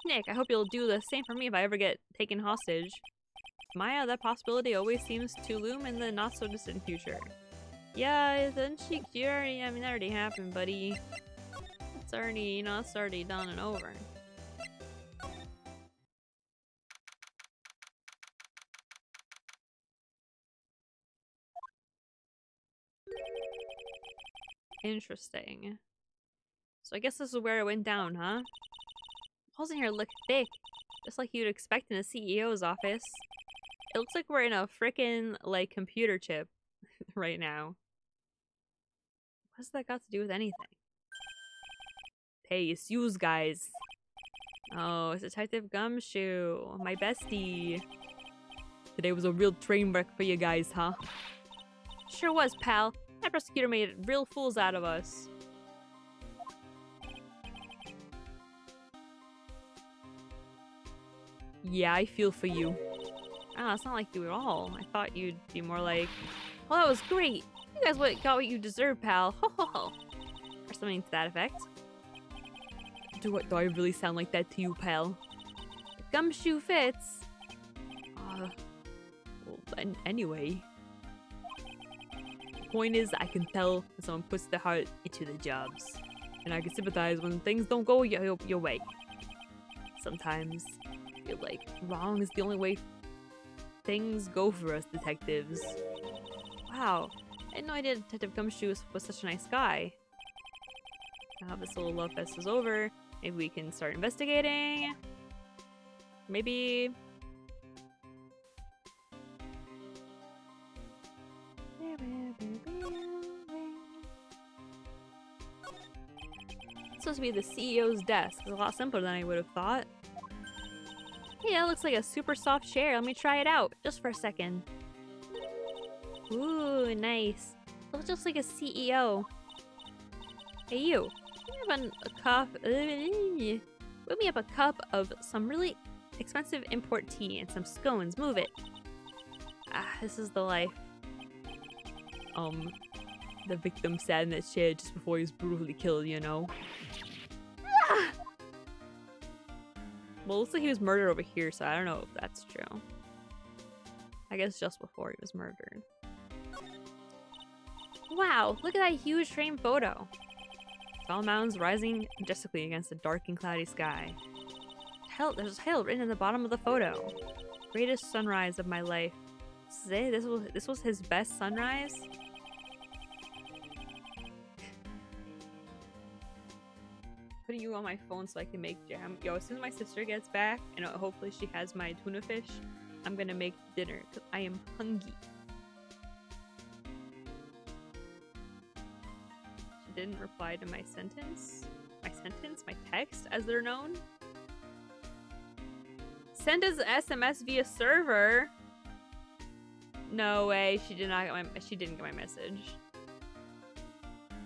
Nick, I hope you'll do the same for me if I ever get taken hostage. Maya, that possibility always seems to loom in the not-so-distant future. Yeah, it already happened, buddy. It's already done and over. Interesting. So I guess this is where it went down, huh? Walls in here look thick, just like you'd expect in a CEO's office. It looks like we're in a frickin' like computer chip right now. What's that got to do with anything? Hey, it's yous guys. Oh, it's Detective Gumshoe, my bestie. Today was a real train wreck for you guys, huh? Sure was, pal. That prosecutor made real fools out of us. Yeah, I feel for you. Ah, it's not like you at all. I thought you'd be more like, well, that was great. You guys got what you deserve, pal. Ho ho ho. Or something to that effect. Do I really sound like that to you, pal? The gumshoe fits. Well, anyway. The point is, I can tell when someone puts their heart into the jobs. And I can sympathize when things don't go your way. Sometimes, I feel like wrong is the only way things go for us detectives. Wow, I had no idea Detective Gumshoe was such a nice guy. Now this little love fest is over. Maybe we can start investigating. Maybe... It's supposed to be the CEO's desk. It's a lot simpler than I would have thought. Hey, that looks like a super soft chair. Let me try it out, just for a second. Ooh, nice. Looks just like a CEO. Hey, you. Whip me up a cup of some really expensive import tea and some scones. Move it. Ah, this is the life. The victim sat in that chair just before he was brutally killed, you know? Ah! Well, it looks like he was murdered over here, so I don't know if that's true. I guess just before he was murdered. Wow, look at that huge frame photo. Tall mountains rising majestically against a dark and cloudy sky. Hell, there's a title written in the bottom of the photo. Greatest sunrise of my life. This was his best sunrise? Putting you on my phone so I can make jam. Yo, as soon as my sister gets back, and hopefully she has my tuna fish, I'm gonna make dinner, because I am hungry. She didn't reply to my sentence? My text, as they're known? Send us SMS via server? No way, she didn't get my message.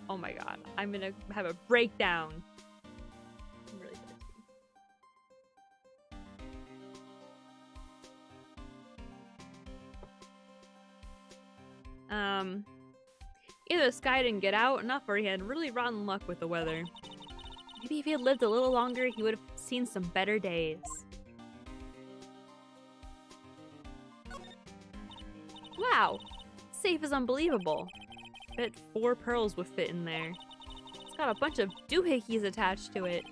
Oh my god, I'm gonna have a breakdown. I'm really thirsty. Either this guy didn't get out enough or he had really rotten luck with the weather. Maybe if he had lived a little longer, he would have seen some better days. Wow! Safe is unbelievable. I bet 4 pearls would fit in there. It's got a bunch of doohickeys attached to it.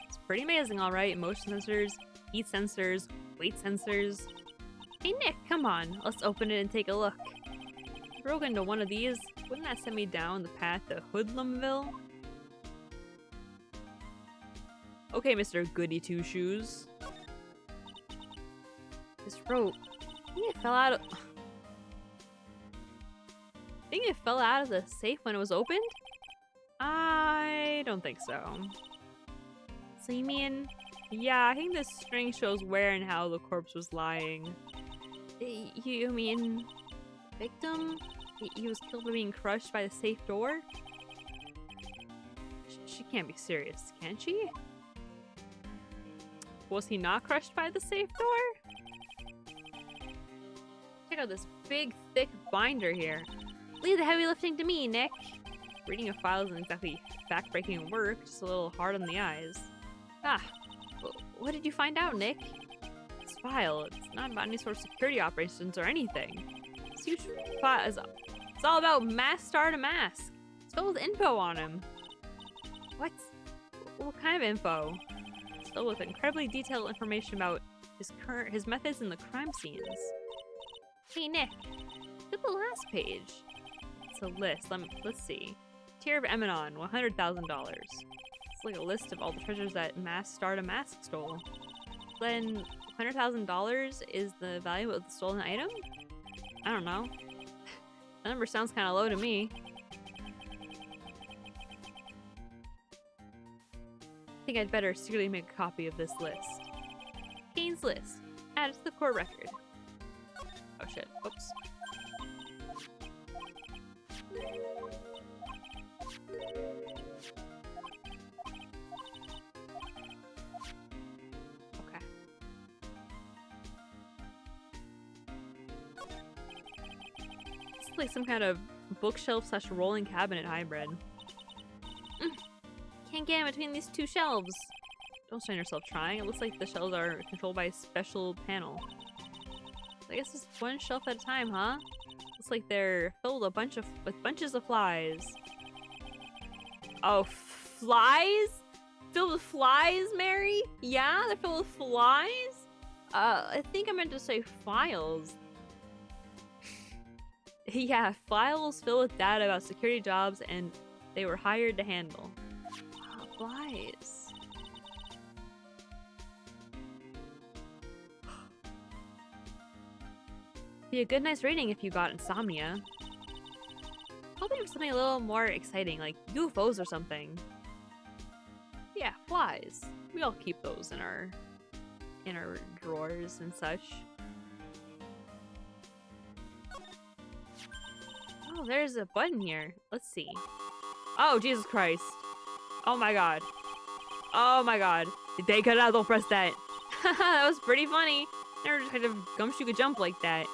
It's pretty amazing, alright. Motion sensors, heat sensors, weight sensors. Hey Nick, come on. Let's open it and take a look. If I broke into one of these, wouldn't that send me down the path to Hoodlumville? Okay, Mr. Goody Two Shoes. This rope. I think it fell out of... Think it fell out of the safe when it was opened? I don't think so. So you mean... Yeah, I think this string shows where and how the corpse was lying. You mean... Victim? He was killed by being crushed by the safe door? She can't be serious, can she? Was he not crushed by the safe door? Check out this big, thick binder here. Leave the heavy lifting to me, Nick. Reading a file isn't exactly back-breaking work, just a little hard on the eyes. Ah, what did you find out, Nick? This file, it's not about any sort of security operations or anything. This huge file is it's all about Mask Star to Mask. It's filled with info on him. What? What kind of info? It's filled with incredibly detailed information about his methods in the crime scenes. Hey, Nick, look at the last page. It's a list. Let's see. Tier of Eminon, $100,000. It's like a list of all the treasures that Starred a Mask stole. Then $100,000 is the value of the stolen item? I don't know. That number sounds kind of low to me. I think I'd better secretly make a copy of this list. Kane's list. Add it to the core record. Oh shit. Oops. Okay. It's like some kind of bookshelf / rolling cabinet hybrid. Can't get in between these two shelves. Don't strain yourself trying. It looks like the shelves are controlled by a special panel. I guess it's one shelf at a time, huh? Looks like they're filled with bunches of flies. Oh, flies? Filled with flies, Mary? Yeah, they're filled with flies? I think I meant to say files. Yeah, files filled with data about security jobs and they were hired to handle. Flies. Be a good nice reading if you got insomnia. Hoping for something a little more exciting, like UFOs or something. Yeah, flies. We all keep those in our drawers and such. Oh, there's a button here. Let's see. Oh, Jesus Christ. Oh my god. Oh my god. They cut it out, don't press that. That was pretty funny. Never tried to gumshoe could jump like that.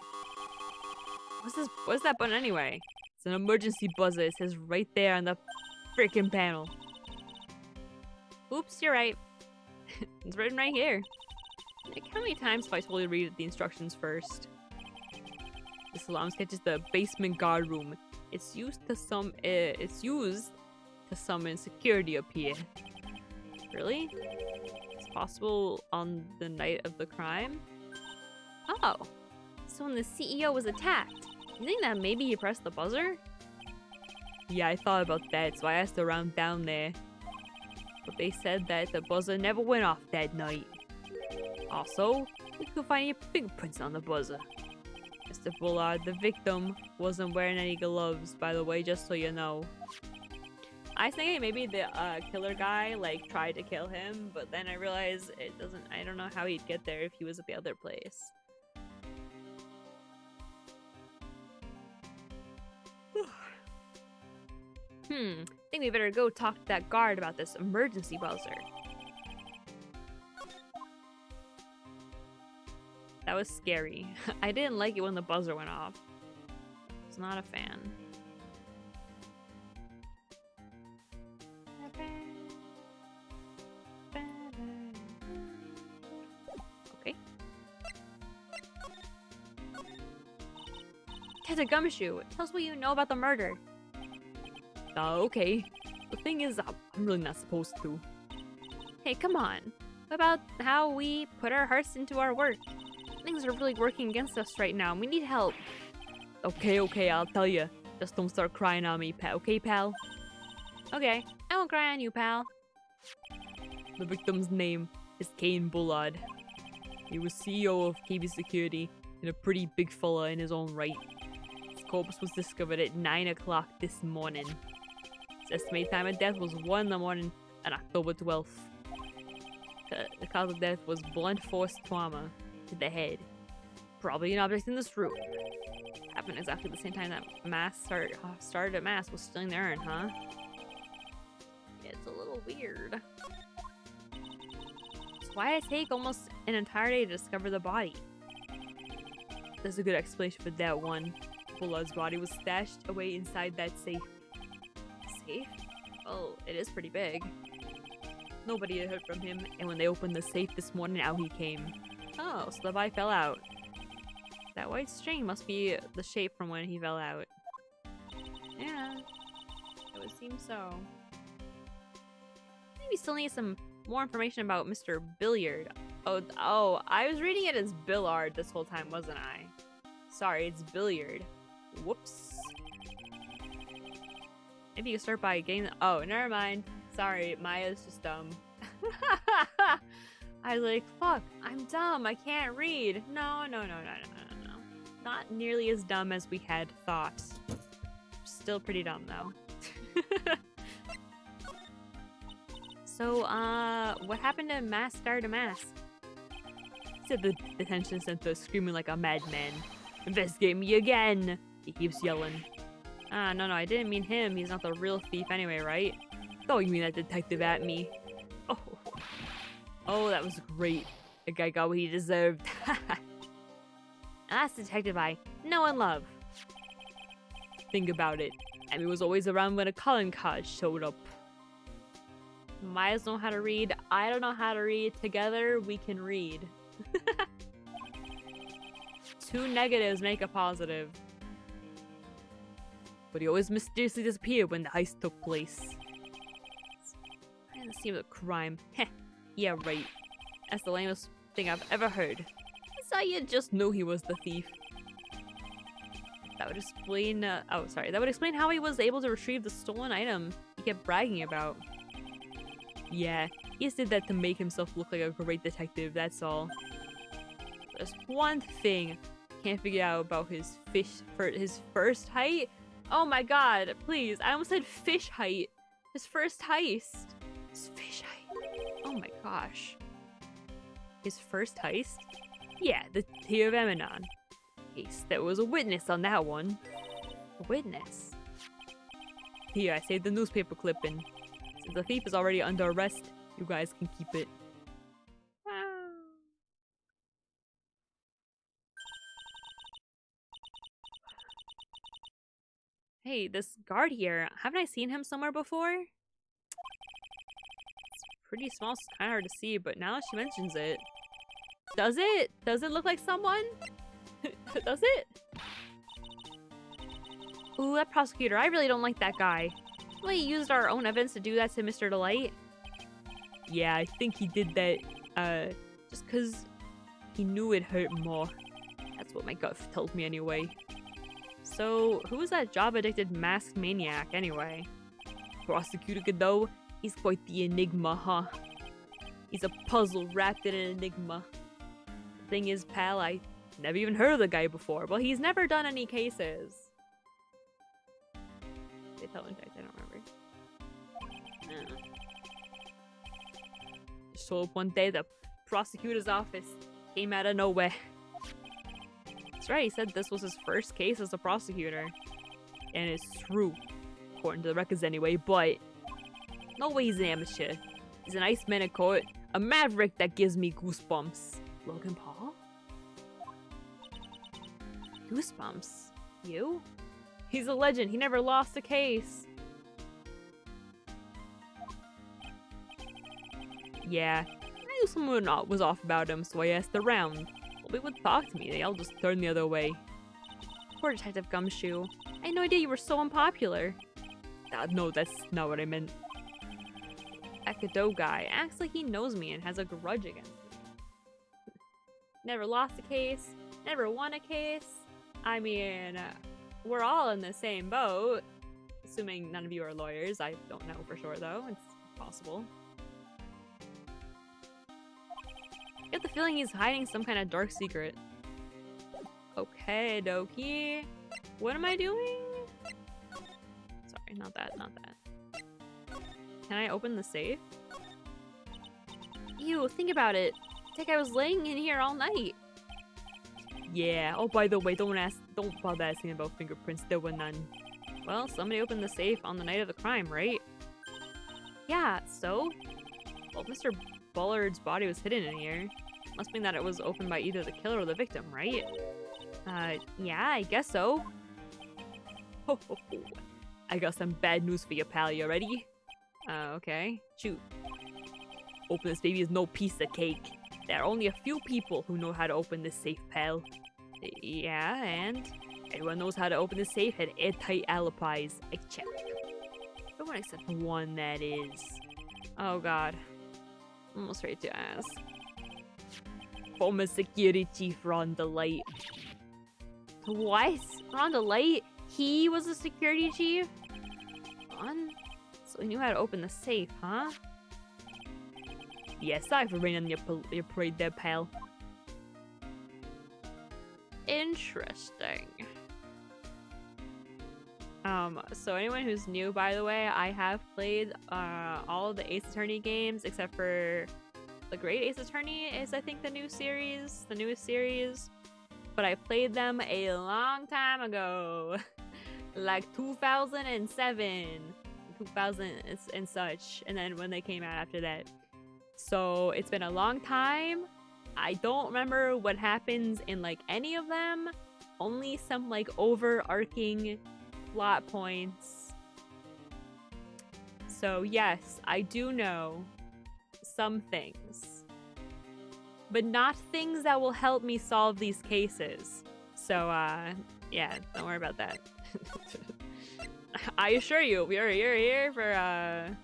What's that button anyway? It's an emergency buzzer. It says right there on the freaking panel. Oops, you're right. It's written right here. Like, how many times have I told you to read the instructions first? This alarm sketches the basement guard room. It's used to summon security up here. Really? It's possible on the night of the crime? Oh. So when the CEO was attacked, you think that maybe he pressed the buzzer? Yeah, I thought about that, so I asked around down there. But they said that the buzzer never went off that night. Also, we could find any fingerprints on the buzzer. Mr. Bullard, the victim, wasn't wearing any gloves, by the way, just so you know. I was thinking maybe the killer guy, like, tried to kill him, but then I realized I don't know how he'd get there if he was at the other place. I think we better go talk to that guard about this emergency buzzer. That was scary. I didn't like it when the buzzer went off. I was not a fan. Okay. Detective Gumshoe, tell us what you know about the murder. Okay. The thing is, I'm really not supposed to. Hey, come on. What about how we put our hearts into our work? Things are really working against us right now. We need help. Okay, I'll tell you. Just don't start crying on me, okay, pal? Okay, I won't cry on you, pal. The victim's name is Kane Bullard. He was CEO of KB Security and a pretty big fella in his own right. His corpse was discovered at 9 o'clock this morning. His estimated time of death was 1 in the morning on October 12th. The cause of death was blunt force trauma to the head. Probably an object in this room. Happened exactly the same time that started at Mass was stealing the urn, huh? Yeah, it's a little weird. So why did it take almost an entire day to discover the body? There's a good explanation for that one. Bullard's body was stashed away inside that safe. Safe? Well, it is pretty big. Nobody had heard from him, and when they opened the safe this morning, out he came. Oh, so the body fell out. That white string must be the shape from when he fell out. Yeah, it would seem so. Maybe we still need some more information about Mr. Billiard. Oh, I was reading it as Billard this whole time, wasn't I? Sorry, it's Billiard. Whoops. Maybe you can start by getting... Oh, never mind. Sorry, Maya's just dumb. I was like, fuck, I'm dumb. I can't read. No. Not nearly as dumb as we had thought. Still pretty dumb, though. So, what happened to Mask Star Mask? Said the detention center screaming like a madman. Investigate me again! He keeps yelling. No, I didn't mean him. He's not the real thief anyway, right? Oh, you mean that detective at me? Oh, that was great. The guy got what he deserved. That's Detective I know and love. Think about it. Amy was always around when a calling card showed up. Miles know how to read. I don't know how to read. Together, we can read. Two negatives make a positive. But he always mysteriously disappeared when the heist took place. I didn't see the crime. Heh. Yeah, right. That's the lamest thing I've ever heard. So you just knew he was the thief. That would explain, that would explain how he was able to retrieve the stolen item he kept bragging about. Yeah, he just did that to make himself look like a great detective, that's all. There's one thing I can't figure out about his first height. Oh my god, please, I almost said fish height. His first heist. His fish height. Oh my gosh. His first heist? Yeah, the Tear of Eminon. Case, there was a witness on that one. A witness? Here, I saved the newspaper clipping. Since the thief is already under arrest, you guys can keep it. Hey, this guard here, haven't I seen him somewhere before? It's pretty small, so it's kind of hard to see, but now she mentions it. Does it? Does it look like someone? Does it? Ooh, that prosecutor, I really don't like that guy. Well, he used our own evidence to do that to Mr. Delight. Yeah, I think he did that, just because he knew it hurt more. That's what my gut told me anyway. So, who is that job-addicted masked maniac, anyway? Prosecutor Godot, he's quite the enigma, huh? He's a puzzle wrapped in an enigma. The thing is, pal, I never even heard of the guy before. Well, he's never done any cases. They tell him, I don't remember. No. Just showed up one day, the prosecutor's office came out of nowhere. That's right, he said this was his first case as a prosecutor. And it's true, according to the records anyway, but no way he's an amateur. He's an Iceman in court, a maverick that gives me goosebumps. Logan Paul? Goosebumps? You? He's a legend, he never lost a case. Yeah, I knew someone was off about him, so I asked around. Nobody would talk to me, they all just turned the other way. Poor Detective Gumshoe. I had no idea you were so unpopular. No, that's not what I meant. That Godot guy acts like he knows me and has a grudge against me. Never lost a case, never won a case. I mean, we're all in the same boat. Assuming none of you are lawyers. I don't know for sure, though. It's possible. I get the feeling he's hiding some kind of dark secret. Okay, dokie. What am I doing? Sorry, not that. Can I open the safe? Ew, think about it. I think I was laying in here all night. Yeah. Oh, by the way, don't bother asking about fingerprints. There were none. Well, somebody opened the safe on the night of the crime, right? Yeah, so? Well, Mr. Bullard's body was hidden in here. Must mean that it was opened by either the killer or the victim, right? Yeah, I guess so. Ho, ho, ho. I got some bad news for you, pal. You ready? Okay. Shoot. Open this baby is no piece of cake. There are only a few people who know how to open this safe, pal. Yeah, and? Everyone knows how to open this safe, had airtight alibis. I checked. Everyone except one, that is. Oh god. Almost ready to ask. Former Security Chief Ron Delight. What? Ron Delight? He was a security chief? Ron? So he knew how to open the safe, huh? Yeah, sorry for raining on your parade there, pal. Interesting. So anyone who's new, by the way, I have played all of the Ace Attorney games except for the Great Ace Attorney is, I think, the newest series. But I played them a long time ago. Like 2007, 2000 and such. And then when they came out after that. So it's been a long time. I don't remember what happens in like any of them. Only some like overarching plot points. So yes, I do know some things, but not things that will help me solve these cases. So yeah, don't worry about that. I assure you, you're here for a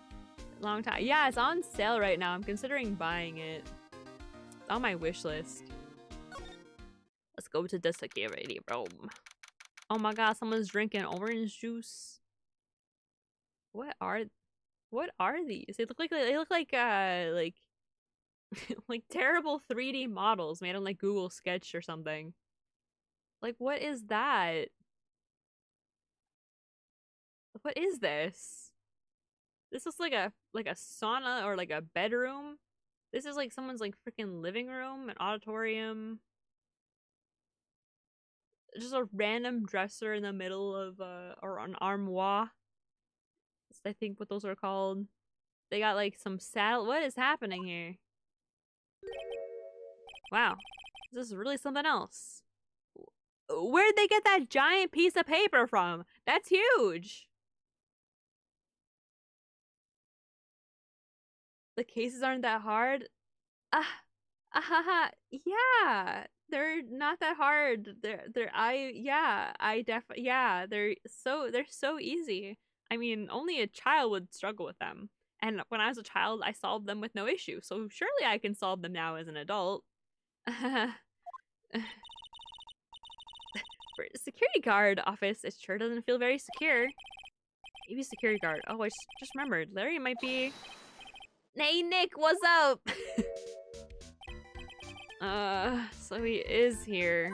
long time. Yeah, it's on sale right now. I'm considering buying it. It's on my wish list. Let's go to the security room. Oh my god, someone's drinking orange juice. What are these? They look like like terrible 3D models made on like Google Sketch or something. Like, what is that? What is this? This is like a sauna or like a bedroom. This is like someone's like freaking living room, an auditorium. Just a random dresser in the middle of or an armoire. That's, I think, what those are called. They got like some saddle. What is happening here? Wow, this is really something else. Where'd they get that giant piece of paper from? That's huge. The cases aren't that hard. Yeah, they're not that hard. They're so easy. I mean, only a child would struggle with them. And when I was a child, I solved them with no issue. So surely I can solve them now as an adult. For the security guard office, it sure doesn't feel very secure. Maybe security guard. Oh, I just remembered. Larry might be... Hey, Nick, what's up? So he is here.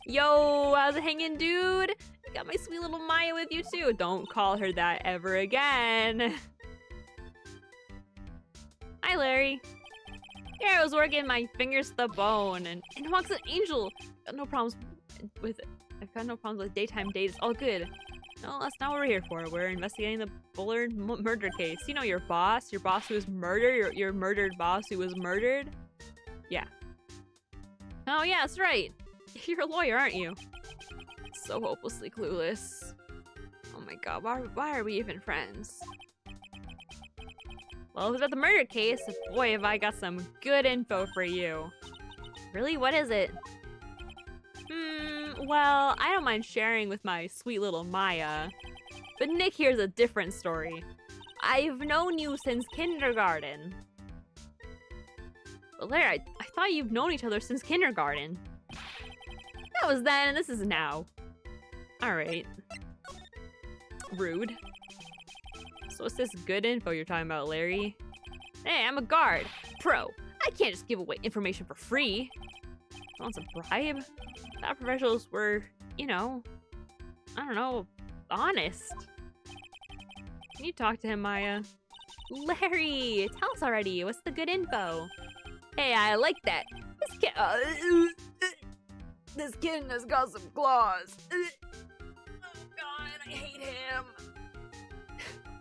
Yo, how's it hanging, dude? Got my sweet little Maya with you, too. Don't call her that ever again. Hi, Larry. Here I was working my fingers to the bone, and in walks an angel. Got no problems with it. I've got no problems with daytime dates. All good. No, that's not what we're here for. We're investigating the Bullard murder case. You know, your boss who was murdered, your murdered boss who was murdered? Yeah. Oh, yeah, that's right. You're a lawyer, aren't you? So hopelessly clueless. Oh my god, why are we even friends? Well, it was about the murder case. Boy, have I got some good info for you. Really? What is it? Well, I don't mind sharing with my sweet little Maya. But Nick here's a different story. I've known you since kindergarten. But Larry, I thought you've known each other since kindergarten. That was then, and this is now. Alright. Rude. So what's this good info you're talking about, Larry? Hey, I'm a guard. Pro. I can't just give away information for free. Want some bribe? Thought professionals were, you know, I don't know, honest. Can you talk to him, Maya? Larry, tell us already. What's the good info? Hey, I like that. This kitten has got some claws. Oh god, I hate him.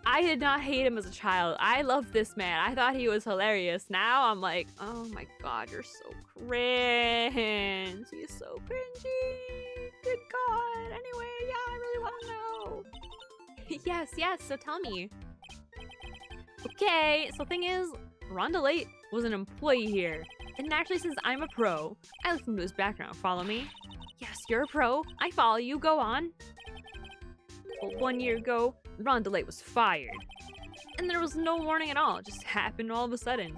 I did not hate him as a child. I loved this man. I thought he was hilarious. Now I'm like, oh my god, you're so cringe. He's so cringy. Good god. Anyway, yeah, I really want to know. Yes, so tell me. Okay, so thing is, Rhonda Late was an employee here. And naturally, since I'm a pro, I looked into his background. Follow me? Yes, you're a pro. I follow you. Go on. Well, 1 year ago, Rhonda Late was fired. And there was no warning at all. It just happened all of a sudden.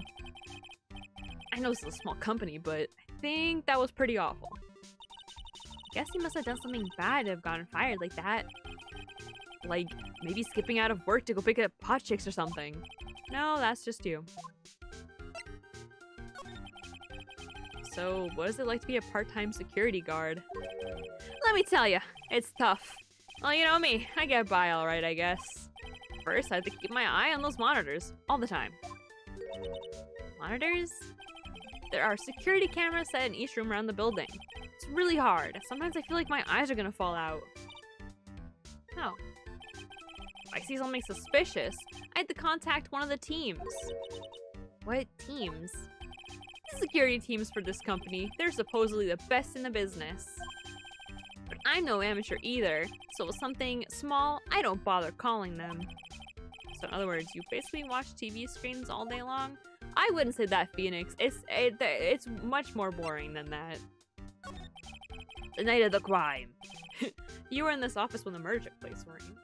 I know it's a small company, but I think that was pretty awful. I guess he must have done something bad to have gotten fired like that. Like, maybe skipping out of work to go pick up pot chicks or something. No, that's just you. So, what is it like to be a part-time security guard? Let me tell you, it's tough. Well, you know me, I get by alright, I guess. First, I have to keep my eye on those monitors, all the time. Monitors? There are security cameras set in each room around the building. It's really hard. Sometimes I feel like my eyes are gonna fall out. Oh. If I see something suspicious, I had to contact one of the teams. What teams? The security teams for this company. They're supposedly the best in the business. But I'm no amateur either, so with something small, I don't bother calling them. So in other words, you basically watch TV screens all day long? I wouldn't say that, Phoenix. It's much more boring than that. The night of the crime. You were in this office when the murder took place, weren't you?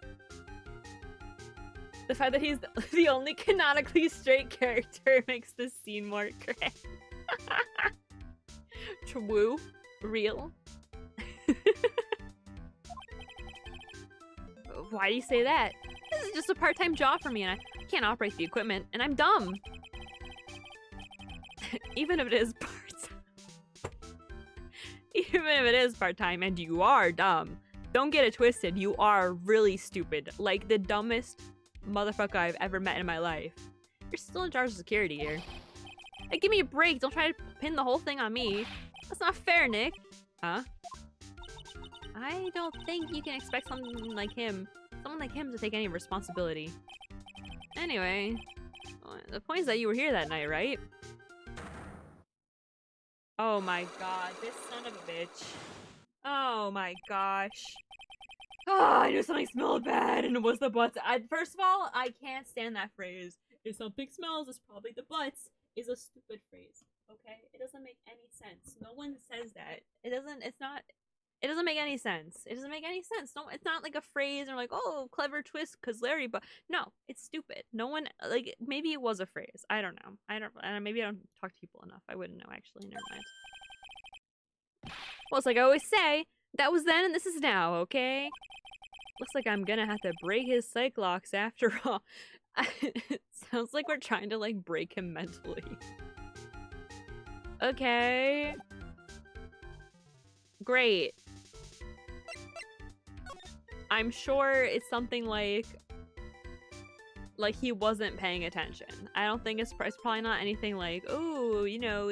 The fact that he's the only canonically straight character makes this scene more great. True. Real. Why do you say that? This is just a part-time job for me and I can't operate the equipment and I'm dumb. Even if it is part-time and you are dumb, don't get it twisted, you are really stupid. Like the dumbest motherfucker I've ever met in my life. You're still in charge of security here. Like, give me a break, don't try to pin the whole thing on me. That's not fair, Nick. Huh? I don't think you can expect someone like him to take any responsibility. Anyway, the point is that you were here that night, right? Oh my god, this son of a bitch. Oh my gosh. Oh, I knew something smelled bad and it was the butts. First of all, I can't stand that phrase. If something smells, it's probably the butts. Is a stupid phrase. Okay? It doesn't make any sense. No one says that. It doesn't make any sense. It doesn't make any sense. No, it's not like a phrase or like, oh, clever twist because Larry, but no, it's stupid. No one, like, maybe it was a phrase. I don't know. Maybe I don't talk to people enough. I wouldn't know, actually. Never mind. Well, it's like I always say, that was then and this is now, okay? Looks like I'm gonna have to break his psych locks after all. It sounds like we're trying to, like, break him mentally. Okay. Great. I'm sure it's something like he wasn't paying attention. I don't think it's probably not anything like, oh, you know,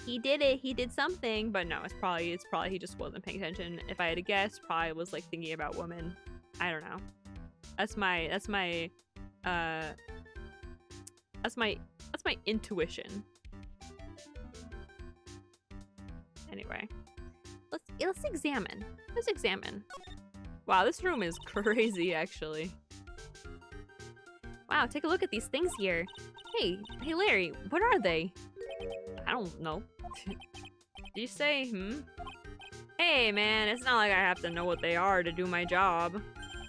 he did something, but no, it's probably he just wasn't paying attention. If I had to guess, probably was like thinking about women. I don't know. That's my intuition. Anyway, let's examine. Let's examine. Wow, this room is crazy, actually. Wow, take a look at these things here. Hey, Larry, what are they? I don't know. Did you say, Hey, man, it's not like I have to know what they are to do my job.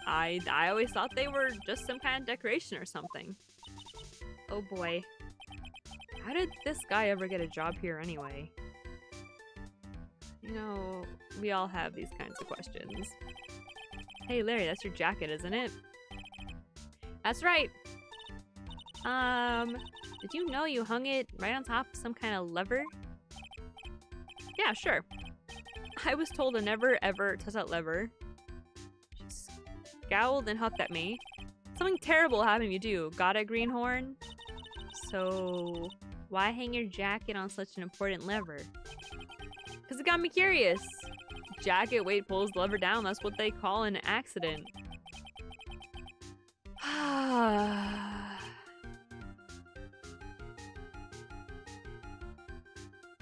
I always thought they were just some kind of decoration or something. Oh boy. How did this guy ever get a job here anyway? You know, we all have these kinds of questions. Hey Larry, that's your jacket, isn't it? That's right. Did you know you hung it right on top of some kind of lever? Yeah, sure. I was told to never ever touch that lever. She scowled and huffed at me. Something terrible happened to you. Got it, Greenhorn? So, why hang your jacket on such an important lever? Because it got me curious. Jacket weight pulls the lever down. That's what they call an accident.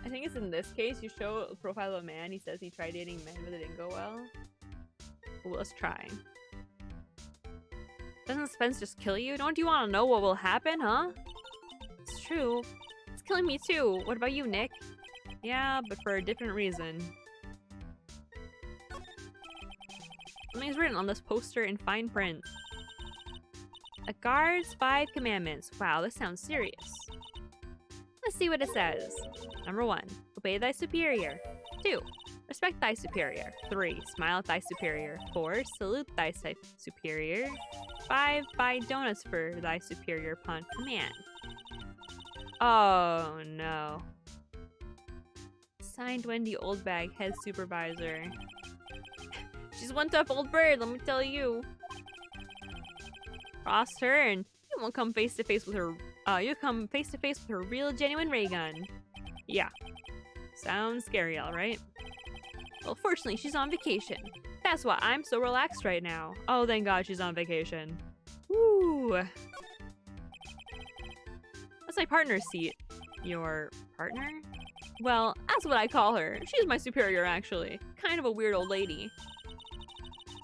I think it's in this case, you show a profile of a man, he says he tried dating men but it didn't go well. Well, let's try. Doesn't suspense just kill you? Don't you want to know what will happen, huh? It's true. It's killing me too. What about you, Nick? Yeah, but for a different reason. Something's written on this poster in fine print. A guard's 5 commandments. Wow, this sounds serious. Let's see what it says. Number 1, obey thy superior. 2, Respect thy superior. 3. Smile at thy superior. 4. Salute thy superior. 5. Buy donuts for thy superior upon command. Oh no. Signed, Wendy Oldbag, head supervisor. She's one tough old bird, let me tell you. Cross her and you won't come face to face with her. You'll come face to face with her real genuine ray gun. Yeah. Sounds scary, alright? Well, fortunately, she's on vacation. That's why I'm so relaxed right now. Oh, thank God she's on vacation. Woo! That's my partner's seat. Your partner? Well, that's what I call her. She's my superior, actually. Kind of a weird old lady.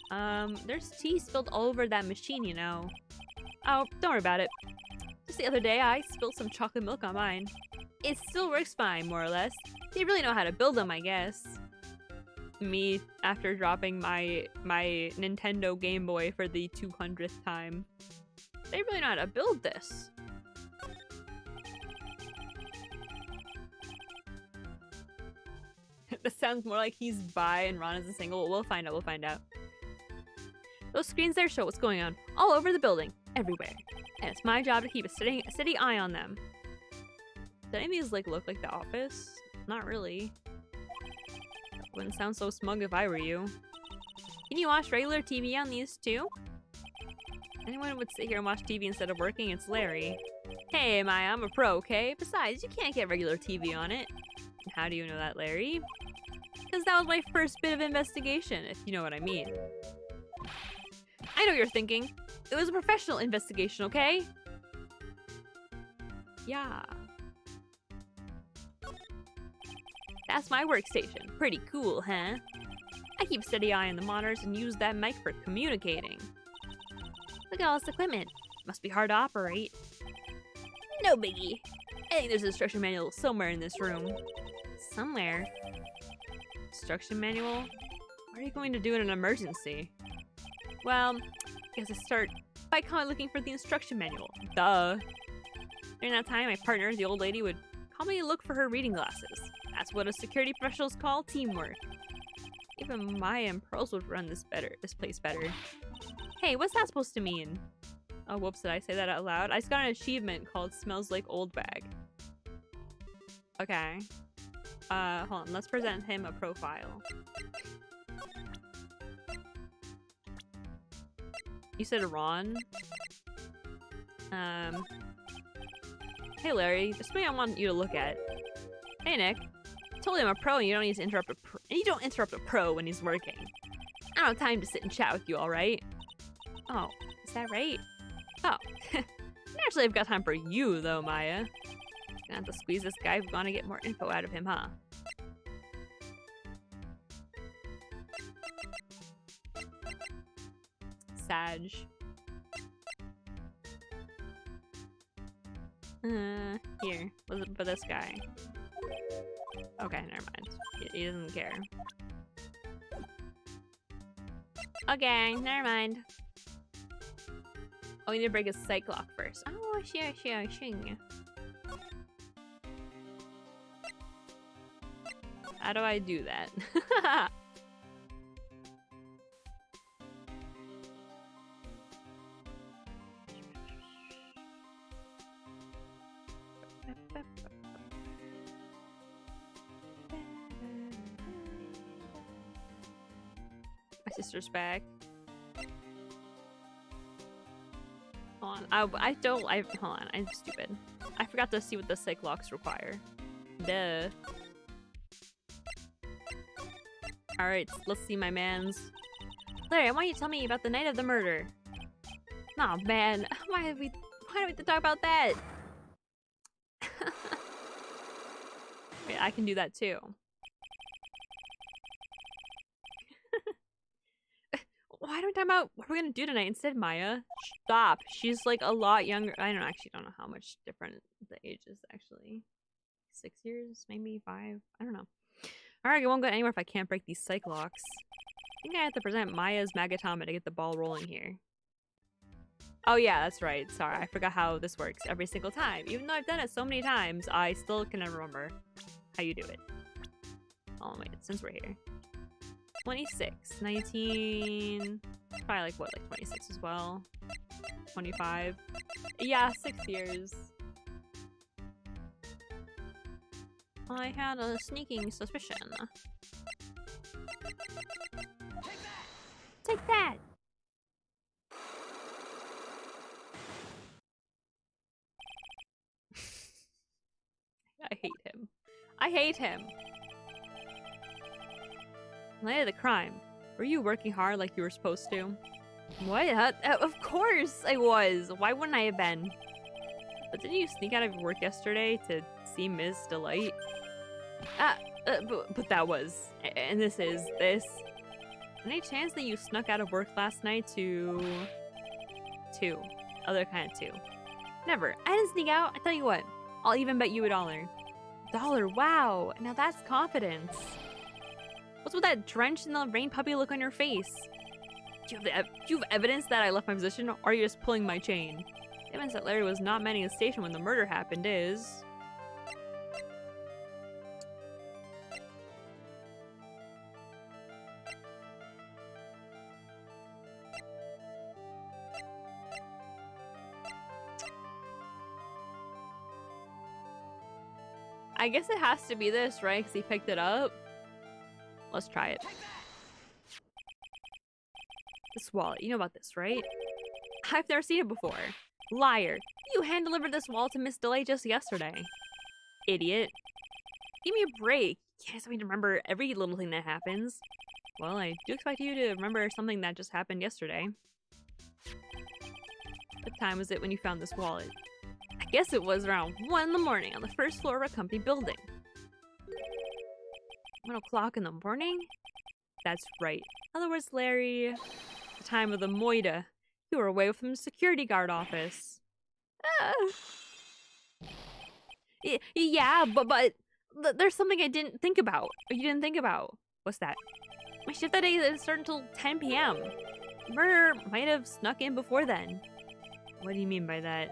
There's tea spilled all over that machine, you know. Oh, don't worry about it. Just the other day, I spilled some chocolate milk on mine. It still works fine, more or less. They really know how to build them, I guess. Me, after dropping my Nintendo Game Boy for the 200th time. They really know how to build this. This sounds more like he's bi and Ron is a single. We'll find out, we'll find out. Those screens there show what's going on all over the building, everywhere. And it's my job to keep a steady eye on them. Do any of these like look like The Office? Not really. Wouldn't sound so smug if I were you. Can you watch regular TV on these too? Anyone would sit here and watch TV instead of working? It's Larry. Hey, Maya, I'm a pro, okay? Besides, you can't get regular TV on it. And how do you know that, Larry? Because that was my first bit of investigation, if you know what I mean. I know what you're thinking. It was a professional investigation, okay? Yeah. That's my workstation. Pretty cool, huh? I keep a steady eye on the monitors and use that mic for communicating. Look at all this equipment. Must be hard to operate. No biggie. I think there's an instruction manual somewhere in this room. Somewhere? Instruction manual? What are you going to do in an emergency? Well, I guess I start by looking for the instruction manual. Duh. During that time, my partner, the old lady, would call me to look for her reading glasses. That's what a security professionals call teamwork. Even Maya and Pearls would run this place better. Hey, what's that supposed to mean? Oh, whoops, did I say that out loud? I just got an achievement called Smells Like Old Bag. Okay. Hold on, let's present him a profile. You said Ron? Hey Larry, there's something I want you to look at. Hey Nick. I told you I'm a pro and you don't need to interrupt you don't interrupt a pro when he's working. I don't have time to sit and chat with you, alright? Oh, is that right? Oh. Naturally I've got time for you though, Maya. Gonna have to squeeze this guy if we want to get more info out of him, huh? Sag. Here. What's it for this guy? Okay, never mind. He doesn't care. Okay, never mind. Oh, we need to break his psych lock first. Oh, sure. How do I do that? My sister's back. Hold on. Hold on. I'm stupid. I forgot to see what the psych locks require. Duh. Alright, let's see my mans. Larry, I want you to tell me about the night of the murder. Aw, man. Why do we have to talk about that? Wait, I can do that too. Why don't we talk about what we're gonna do tonight instead, Maya? Stop. She's like a lot younger. I don't know how much different the age is actually. 6 years, maybe 5. I don't know. Alright, I won't go anywhere if I can't break these psych locks. I think I have to present Maya's Magatama to get the ball rolling here. Oh yeah, that's right. Sorry, I forgot how this works every single time. Even though I've done it so many times, I still can never remember how you do it. Oh, wait, since we're here. 26, 19... Probably like, what, like 26 as well? 25? Yeah, 6 years. I had a sneaking suspicion. Take that! I hate him. I hate him! Night of the crime. Were you working hard like you were supposed to? What? Of course I was! Why wouldn't I have been? But didn't you sneak out of work yesterday to see Ms. Delight? But that was... And this is... This... Any chance that you snuck out of work last night to... Other kind of two. Never. I didn't sneak out. I tell you what. I'll even bet you $1. $1? Wow! Now that's confidence. What's with that drenched in the rain puppy look on your face? Do you have evidence that I left my position, or are you just pulling my chain? The evidence that Larry was not manning the station when the murder happened is... I guess it has to be this, right? Because he picked it up. Let's try it. This wallet. You know about this, right? I've never seen it before. Liar. You hand-delivered this wallet to Miss DeLay just yesterday. Idiot. Give me a break. You can't expect me to remember every little thing that happens. Well, I do expect you to remember something that just happened yesterday. What time was it when you found this wallet? I guess it was around 1 in the morning on the first floor of a company building. 1 o'clock in the morning? That's right. In other words, Larry, the time of the moida, you were away from the security guard office. Yeah, but there's something I didn't think about. Or you didn't think about. What's that? My shift that day didn't start until 10 p.m. Murder might have snuck in before then. What do you mean by that?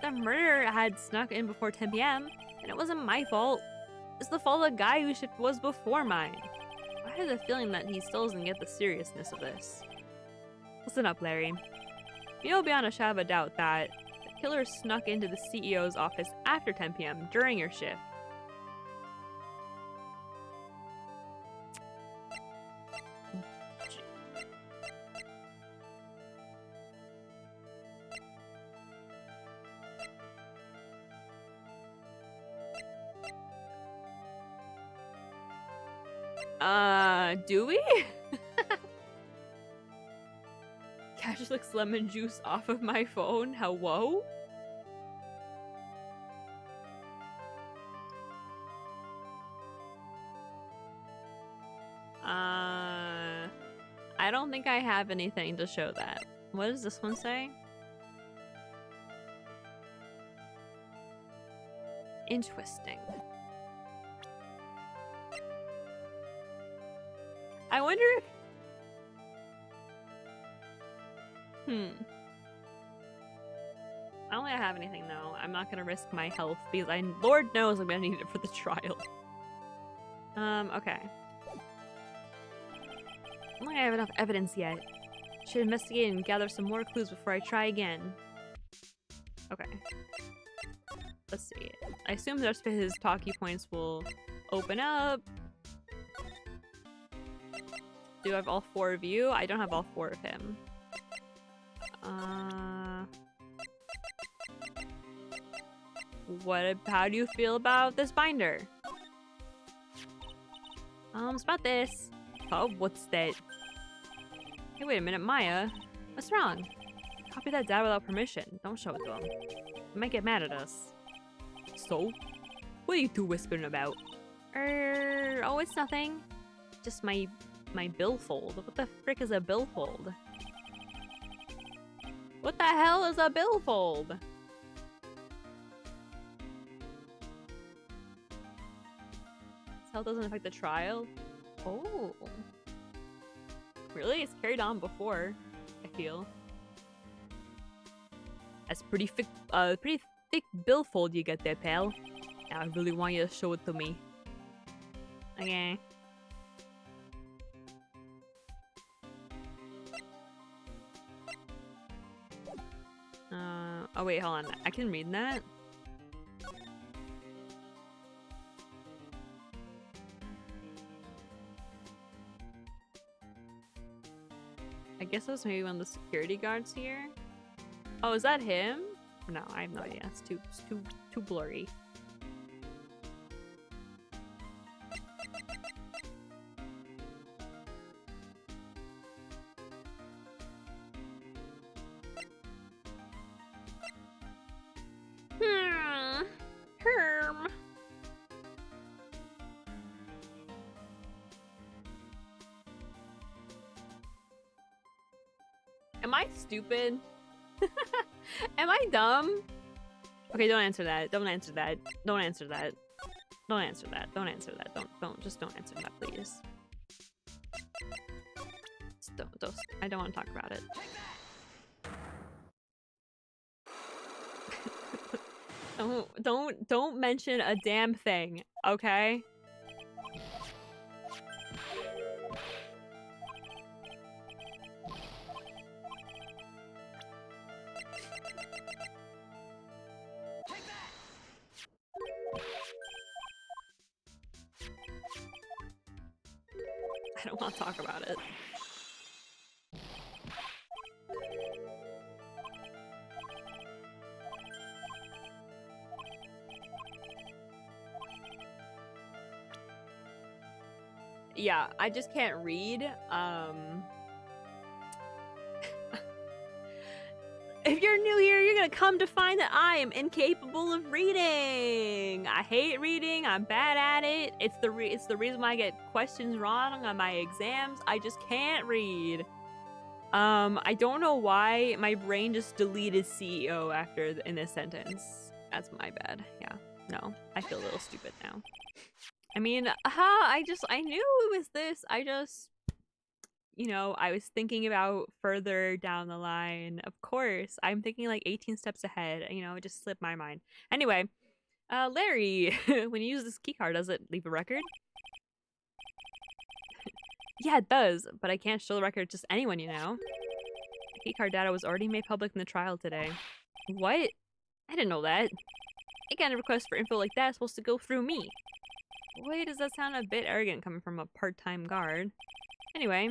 The murderer had snuck in before 10 p.m. and it wasn't my fault. It's the fault of the guy whose shift was before mine. I have the feeling that he still doesn't get the seriousness of this. Listen up, Larry. You know beyond a shadow of a doubt that the killer snuck into the CEO's office after 10 p.m. during your shift. Do we? Cash looks lemon juice off of my phone. Hello? I don't think I have anything to show that. What does this one say? Interesting. I wonder if... I don't think I have anything though. I'm not gonna risk my health because Lord knows I'm gonna need it for the trial. Okay. I don't think I have enough evidence yet. Should investigate and gather some more clues before I try again. Okay. Let's see. I assume the rest of his talkie points will open up. Do I have all 4 of you? I don't have all 4 of him. How do you feel about this binder? It's about this. Oh, what's that? Hey, wait a minute, Maya. What's wrong? Copy that data without permission. Don't show it to him. He might get mad at us. So? What are you two whispering about? Oh, it's nothing. Just my billfold. What the frick is a billfold? What the hell is a billfold? This hell doesn't affect the trial? Oh. Really? It's carried on before, I feel. That's pretty thick billfold you got there, pal. Now I really want you to show it to me. Okay. Oh wait, hold on. I can read that? I guess that was maybe one of the security guards here. Oh, is that him? No, I have no idea. It's too blurry. Herm. Am I stupid? Am I dumb? Okay, don't answer that. Don't answer that. Don't answer that. Don't answer that. Don't answer that. Just don't answer that, please. Just don't. I don't want to talk about it. Don't mention a damn thing, okay? I don't want to talk about it. Yeah, I just can't read. If you're new here, you're gonna come to find that I am incapable of reading. I hate reading. I'm bad at it. It's the reason why I get questions wrong on my exams. I just can't read. I don't know why my brain just deleted CEO in this sentence. That's my bad. Yeah. No, I feel a little stupid now. I mean, I knew it was this. You know, I was thinking about further down the line. Of course, I'm thinking like 18 steps ahead. You know, it just slipped my mind. Anyway, Larry, when you use this keycard, does it leave a record? Yeah, it does, but I can't show the record to just anyone, you know. Keycard data was already made public in the trial today. What? I didn't know that. Any kind of request for info like that is supposed to go through me. Why does that sound a bit arrogant coming from a part-time guard? Anyway,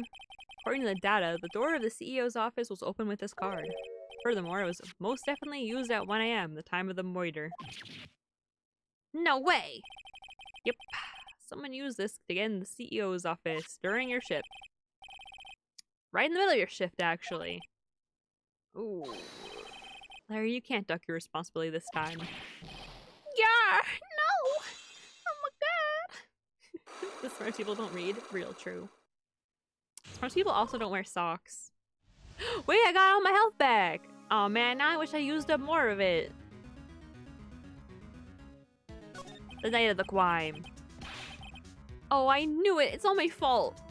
according to the data, the door of the CEO's office was open with this card. Furthermore, it was most definitely used at 1 AM, the time of the moiter. No way! Yep. Someone used this to get in the CEO's office during your shift. Right in the middle of your shift, actually. Ooh. Larry, you can't duck your responsibility this time. Yeah! No! Oh my god! The smart people don't read. Real true. Smart people also don't wear socks. Wait, I got all my health back! Oh man, now I wish I used up more of it. The night of the crime. Oh, I knew it! It's all my fault!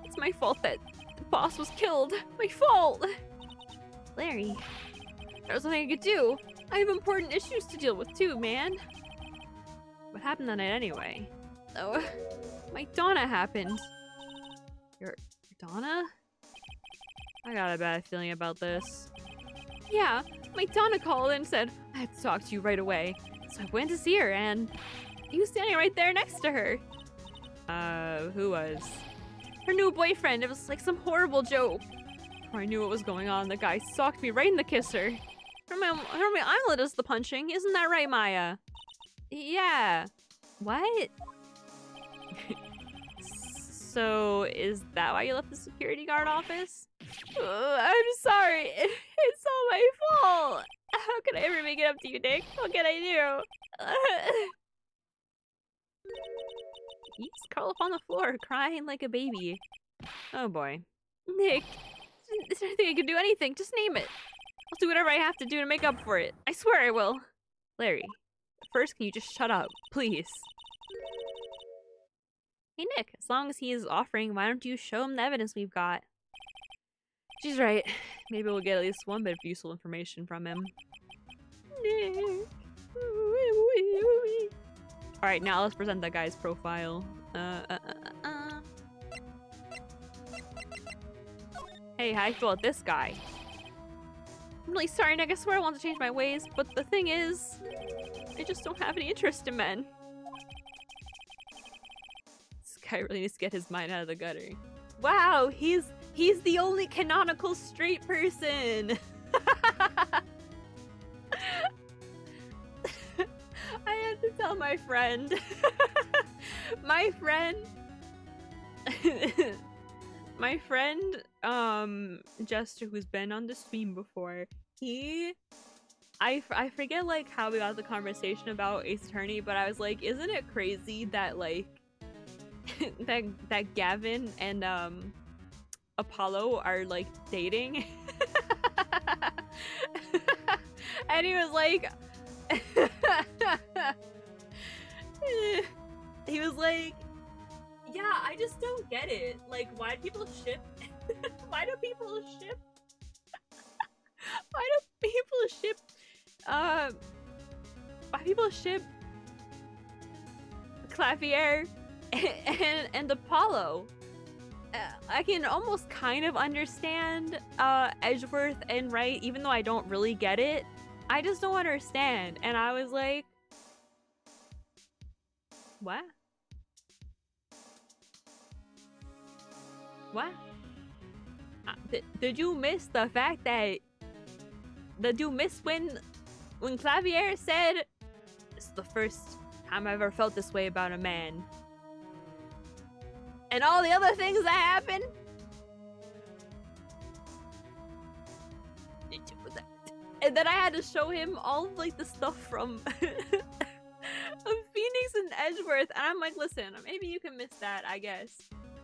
It's my fault that the boss was killed! My fault! Larry, there was nothing I could do. I have important issues to deal with too, man. What happened that night anyway? Oh, my Donna happened. Your Donna? I got a bad feeling about this. Yeah, my Donna called and said I had to talk to you right away. So I went to see her and he was standing right there next to her. Who was? Her new boyfriend. It was like some horrible joke. Before I knew what was going on, the guy socked me right in the kisser. Her eyelid is the punching. Isn't that right, Maya? Yeah. What? So, is that why you left the security guard office? I'm sorry. It's all my fault. How could I ever make it up to you, Nick? What can I do? He's curled up on the floor, crying like a baby. Oh boy. Nick, is there anything I can do? Anything? Just name it. I'll do whatever I have to do to make up for it. I swear I will. Larry, first can you just shut up, please? Hey Nick, as long as he is offering, why don't you show him the evidence we've got? She's right. Maybe we'll get at least one bit of useful information from him. Nick. Alright, now let's present that guy's profile. Hey, how you feel about this guy? I'm really sorry, and I swear I want to change my ways, but the thing is, I just don't have any interest in men. This guy really needs to get his mind out of the gutter. Wow, he's the only canonical straight person. I had to tell my friend. My friend, Jester, who's been on the stream before, I forget like how we got the conversation about Ace Attorney, but I was like, isn't it crazy that like that Gavin and Apollo are like dating? And he was like he was like, yeah, I just don't get it. Like, why do people ship? Why do people ship? Why do people ship? Why people ship Clavier and Apollo? I can almost kind of understand Edgeworth and Wright, even though I don't really get it. I just don't understand. And I was like, what? What? Did you miss the fact that... Did you miss when Clavier said, "It's the first time I ever felt this way about a man"? And all the other things that happened? And then I had to show him all of like the stuff from of Phoenix and Edgeworth, and I'm like, listen, maybe you can miss that, I guess.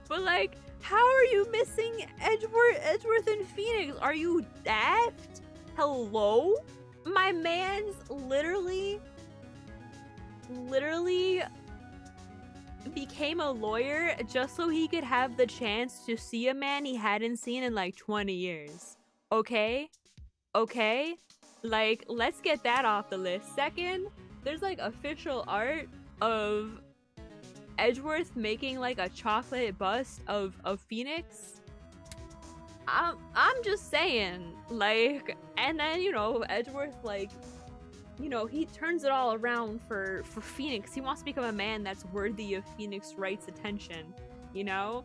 But like, how are you missing Edgeworth and Phoenix? Are you daft? Hello? My man's literally became a lawyer just so he could have the chance to see a man he hadn't seen in like 20 years. Okay? Okay? Like, let's get that off the list. Second, there's like official art of Edgeworth making like a chocolate bust of Phoenix. I'm just saying, like, and then, you know, Edgeworth, like, you know, he turns it all around for Phoenix. He wants to become a man that's worthy of Phoenix Wright's attention, you know?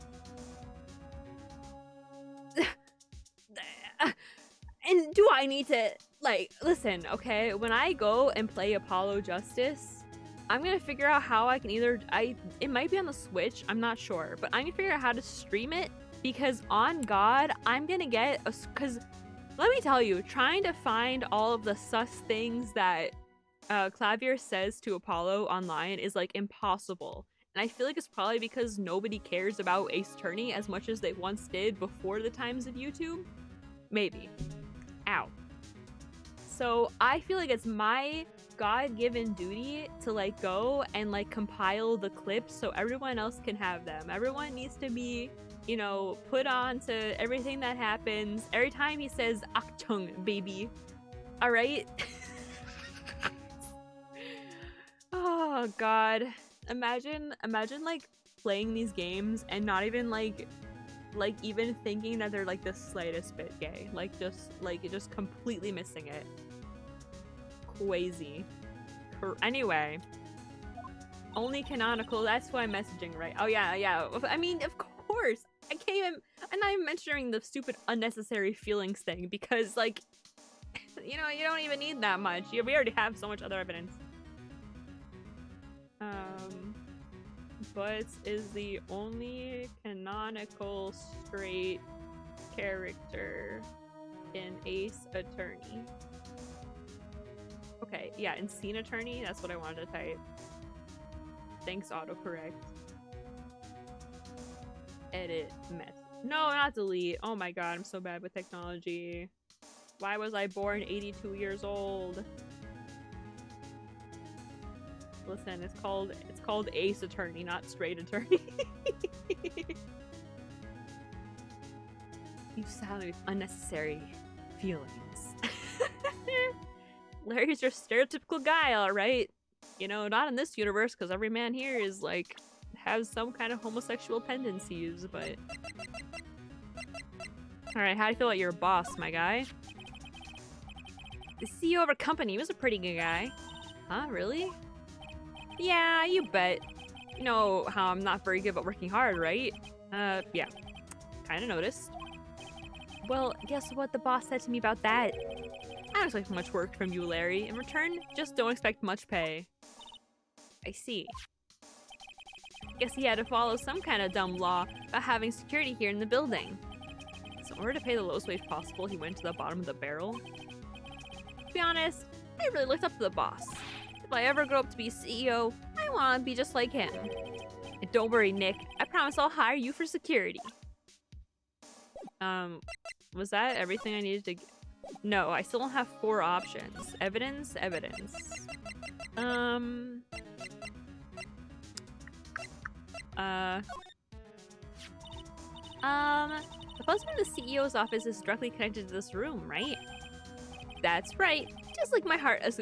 And do I need to, like, listen, okay, when I go and play Apollo Justice, I'm gonna figure out how I can either, it might be on the Switch, I'm not sure, but I'm gonna figure out how to stream it, because on God, I'm gonna get, because let me tell you, trying to find all of the sus things that Clavier says to Apollo online is like impossible. And I feel like it's probably because nobody cares about Ace Attorney as much as they once did before the times of YouTube. Maybe. Ow. So I feel like it's my God-given duty to like go and like compile the clips so everyone else can have them. Everyone needs to be, you know, put on to everything that happens. Every time he says Achtung, baby. Alright? Oh god. Imagine like playing these games and not even like even thinking that they're like the slightest bit gay. Like just completely missing it. Crazy. Anyway. Only canonical, that's who I'm messaging, right? Oh yeah. I mean, of course. I can't even, I'm not even mentioning the stupid unnecessary feelings thing because like, you know, you don't even need that much. We already have so much other evidence. Butts is the only canonical straight character in Ace Attorney. Okay, yeah, in Scene Attorney, that's what I wanted to type. Thanks, autocorrect. Edit mess. No, not delete. Oh my god, I'm so bad with technology. Why was I born 82 years old? Listen, it's called Ace Attorney, not Straight Attorney. You sound with unnecessary feelings. Larry's your stereotypical guy, alright? You know, not in this universe, because every man here is like has some kind of homosexual tendencies, but... Alright, how do you feel about your boss, my guy? The CEO of our company was a pretty good guy. Huh, really? Yeah, you bet. You know how I'm not very good about working hard, right? Yeah. Kinda noticed. Well, guess what the boss said to me about that? I don't expect much work from you, Larry. In return, just don't expect much pay. I see. Guess he had to follow some kind of dumb law about having security here in the building. So in order to pay the lowest wage possible, he went to the bottom of the barrel. To be honest, I really looked up to the boss. If I ever grow up to be CEO, I want to be just like him. And don't worry, Nick. I promise I'll hire you for security. Was that everything I needed to... No, I still don't have 4 options. Evidence, evidence. The buzzer in the CEO's office is directly connected to this room, right? That's right. Just like my heart as...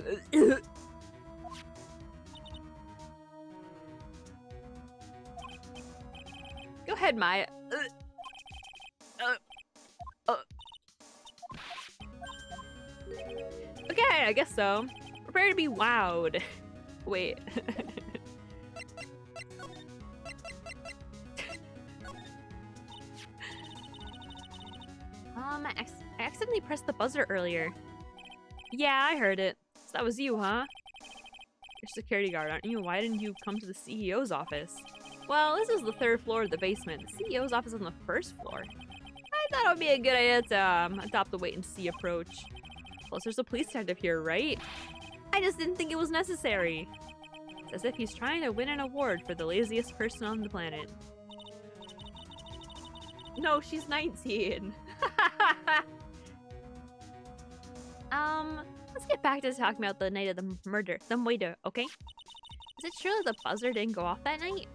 Go ahead, Maya. Okay, I guess so. Prepare to be wowed. Wait. I accidentally pressed the buzzer earlier. Yeah, I heard it. So that was you, huh? You're a security guard, aren't you? Why didn't you come to the CEO's office? Well, this is the 3rd floor of the basement. The CEO's office is on the 1st floor. I thought it would be a good idea to adopt the wait-and-see approach. Plus, there's a police detective here, right? I just didn't think it was necessary. It's as if he's trying to win an award for the laziest person on the planet. No, she's 19. Let's get back to talking about the night of the murder. The murder, okay? Is it true that the buzzer didn't go off that night?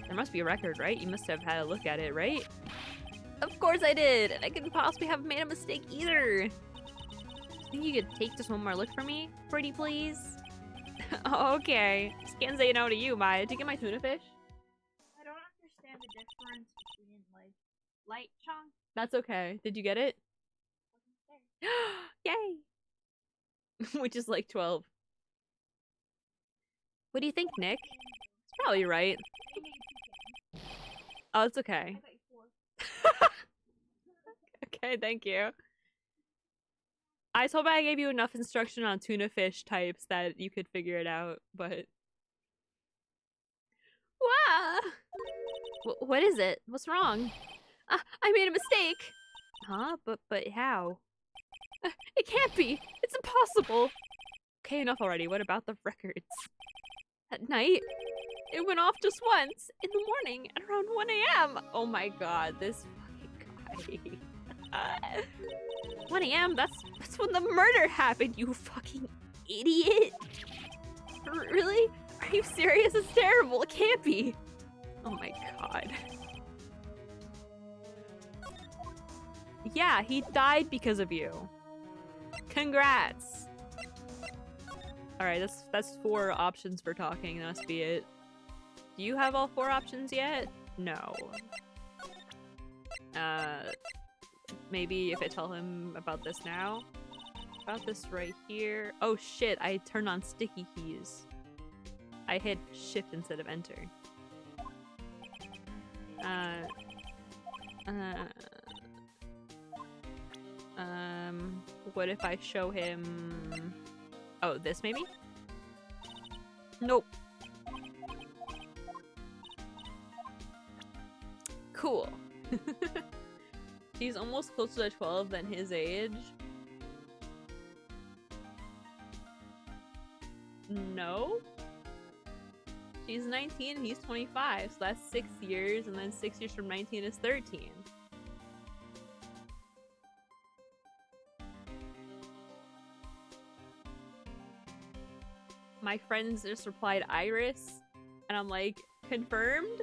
There must be a record, right? You must have had a look at it, right? Of course I did, and I couldn't possibly have made a mistake either. Think you could take just one more look for me? Pretty please? Okay. Just can't say no to you, Maya. Did you get my tuna fish? I don't understand the difference between, like, light chunk. That's okay. Did you get it? Yay! Which is like 12. What do you think, Nick? It's probably right. Oh, it's okay. Okay, thank you. I was hoping I gave you enough instruction on tuna fish types that you could figure it out, but... Wow! What is it? What's wrong? I made a mistake! Huh? But how? It can't be! It's impossible! Okay, enough already. What about the records? At night? It went off just once! In the morning, at around 1 a.m.! Oh my god, this fucking guy. 1 a.m.? That's when the murder happened, you fucking idiot! Really? Are you serious? It's terrible. It can't be. Oh my god. Yeah, he died because of you. Congrats. Alright, that's 4 options for talking. That must be it. Do you have all 4 options yet? No. Maybe if I tell him about this now? About this right here. Oh shit, I turned on sticky keys. I hit shift instead of enter. What if I show him... Oh, this maybe? Nope. Cool. She's almost closer to 12 than his age. No? She's 19 and he's 25, so that's 6 years, and then 6 years from 19 is 13. My friends just replied Iris, and I'm like, confirmed?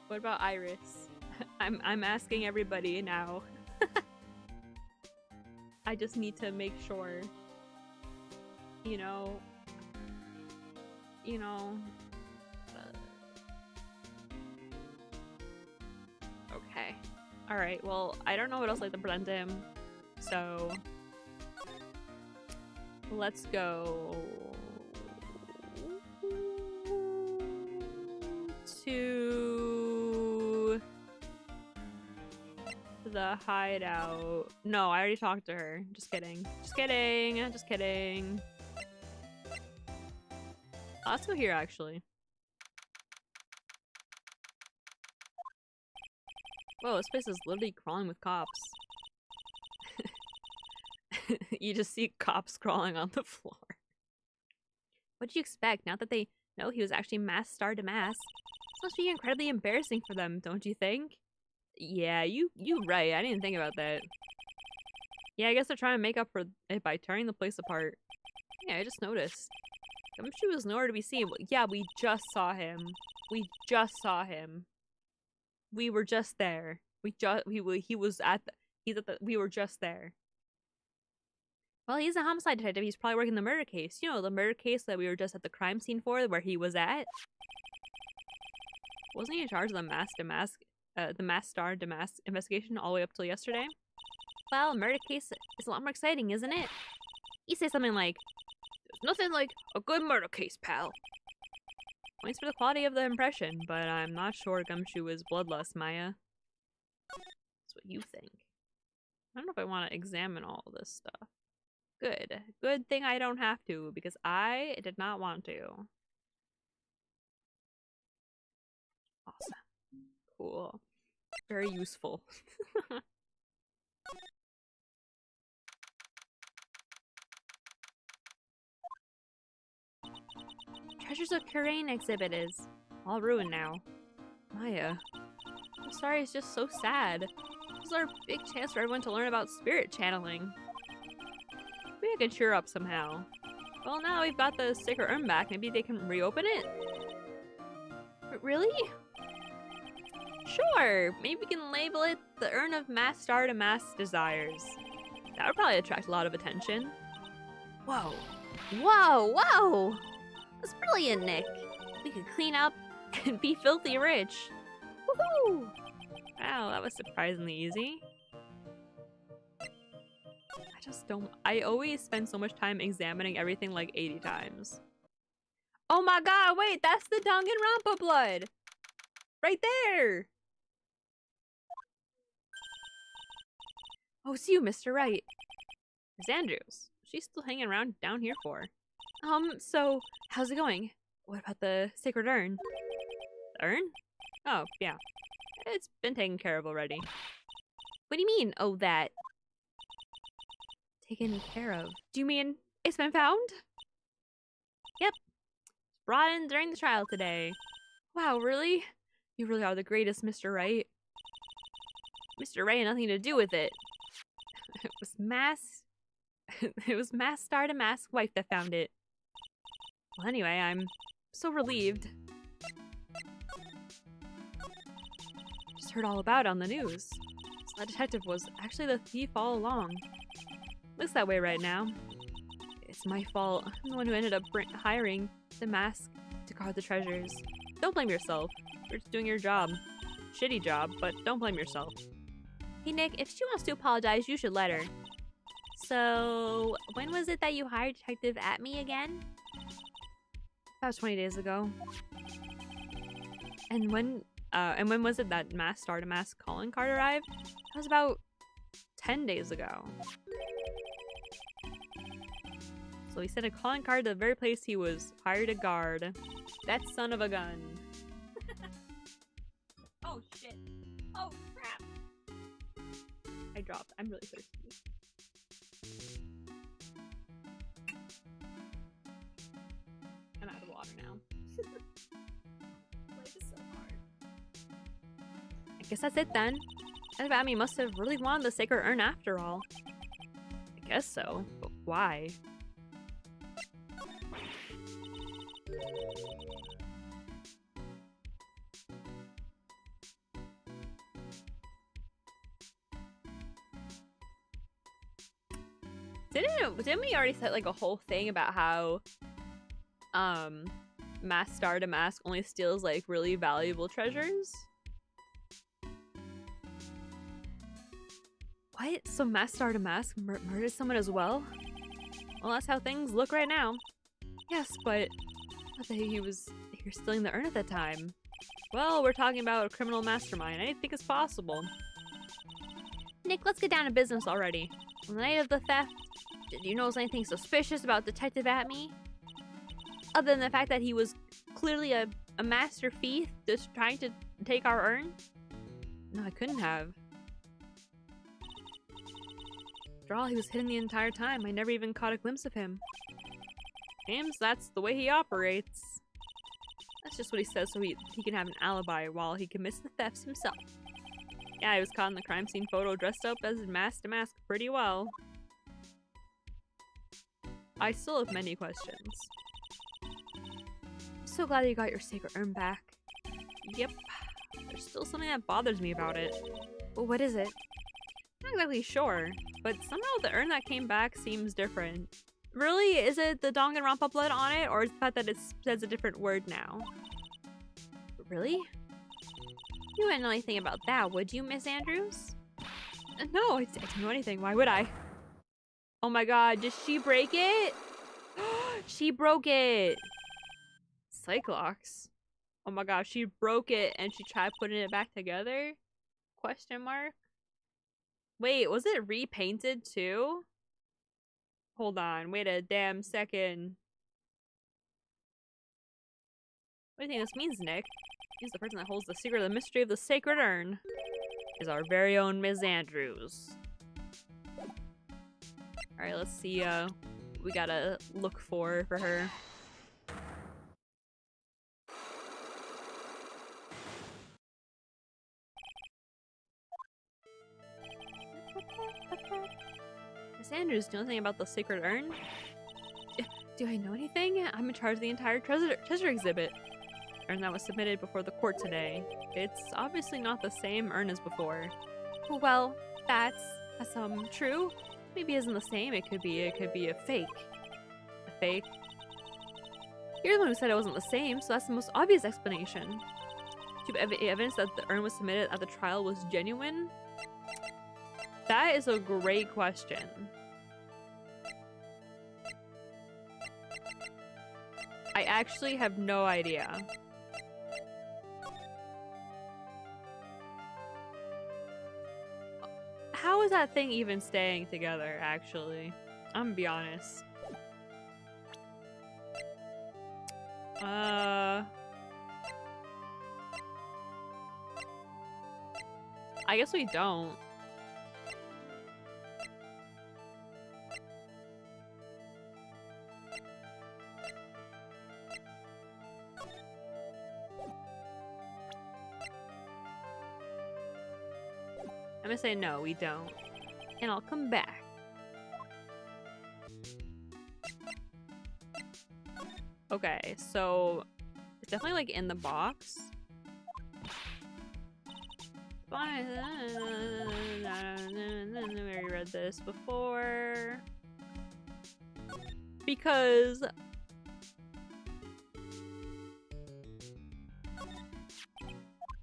What about Iris? I'm asking everybody now. I just need to make sure. You know. Okay. Alright, well, I don't know what else I'd like to present to him. So... let's go... to... the hideout. No, I already talked to her. Just kidding. Just kidding. Just kidding. Let's go here, actually. Whoa, this place is literally crawling with cops. You just see cops crawling on the floor. What'd you expect? Now that they know he was actually masked star to mask, this must be incredibly embarrassing for them, don't you think? Yeah, you right. I didn't think about that. Yeah, I guess they're trying to make up for it by tearing the place apart. Yeah, I just noticed. Gumshoe was nowhere to be seen. Yeah, we just saw him. We just saw him. We were just there. We were just there. Well, he's a homicide detective. He's probably working the murder case. You know, the murder case that we were just at the crime scene for, where he was at. Wasn't he in charge of the masked star to mask investigation all the way up till yesterday? Well, a murder case is a lot more exciting, isn't it? He says something like, "There's nothing like a good murder case, pal." Points for the quality of the impression, but I'm not sure Gumshoe is bloodlust, Maya. That's what you think. I don't know if I want to examine all this stuff. Good. Good thing I don't have to, because I did not want to. Awesome. Cool. Very useful. Treasures of Kurain exhibit is all ruined now. Maya, I'm sorry, it's just so sad. This is our big chance for everyone to learn about spirit channeling. Maybe I can cheer up somehow. Well, now we've got the sticker urn back, maybe they can reopen it? Really? Sure, maybe we can label it the Urn of Mass Star to Mass Desires. That would probably attract a lot of attention. Whoa. Whoa, whoa! That's brilliant, Nick. We could clean up and be filthy rich. Woohoo! Wow, that was surprisingly easy. I always spend so much time examining everything like 80 times. Oh my god, wait, that's the Danganronpa blood! Right there! Oh, it's you, Mr. Wright. Miss Andrews. She's still hanging around down here for. So, how's it going? What about the sacred urn? The urn? Oh, yeah. It's been taken care of already. What do you mean, oh, that? Taken care of? Do you mean it's been found? Yep. It's brought in during the trial today. Wow, really? You really are the greatest, Mr. Wright. Mr. Wright had nothing to do with it. It was Mass Star to Mask wife that found it. Well, anyway, I'm so relieved. Just heard all about it on the news. So that detective was actually the thief all along. Looks that way right now. It's my fault. I'm the one who ended up hiring the mask to guard the treasures. Don't blame yourself. You're just doing your job. Shitty job, but don't blame yourself. Hey Nick, if she wants to apologize, you should let her. So, when was it that you hired Detective Atme again? That was 20 days ago. And when was it that Mass Star to Mask calling card arrived? That was about 10 days ago. So he sent a calling card to the very place he was hired to guard. That son of a gun. Oh shit. Oh crap. I dropped. I'm really thirsty. I'm out of water now. Life is so hard. I guess that's it then. Atme must have really wanted the sacred urn after all. I guess so, but why? Didn't we already set like a whole thing about how Mass Star to Mask only steals like really valuable treasures? What? So Master Artemis murdered someone as well? Well, that's how things look right now. Yes, but I thought he was here stealing the urn at that time. Well, we're talking about a criminal mastermind. Anything is possible. Nick, let's get down to business already. On the night of the theft, did you notice anything suspicious about Detective Atme? Other than the fact that he was clearly a master thief just trying to take our urn? No, I couldn't have. After all, he was hidden the entire time. I never even caught a glimpse of him. Seems that's the way he operates. That's just what he says so he can have an alibi while he commits the thefts himself. Yeah, he was caught in the crime scene photo dressed up as mask to mask pretty well. I still have many questions. I'm so glad that you got your sacred urn back. Yep. There's still something that bothers me about it. Well, what is it? Not exactly sure, but somehow the urn that came back seems different. Really? Is it the Danganronpa blood on it, or is the fact that it says a different word now? Really? You wouldn't know anything about that, would you, Miss Andrews? No, I don't know anything. Why would I? Oh my god, did she break it? She broke it! Cyclox? Oh my gosh, she broke it and she tried putting it back together? Question mark? Wait, was it repainted too? Hold on, wait a damn second. What do you think this means, Nick? He's the person that holds the secret of the mystery of the sacred urn. Is our very own Ms. Andrews. Alright, let's see what we gotta look for her. Miss Andrews, do you know anything about the sacred urn? Do I know anything? I'm in charge of the entire treasure exhibit. Urn that was submitted before the court today. It's obviously not the same urn as before. Well, that's true. Maybe it isn't the same. It could be a fake. A fake? You're the one who said it wasn't the same, so that's the most obvious explanation. Do you have evidence that the urn was submitted at the trial was genuine? That is a great question. I actually have no idea. How is that thing even staying together, actually? I'm gonna be honest. I guess we don't. I'm gonna say no, we don't. And I'll come back. Okay, so it's definitely like in the box. I already read this before. Because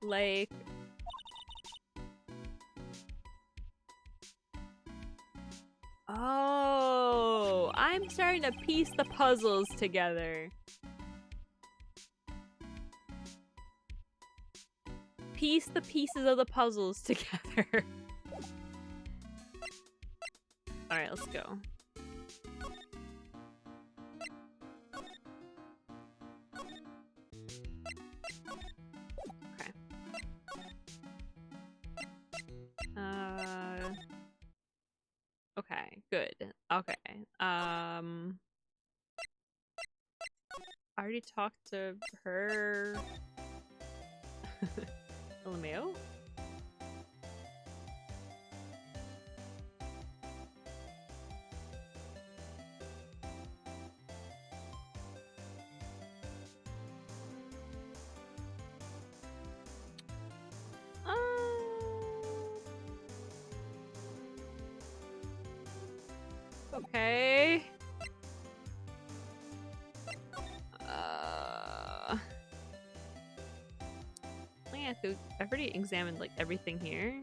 like oh, I'm starting to piece the puzzles together. Piece the pieces of the puzzles together. Alright, let's go. Okay. Okay, good. Okay. I already talked to her. LMAO? Okay. I've already examined like everything here.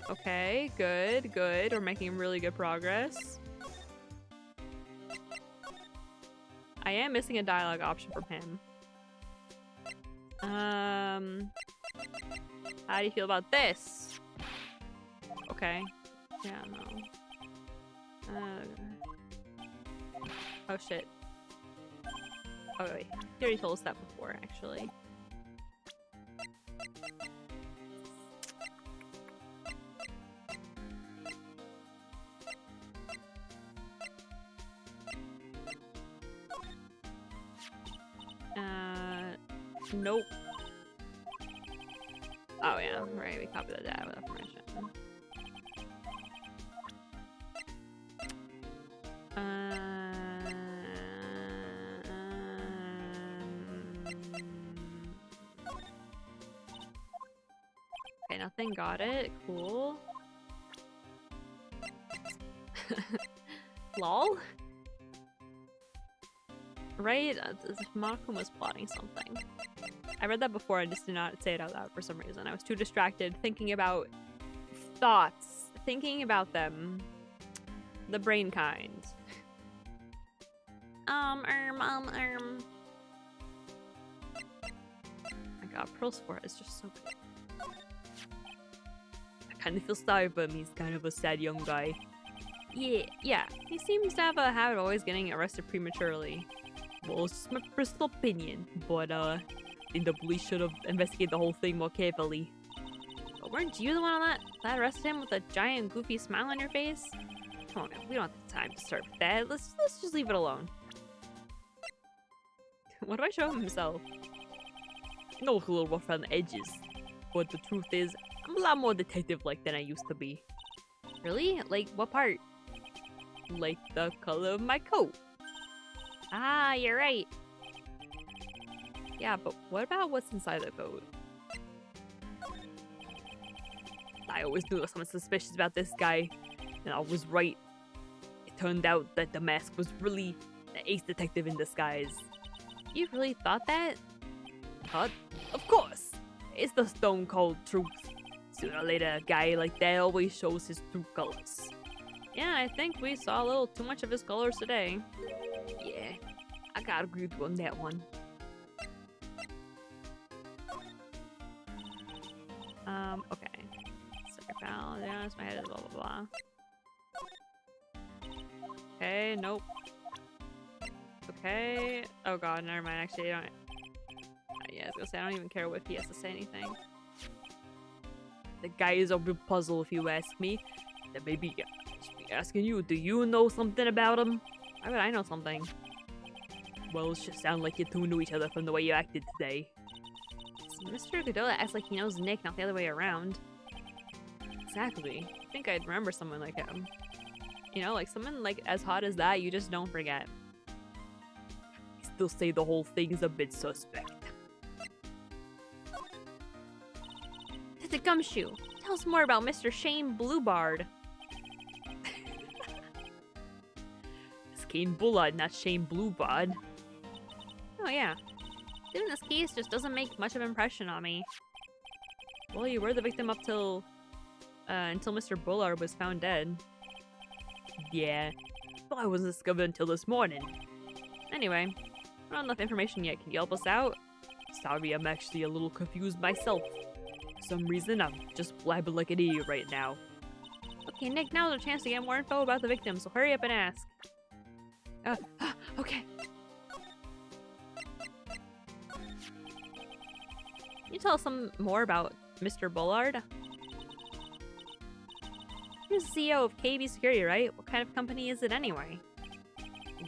Okay, good, good. We're making really good progress. I am missing a dialogue option from him. How do you feel about this? Okay. Yeah, no. Oh shit. Oh wait, he already told us that before, actually. Nope. Oh yeah, right, we copied the data without permission. Okay, nothing got it. Cool. Lol? Right? Malcolm was plotting something. I read that before, I just did not say it out loud for some reason. I was too distracted thinking about thoughts. Thinking about them. The brain kind. My god, Pearl Sport is just so good. I kind of feel sorry for him. He's kind of a sad young guy. Yeah. He seems to have a habit of always getting arrested prematurely. Well, it's my personal opinion, but I think the police should have investigated the whole thing more carefully. But weren't you the one that arrested him with a giant goofy smile on your face? Come on, man, we don't have the time to start with that. Let's just leave it alone. What do I show him himself? No, a little rough around the edges. But the truth is, I'm a lot more detective-like than I used to be. Really? Like, what part? Like the color of my coat. Ah, you're right. Yeah, but what about what's inside the coat? I always knew there was something suspicious about this guy, and I was right. It turned out that the mask was really the ace detective in disguise. You really thought that? Huh? Of course! It's the stone cold truth. Sooner or later, a guy like that always shows his true colors. Yeah, I think we saw a little too much of his colors today. Yeah, I gotta agree with you on that one. Okay. Sorry, pal. Yeah, my head is blah blah blah. Okay, nope. Okay. Oh god, never mind. Actually, I don't. Yeah, I was gonna say, I don't even care if he has to say anything. The guy is a real puzzle, if you ask me. Then maybe I should be asking you, do you know something about him? Why would I know something? Well, it just sounds like you're tuned to each other from the way you acted today. Mr. Godola acts like he knows Nick, not the other way around. Exactly. I think I'd remember someone like him. You know, like someone like as hot as that, you just don't forget. I still say the whole thing is a bit suspect. Detective Gumshoe, tell us more about Mr. Shane Bluebard. It's Kane Bullard, not Shane Bluebard. Oh yeah. Doing this case just doesn't make much of an impression on me. Well, you were the victim up till until Mr. Bullard was found dead. Yeah, but I wasn't discovered until this morning. Anyway, not enough information yet. Can you help us out? Sorry, I'm actually a little confused myself. For some reason, I'm just blabbing like an idiot right now. Okay, Nick, now's our chance to get more info about the victim, so hurry up and ask. Okay. Can you tell us some more about Mr. Bullard? You're the CEO of KB Security, right? What kind of company is it anyway?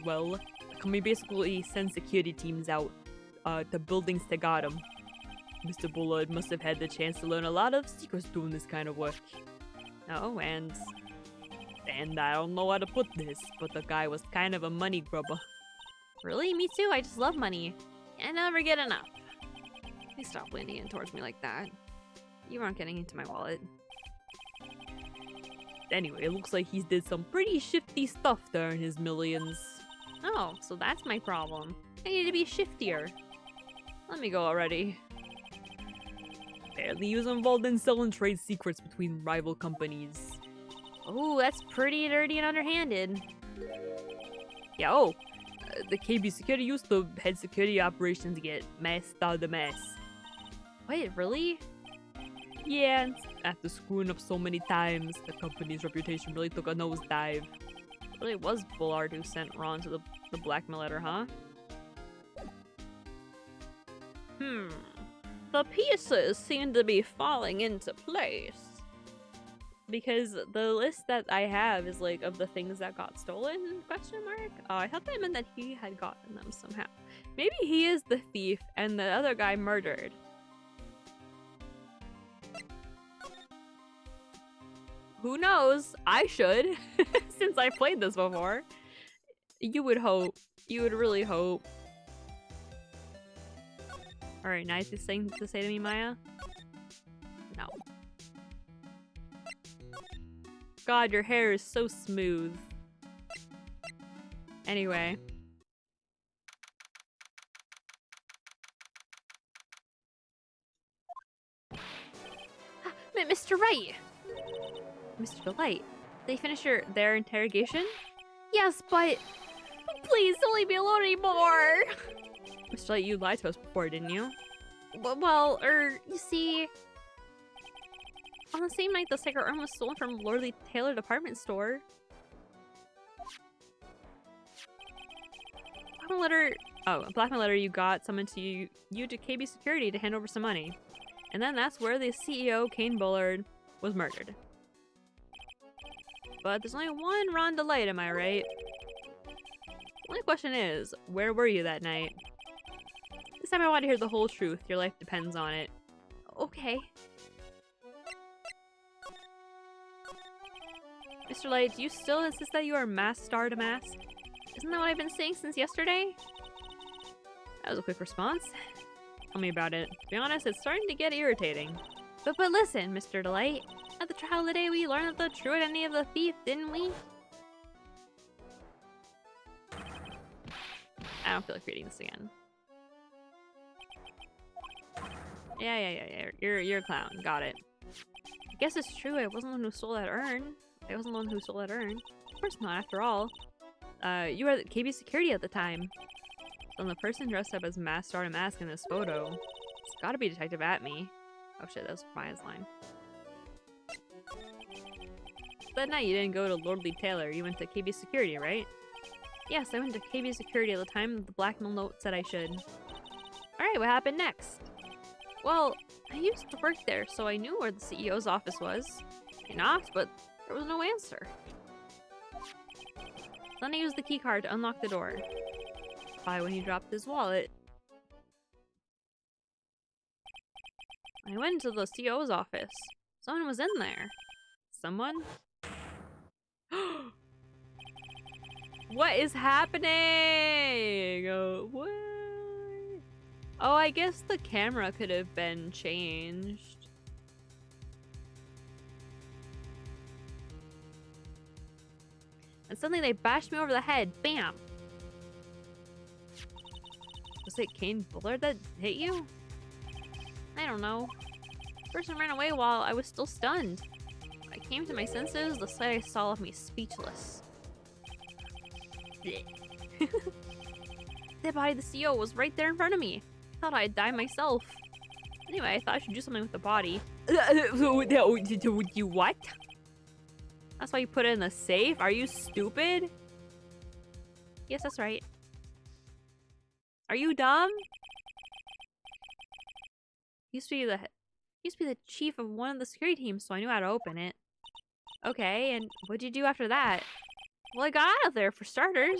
Well, the company basically sends security teams out to buildings to guard them. Mr. Bullard must have had the chance to learn a lot of secrets doing this kind of work. Oh, and I don't know how to put this, but the guy was kind of a money grubber. Really? Me too. I just love money. I never get enough. Please stop leaning in towards me like that. You aren't getting into my wallet. Anyway, it looks like he's did some pretty shifty stuff to earn his millions. Oh, so that's my problem. I need to be shiftier. Let me go already. Apparently he was involved in selling trade secrets between rival companies. Oh, that's pretty dirty and underhanded. Yo, the KB security used the head security operations to get messed out of the mess. Wait, really? Yeah, and after screwing up so many times, the company's reputation really took a nosedive. It really was Bullard who sent Ron to the blackmail letter, huh? The pieces seem to be falling into place. Because the list that I have is like of the things that got stolen, question mark? I thought that meant that he had gotten them somehow. Maybe he is the thief and the other guy murdered. Who knows? I should, since I played this before. You would hope. You would really hope. Alright, nice thing to say to me, Maya? No. God, your hair is so smooth. Anyway. Mr. Wright! Mr. Delight, they finish their interrogation? Yes, but please don't leave me alone anymore! Mr. Delight, you lied to us before, didn't you? Well, you see... On the same night the sacred urn was stolen from Lordly Taylor department store. A blackmail letter you got summoned to you to KB Security to hand over some money. And then that's where the CEO, Kane Bullard, was murdered. But there's only one Ron Delight, am I right? The only question is, where were you that night? This time I want to hear the whole truth. Your life depends on it. Okay. Mr. Light, do you still insist that you are masked star to mask? Isn't that what I've been saying since yesterday? That was a quick response. Tell me about it. To be honest, it's starting to get irritating. But listen, Mr. Delight. At the trial today, we learned the true identity of the thief, didn't we? I don't feel like reading this again. Yeah. You're a clown. Got it. I guess it's true. I wasn't the one who stole that urn. I wasn't the one who stole that urn. Of course not, after all. You were at KB Security at the time. So the person dressed up as Masked Star to Mask in this photo, it's gotta be Detective Atme. Oh shit, that was Maya's line. That night you didn't go to Lordly Taylor, you went to KB Security, right? Yes, I went to KB Security at the time the blackmail note said I should. Alright, what happened next? Well, I used to work there, so I knew where the CEO's office was. I knocked, but there was no answer. Then I used the keycard to unlock the door. Probably when he dropped his wallet. I went to the CEO's office. Someone was in there. Someone? What is happening? What? Oh, I guess the camera could have been changed. And suddenly they bashed me over the head. Bam! Was it Kane Bullard that hit you? I don't know. The person ran away while I was still stunned. When I came to my senses, the sight I saw left me speechless. The body of the CEO was right there in front of me. I thought I'd die myself. Anyway, I thought I should do something with the body. You what? That's why you put it in the safe? Are you stupid? Yes, that's right. Are you dumb? Used to be the chief of one of the security teams, so I knew how to open it. Okay, and what'd you do after that? Well, I got out of there for starters.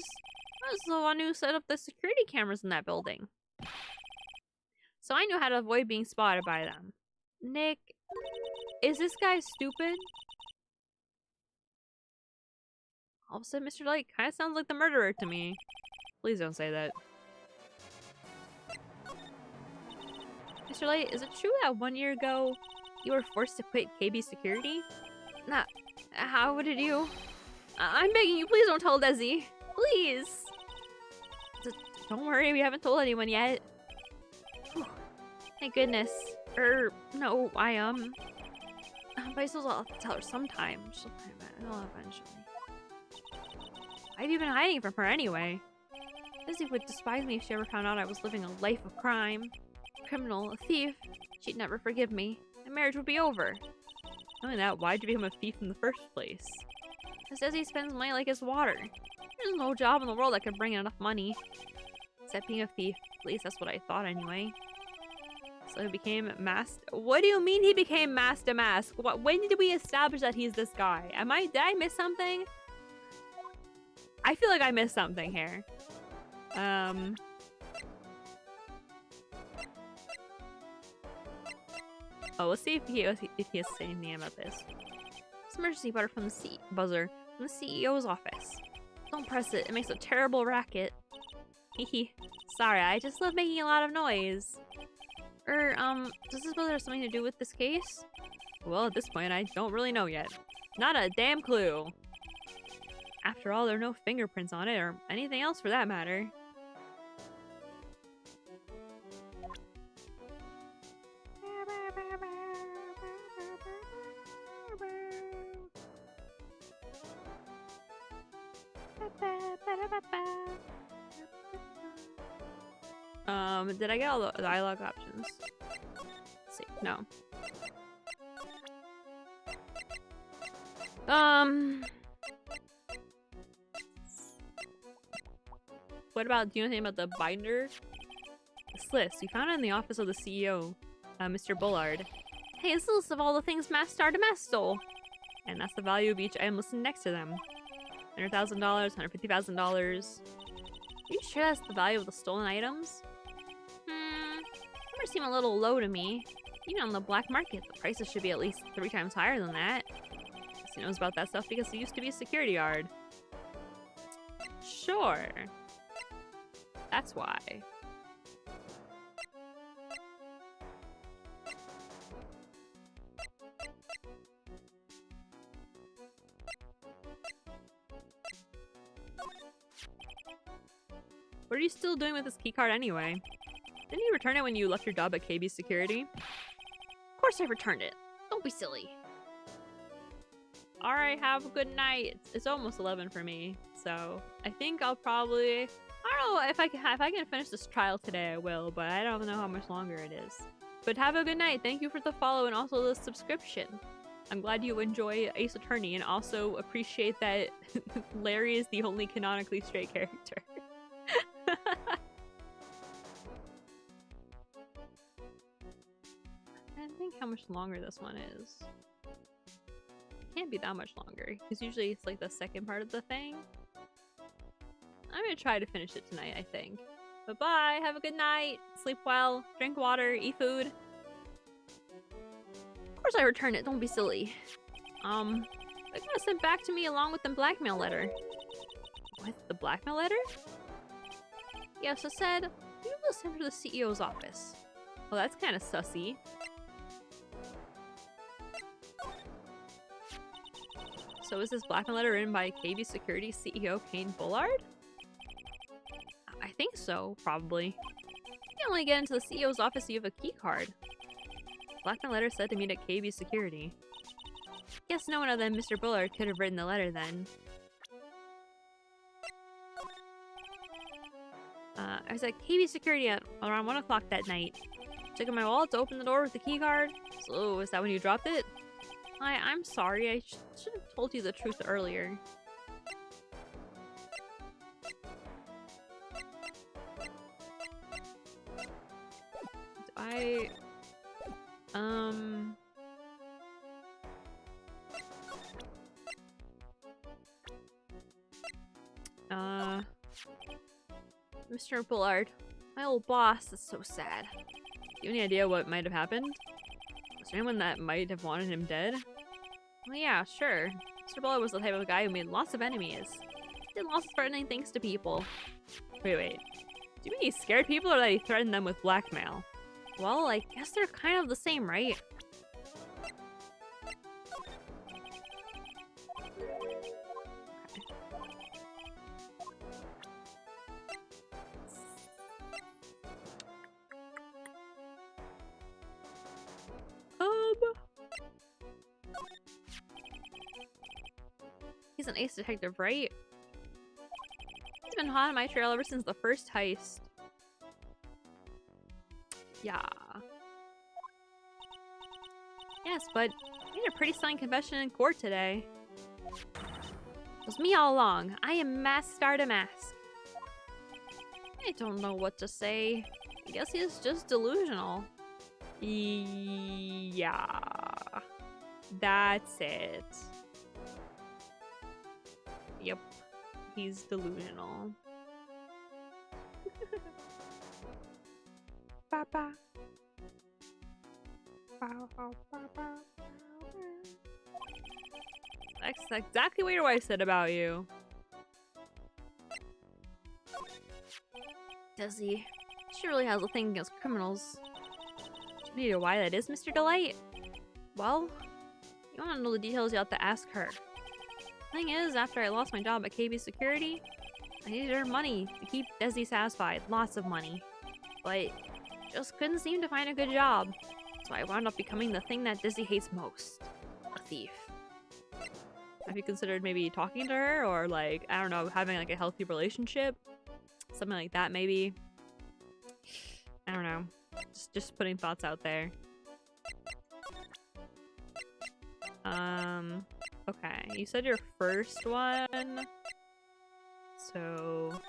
I was the one who set up the security cameras in that building. So I knew how to avoid being spotted by them. Nick, is this guy stupid? All of a sudden, Mr. Light kind of sounds like the murderer to me. Please don't say that. Mr. Light, is it true that 1 year ago you were forced to quit KB Security? Nah, how would it you? I'm begging you, please don't tell Desi. Please! Don't worry, we haven't told anyone yet. Whew. Thank goodness. No, but I suppose I'll have to tell her sometime. I'll eventually. Why have you been hiding from her anyway? Lizzie would despise me if she ever found out I was living a life of crime. A criminal, a thief. She'd never forgive me. My marriage would be over. Knowing that, why'd you become a thief in the first place? Because Desi spends money like it's water. There's no job in the world that could bring in enough money. Except being a thief. At least that's what I thought anyway. So he became masked. What do you mean he became masked to mask? When did we establish that he's this guy? Did I miss something? I feel like I missed something here. Oh, let's see if he has to say anything about this. It's emergency buzzer from the buzzer from the CEO's office. Don't press it. It makes a terrible racket. Hehe. Sorry, I just love making a lot of noise. Does this buzzer have something to do with this case? Well, at this point, I don't really know yet. Not a damn clue. After all, there are no fingerprints on it, or anything else for that matter. Did I get all the dialogue options? Let's see. No. What about, do you know anything about the binder? This list. We found it in the office of the CEO, Mr. Bullard. Hey, it's a list of all the things Master Demas stole. And that's the value of each item listed next to them. $100,000, $150,000. Are you sure that's the value of the stolen items? Numbers seem a little low to me. Even on the black market, the prices should be at least 3 times higher than that. Guess he knows about that stuff because he used to be a security guard. Sure. That's why. What are you still doing with this keycard anyway? Didn't you return it when you left your job at KB Security? Of course I returned it. Don't be silly. Alright, have a good night. It's almost 11 for me, so I think I'll probably... I don't know if I can finish this trial today, I will, but I don't know how much longer it is. But have a good night. Thank you for the follow and also the subscription. I'm glad you enjoy Ace Attorney and also appreciate that Larry is the only canonically straight character. I think how much longer this one is. It can't be that much longer, because usually it's like the second part of the thing. I'm gonna try to finish it tonight, I think. But bye, have a good night, sleep well, drink water, eat food. Of course I returned it, don't be silly. They got it sent back to me along with the blackmail letter. What? The blackmail letter? Yes, it said, you will send her to the CEO's office. Well, that's kind of sussy. So is this blackmail letter written by KB Security CEO Kane Bullard? I think so, probably. You can only get into the CEO's office if you have a key card. Blackmail letter said to meet at KB Security. Guess no one other than Mr. Bullard could have written the letter then. I was at KB Security at around 1 o'clock that night. Took in my wallet to open the door with the key card. So, is that when you dropped it? I'm sorry, I should have told you the truth earlier. Mr. Bullard, my old boss is so sad. Do you have any idea what might have happened? Was there anyone that might have wanted him dead? Well, yeah, sure. Mr. Bullard was the type of guy who made lots of enemies. He did lots of threatening things to people. Wait. Do you mean he scared people or that he threatened them with blackmail? Well, I guess they're kind of the same, right? an ace detective, right? He's been hot on my trail ever since the first heist. Yeah. Yes, but I made a pretty stunning confession in court today. It was me all along. I am Mask Star to Mask. I don't know what to say. I guess he's just delusional. Yeah. That's it. Yep. He's delusional. Papa. That's exactly what your wife said about you. Desi, she really has a thing against criminals. Do you know why that is, Mr. Delight? Well, you want to know the details, you have to ask her. Thing is, after I lost my job at KB Security, I needed to earn money to keep Desi satisfied. Lots of money. But just couldn't seem to find a good job. So I wound up becoming the thing that Desi hates most. A thief. Have you considered maybe talking to her? Or like, I don't know, having like a healthy relationship? Something like that maybe? I don't know. Just putting thoughts out there. Okay. You said your first one. So...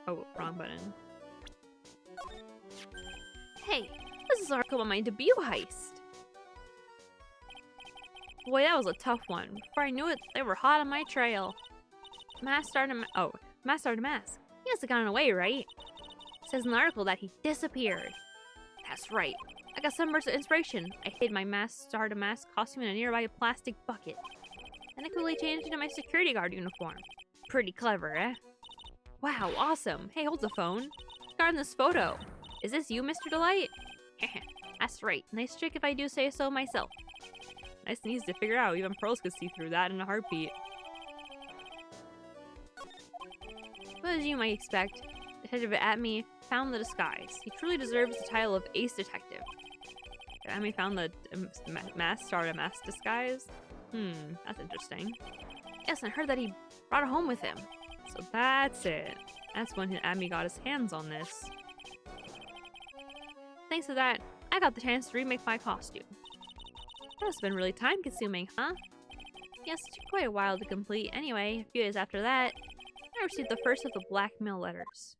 Oh, wrong button. Hey, this is an article about my debut heist. Boy, that was a tough one. Before I knew it, they were hot on my trail. Mask Star to Mask. He must have gotten away, right? It says in the article that he disappeared. That's right. I got some burst of inspiration. I hid my Mask Star to Mask costume in a nearby plastic bucket. Then I quickly changed into my security guard uniform. Pretty clever, eh? Wow, awesome. Hey, hold the phone. Regarding this photo. Is this you, Mr. Delight? That's right. Nice trick if I do say so myself. Nice and easy to figure out. Even pearls could see through that in a heartbeat. But as you might expect, Detective Atme found the disguise. He truly deserves the title of Ace Detective. Atme found the Mask Star to Mask disguise? That's interesting. Yes, I heard that he brought it home with him. So that's it. That's when Atme got his hands on this. Thanks to that, I got the chance to remake my costume. That's been really time consuming, huh? Yes, it took quite a while to complete. Anyway, a few days after that, I received the first of the blackmail letters.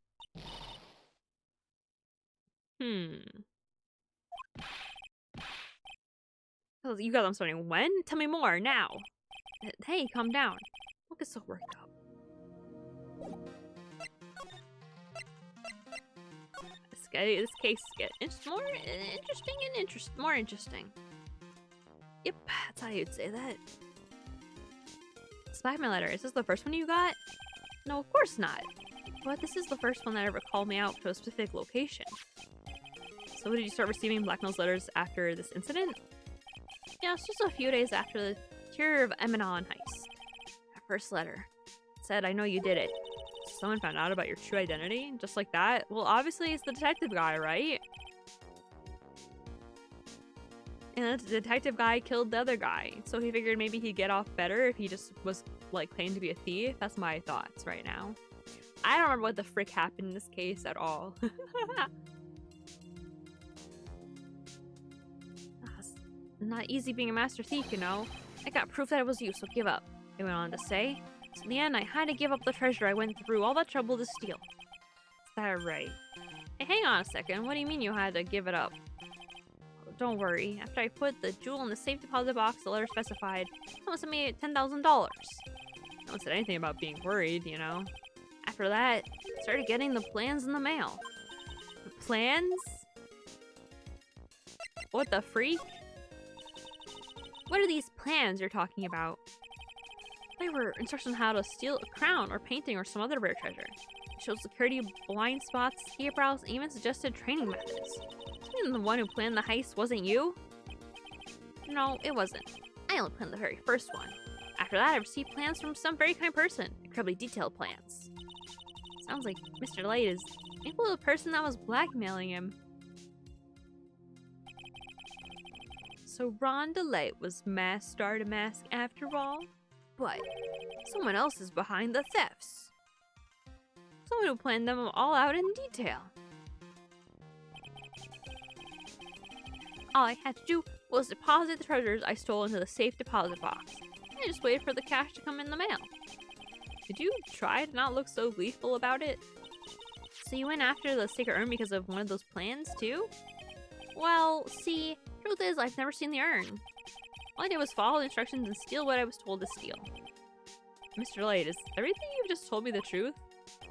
Oh, you got them starting when? Tell me more, now! Hey, calm down. Don't get so worked up. This case gets more interesting. Yep, that's how you'd say that. Blackmail letter, is this the first one you got? No, of course not. But this is the first one that ever called me out to a specific location. So did you start receiving blackmail letters after this incident? Yeah, it's just a few days after the Terror of Emanon heist. That first letter said, I know you did it. Someone found out about your true identity? Just like that? Well, obviously it's the detective guy, right? And the detective guy killed the other guy. So he figured maybe he'd get off better if he just was, like, claimed to be a thief. That's my thoughts right now. I don't remember what the frick happened in this case at all. Not easy being a master thief, you know? I got proof that it was you, so give up. It went on to say. So in the end, I had to give up the treasure I went through all that trouble to steal. Is that right? Hey, hang on a second. What do you mean you had to give it up? Oh, don't worry. After I put the jewel in the safe deposit box the letter specified, someone sent me $10,000. No one said anything about being worried, you know? After that, I started getting the plans in the mail. The plans? What the freak? What are these plans you're talking about? They were instructions on how to steal a crown or painting or some other rare treasure. It showed security blind spots, escape routes, and even suggested training methods. Even the one who planned the heist wasn't you? No, it wasn't. I only planned the very first one. After that, I received plans from some very kind person. Incredibly detailed plans. Sounds like Mr. Light is equal to the person that was blackmailing him. So Ron DeLight was Mask Star to Mask after all? But someone else is behind the thefts. Someone who planned them all out in detail. All I had to do was deposit the treasures I stole into the safe deposit box. I just waited for the cash to come in the mail. Did you try to not look so gleeful about it? So you went after the sacred urn because of one of those plans, too? Well, see, truth is I've never seen the urn. All I did was follow the instructions and steal what I was told to steal. Mr. Light, is everything you've just told me the truth?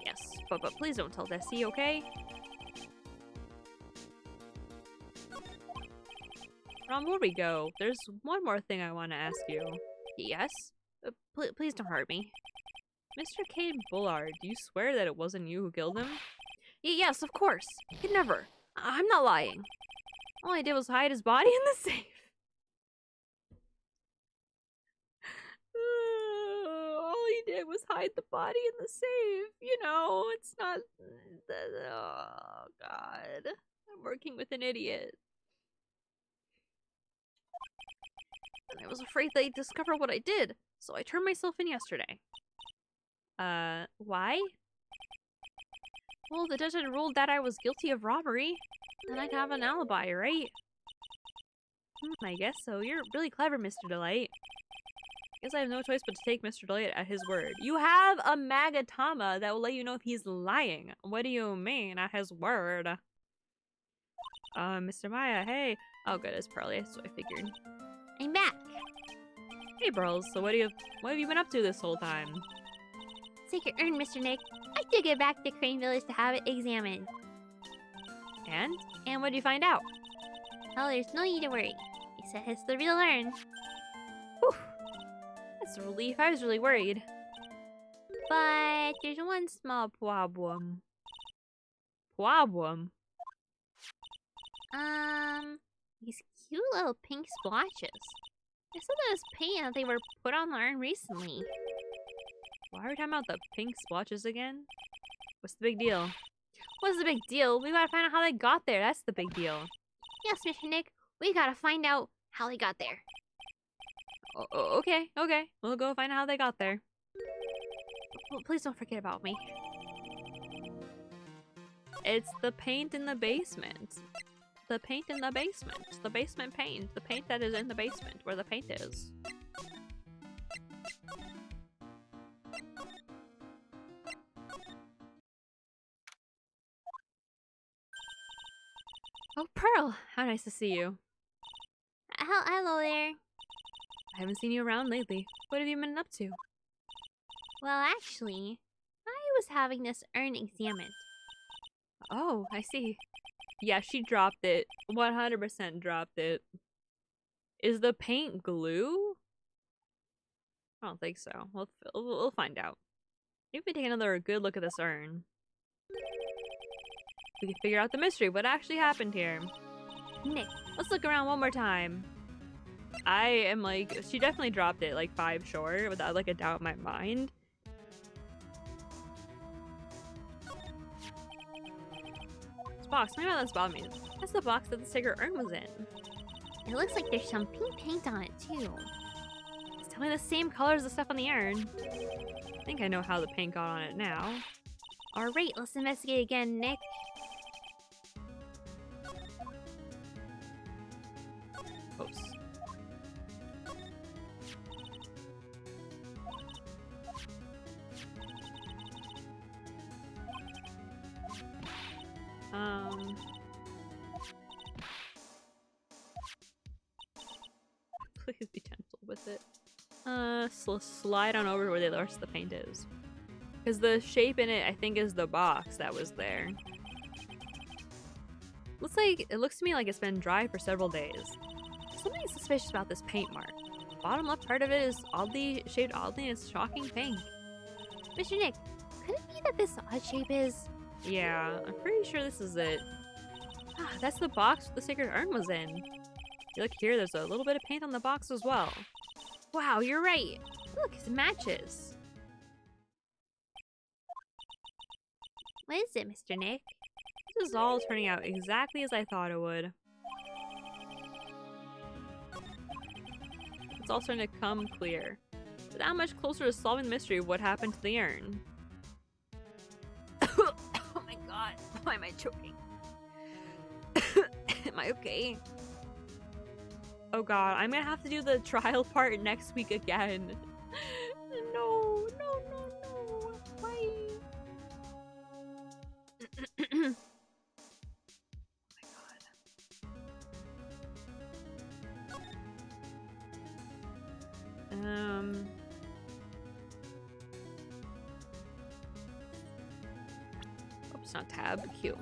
Yes, but please don't tell Desi, okay? Before we go, there's one more thing I want to ask you. Yes? Please don't hurt me. Mr. Cade Bullard, do you swear that it wasn't you who killed him? Yes, of course. He'd never. I'm not lying. All I did was hide his body in the safe. All he did was hide the body in the safe. You know, it's not... Oh, God. I'm working with an idiot. And I was afraid they'd discover what I did, so I turned myself in yesterday. Why? Well, the judge had ruled that I was guilty of robbery. Then I'd have an alibi, right? I guess so. You're really clever, Mr. Delight. Guess I have no choice but to take Mr. Delight at his word. You have a Magatama that will let you know if he's lying. What do you mean, at his word? Mr. Maya, hey. Oh, good, it's Pearly, so I figured. I'm back. Hey, Brawls, so what have you been up to this whole time? Sacred urn, Mr. Nick. I took it back to Crane Village to have it examined. And? And what did you find out? Well, there's no need to worry. He said it's the real urn. Whew. That's a relief. I was really worried. But there's one small problem. Problem? These cute little pink splotches. I saw that as paint that they were put on the urn recently. Why are we talking about the pink splotches again? What's the big deal? What's the big deal? We gotta find out how they got there. That's the big deal. Yes, Mr. Nick. We gotta find out how they got there. Okay. We'll go find out how they got there. Well, please don't forget about me. It's the paint in the basement. The paint in the basement. The basement paint. The paint that is in the basement, where the paint is. Oh, Pearl! How nice to see you. Hello there. I haven't seen you around lately. What have you been up to? Well, actually, I was having this urn examined. Oh, I see. Yeah, she dropped it. 100% dropped it. Is the paint glue? I don't think so. We'll find out. Maybe we take another good look at this urn. We can figure out the mystery. What actually happened here? Nick, Let's look around one more time. I am like, she definitely dropped it like 5 short without like a doubt in my mind. This box, maybe that's about me. That's the box that the sacred urn was in. it looks like there's some pink paint on it too. It's definitely the same color as the stuff on the urn. I think I know how the paint got on it now. Alright, let's investigate again, Nick. Oops. Please be gentle with it. Slide on over where the rest of the paint is. Because the shape in it, I think, is the box that was there. It looks to me like it's been dry for several days. Something suspicious about this paint mark. The bottom left part of it is shaped oddly and it's shocking pink. Mr. Nick, could it be that this odd shape is... Yeah, I'm pretty sure this is it. Ah, that's the box the sacred urn was in. You look here, there's a little bit of paint on the box as well. Wow, you're right. Look, it matches. What is it, Mr. Nick? This is all turning out exactly as I thought it would. It's all starting to come clear. We're that much closer to solving the mystery of what happened to the urn. Oh my god, why am I choking? Am I okay? Oh god, I'm gonna have to do the trial part next week again. No, no, no, no. Why? Oh my god. Oops, not tab, Q.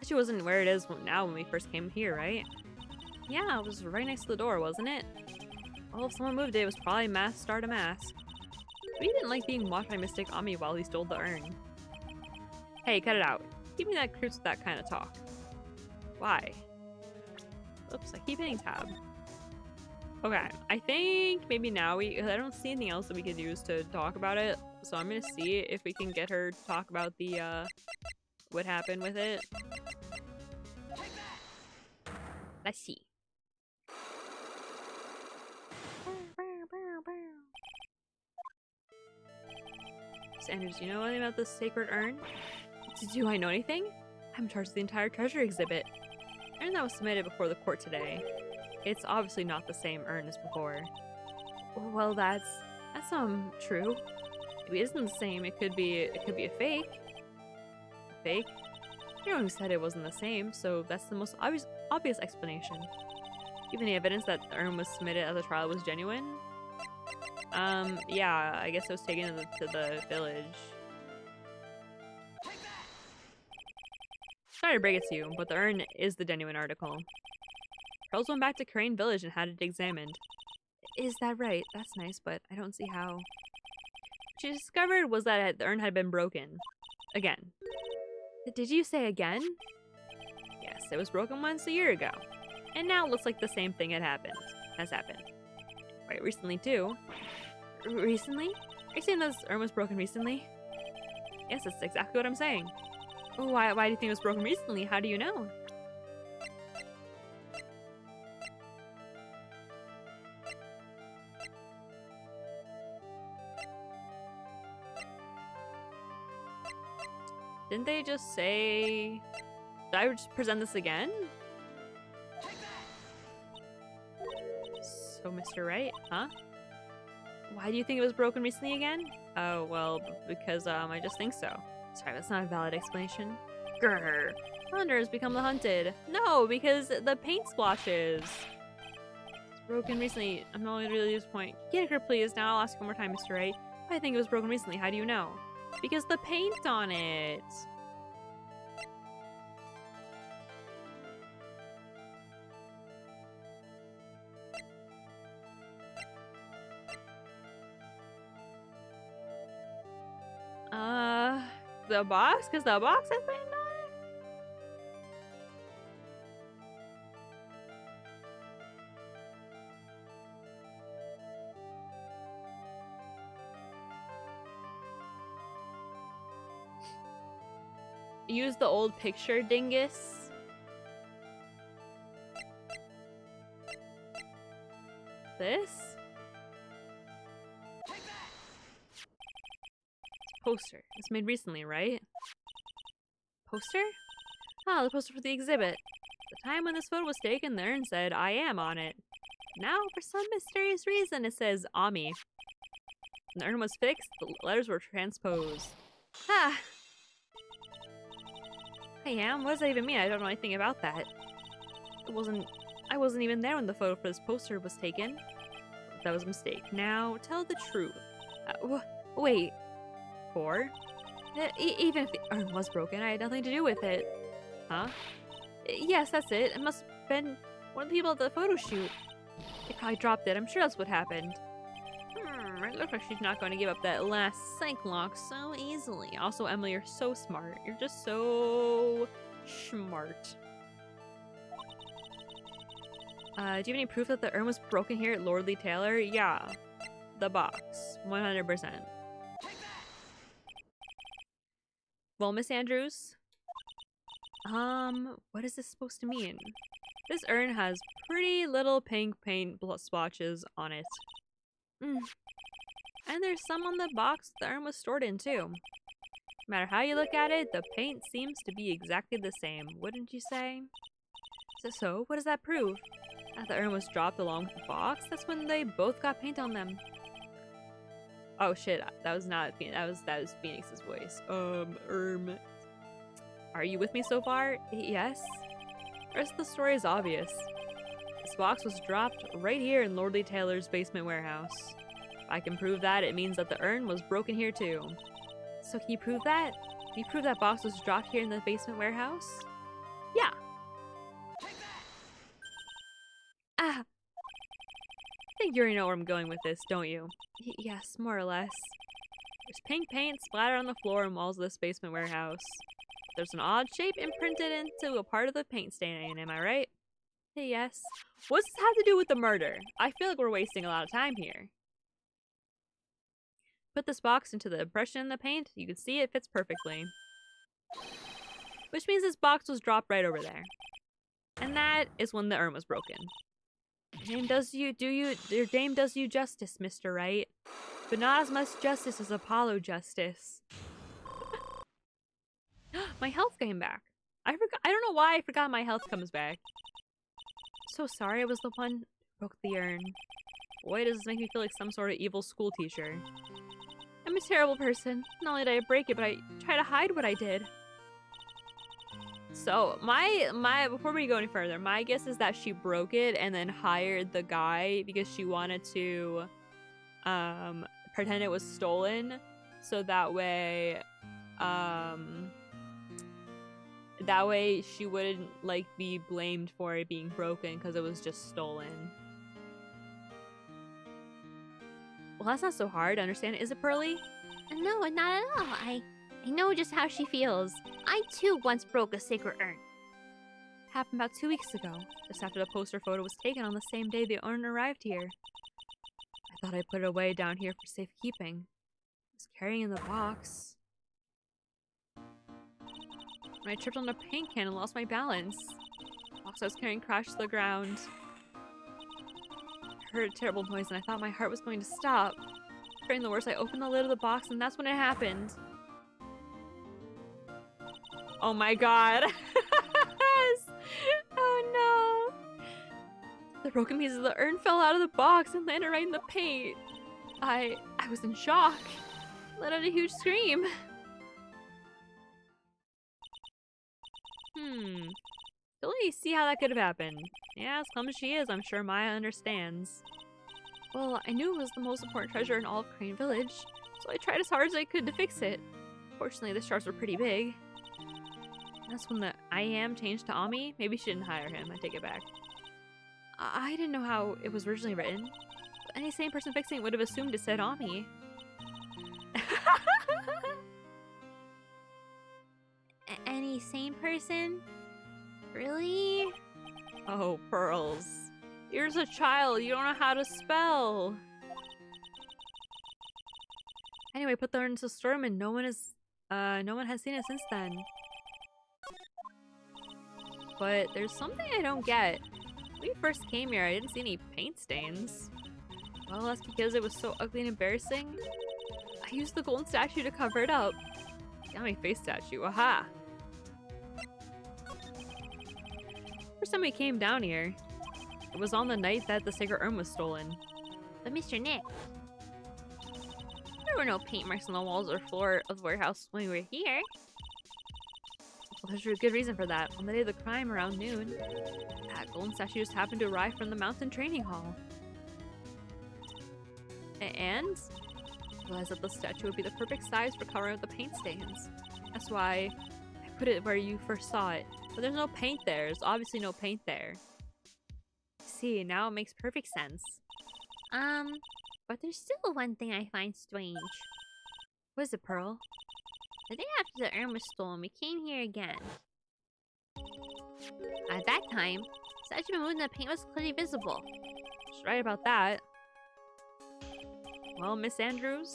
She wasn't where it is now when we first came here, right? Yeah, it was right next to the door, wasn't it? Well, if someone moved it, it was probably start a mask. We didn't like being watched by Mystic Ami while he stole the urn. Hey, cut it out. Keep me that creeps with that kind of talk. Why? Oops, I keep hitting tab. Okay, I think maybe now I don't see anything else that we could use to talk about it, so I'm gonna see if we can get her to talk about the, what happened with it. Let's see. Sanders, do you know anything about the sacred urn? Do I know anything? I'm in charge of the entire treasure exhibit. The urn that was submitted before the court today. It's obviously not the same urn as before. Well, that's true. Maybe it isn't the same. It could be a fake. A fake? You're the one who said it wasn't the same, so that's the most obvious explanation. Even the evidence that the urn was submitted at the trial was genuine? Yeah, I guess it was taken to the village. Sorry to break it to you, but the urn is the genuine article. Pearls went back to Crane Village and had it examined. Is that right? That's nice, but I don't see how. What she discovered was that the urn had been broken. Again. Did you say again? Yes, it was broken once a year ago. And now it looks like the same thing has happened. Quite recently, too. Recently? Are you saying this urn was broken recently? Yes, that's exactly what I'm saying. Why do you think it was broken recently? How do you know? Didn't they just say... Did I just present this again? So, Mr. Wright, huh? Why do you think it was broken recently again? Oh, well, because, I just think so. Sorry, that's not a valid explanation. Grrr. Hunter has become the hunted. No, because the paint splashes. It's broken recently. I'm not really at this point. Get her, please. Now I'll ask one more time, Mr. Wright. I think it was broken recently. How do you know? Because the paint on it. The box? Because the box has paint on it? Use the old picture, dingus. This? Poster. It's made recently, right? Poster? Ah, the poster for the exhibit. The time when this photo was taken, the urn said, I am on it. Now, for some mysterious reason, it says Ami. When the urn was fixed, the letters were transposed. Ah! I am? What does that even mean? I don't know anything about that. I wasn't even there when the photo for this poster was taken. That was a mistake. Now, tell the truth. Wait. Even if the urn was broken, I had nothing to do with it. Huh? Yes, that's it. It must have been one of the people at the photo shoot. They probably dropped it. I'm sure that's what happened. It looks like she's not going to give up that last psych lock so easily. Also, Emily, you're so smart. You're just so smart. Do you have any proof that the urn was broken here at Lordly Taylor? Yeah. The box. 100%. Well, Miss Andrews, What is this supposed to mean? This urn has pretty little pink paint splotches on it. And there's some on the box the urn was stored in, too. No matter how you look at it, the paint seems to be exactly the same, wouldn't you say? So what does that prove? That the urn was dropped along with the box? That's when they both got paint on them. Oh shit, that was not Phoenix, that was Phoenix's voice. Are you with me so far? Yes. The rest of the story is obvious. This box was dropped right here in Lordly Taylor's basement warehouse. If I can prove that, it means that the urn was broken here too. So can you prove that? Can you prove that box was dropped here in the basement warehouse? Yeah. Ah. I think you already know where I'm going with this, don't you? Yes, more or less. There's pink paint splattered on the floor and walls of this basement warehouse. There's an odd shape imprinted into a part of the paint stain, am I right? Yes. What's this have to do with the murder? I feel like we're wasting a lot of time here. Put this box into the impression in the paint. You can see it fits perfectly. Which means this box was dropped right over there. And that is when the urn was broken. Your dame does you justice, Mr. Right. But not as much justice as Apollo justice. My health came back. I don't know why I forgot my health comes back. So sorry I was the one who broke the urn. Boy, does this make me feel like some sort of evil school teacher. I'm a terrible person. Not only did I break it, but I try to hide what I did. So, before we go any further, my guess is that she broke it and then hired the guy because she wanted to, pretend it was stolen. So that way she wouldn't, like, be blamed for it being broken because it was just stolen. Well, that's not so hard to understand, is it, Pearly? No, not at all. I know just how she feels. I too once broke a sacred urn. Happened about 2 weeks ago, just after the poster photo was taken on the same day the urn arrived here. I thought I put it away down here for safekeeping. I was carrying in the box. When I tripped on a paint can and lost my balance. The box I was carrying crashed to the ground. I heard a terrible noise and I thought my heart was going to stop. Fearing the worst, I opened the lid of the box and that's when it happened. Oh my god. Oh no. The broken pieces of the urn fell out of the box and landed right in the paint. I was in shock. Let out a huge scream. Don't really see how that could have happened. Yeah, as calm as she is, I'm sure Maya understands. Well, I knew it was the most important treasure in all of Crane Village, so I tried as hard as I could to fix it. Fortunately, the shards were pretty big. That's when the I am changed to Ami. Maybe she didn't hire him, I take it back. I didn't know how it was originally written. But any sane person fixing it would have assumed it said Ami. Any sane person? Really? Oh, Pearls. You're just a child. You don't know how to spell. Anyway, put the urn into the storeroom and no one has seen it since then. But there's something I don't get. When we first came here, I didn't see any paint stains. Well, that's because it was so ugly and embarrassing. I used the golden statue to cover it up. Yummy face statue, aha! First time we came down here, it was on the night that the sacred urn was stolen. But Mr. Nick, There were no paint marks on the walls or floor of the warehouse when we were here. Well, there's a good reason for that. On the day of the crime, around noon, that golden statue just happened to arrive from the mountain training hall. And I realized that the statue would be the perfect size for covering up the paint stains. That's why I put it where you first saw it. But there's no paint there. There's obviously no paint there. See, now it makes perfect sense. but there's still one thing I find strange. What is it, Pearl? The day after the urn was stolen, we came here again. At that time, the statue removed and the paint was clearly visible. She's right about that. Well, Miss Andrews?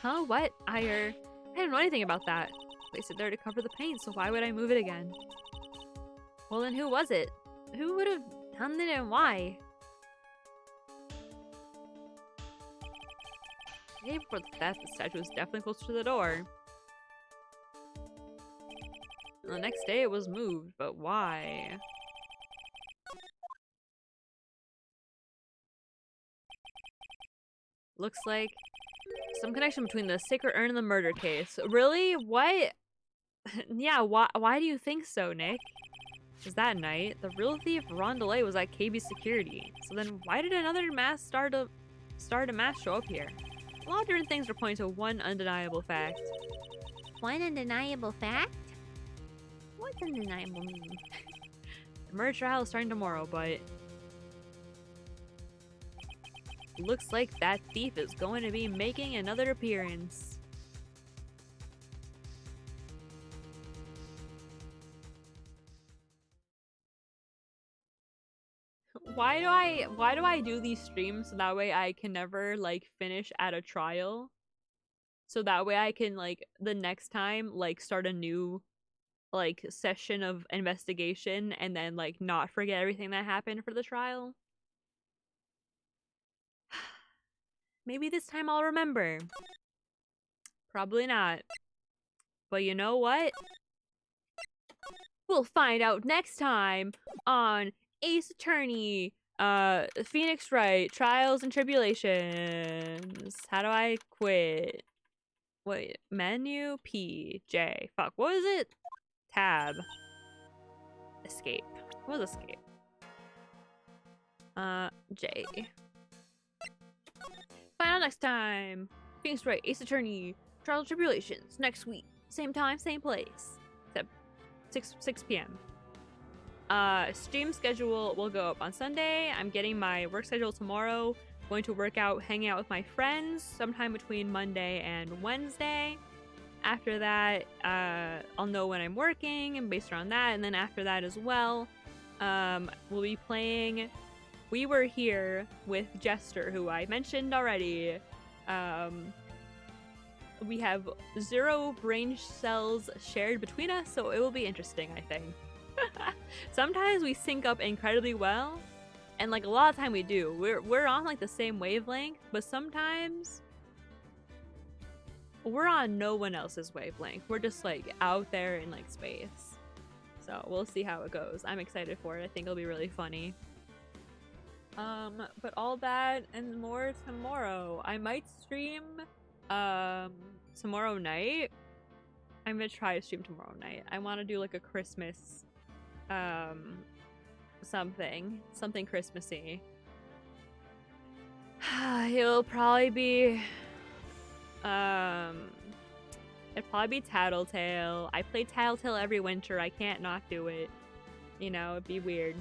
Huh? What? I don't know anything about that. Placed it there to cover the paint, so why would I move it again? Well, then who was it? Who would have done it and why? The day before the theft, the statue was definitely close to the door. And the next day it was moved, but why? Looks like some connection between the sacred urn and the murder case. Really? What? Yeah, why do you think so, Nick? Because that night, the real thief Rondelay was at KB Security. So then why did another mass start a mass show up here? A lot of different things are pointing to one undeniable fact. One undeniable fact? What's undeniable mean? The murder trial is starting tomorrow, but looks like that thief is going to be making another appearance. Why do I do these streams so that way I can never like finish at a trial? So that way I can like the next time like start a new like session of investigation and then like not forget everything that happened for the trial. Maybe this time I'll remember. Probably not. But you know what? We'll find out next time on Ace Attorney, Phoenix Wright, Trials and Tribulations. How do I quit? Wait, menu, P, J. Fuck, what was it? Tab. Escape. What was escape? J. Find out next time. Phoenix Wright, Ace Attorney, Trials and Tribulations. Next week. Same time, same place. Except 6 p.m. Stream schedule will go up on Sunday. I'm getting my work schedule tomorrow. Going to work out, hanging out with my friends sometime between Monday and Wednesday. After that, I'll know when I'm working and based around that. And then after that as well, we'll be playing We Were Here with Jester, who I mentioned already. We have 0 brain cells shared between us, so it will be interesting, I think. Sometimes we sync up incredibly well, and like a lot of time we do. We're on like the same wavelength, but sometimes we're on no one else's wavelength. We're just like out there in like space. So we'll see how it goes. I'm excited for it. I think it'll be really funny. But all that and more tomorrow. I might stream tomorrow night. I'm gonna try to stream tomorrow night. I want to do like a Christmas something Christmassy. It'll probably be Tattletale. I play Tattletale every winter. I can't not do it. You know, it'd be weird.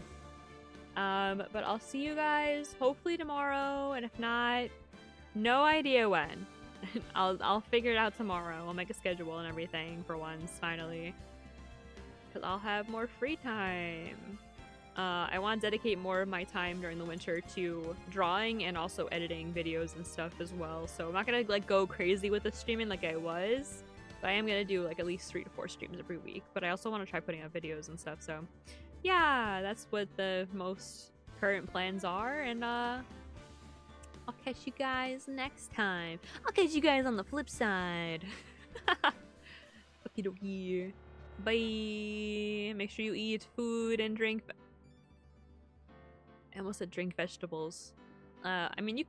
But I'll see you guys hopefully tomorrow, and if not, no idea when. I'll figure it out tomorrow. I'll make a schedule and everything for once, finally. Because I'll have more free time. I want to dedicate more of my time during the winter to drawing and also editing videos and stuff as well. So I'm not gonna like go crazy with the streaming like I was, but I am gonna do like at least 3 to 4 streams every week. But I also want to try putting out videos and stuff. So yeah, that's what the most current plans are, and I'll catch you guys next time. I'll catch you guys on the flip side. Okie dokie. Bye. Make sure you eat food and drink. I almost said drink vegetables. I mean, you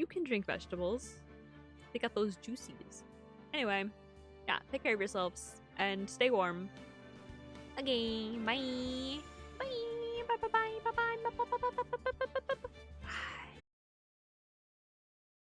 can drink vegetables. They got those juices. Anyway, yeah, take care of yourselves and stay warm. Okay, bye.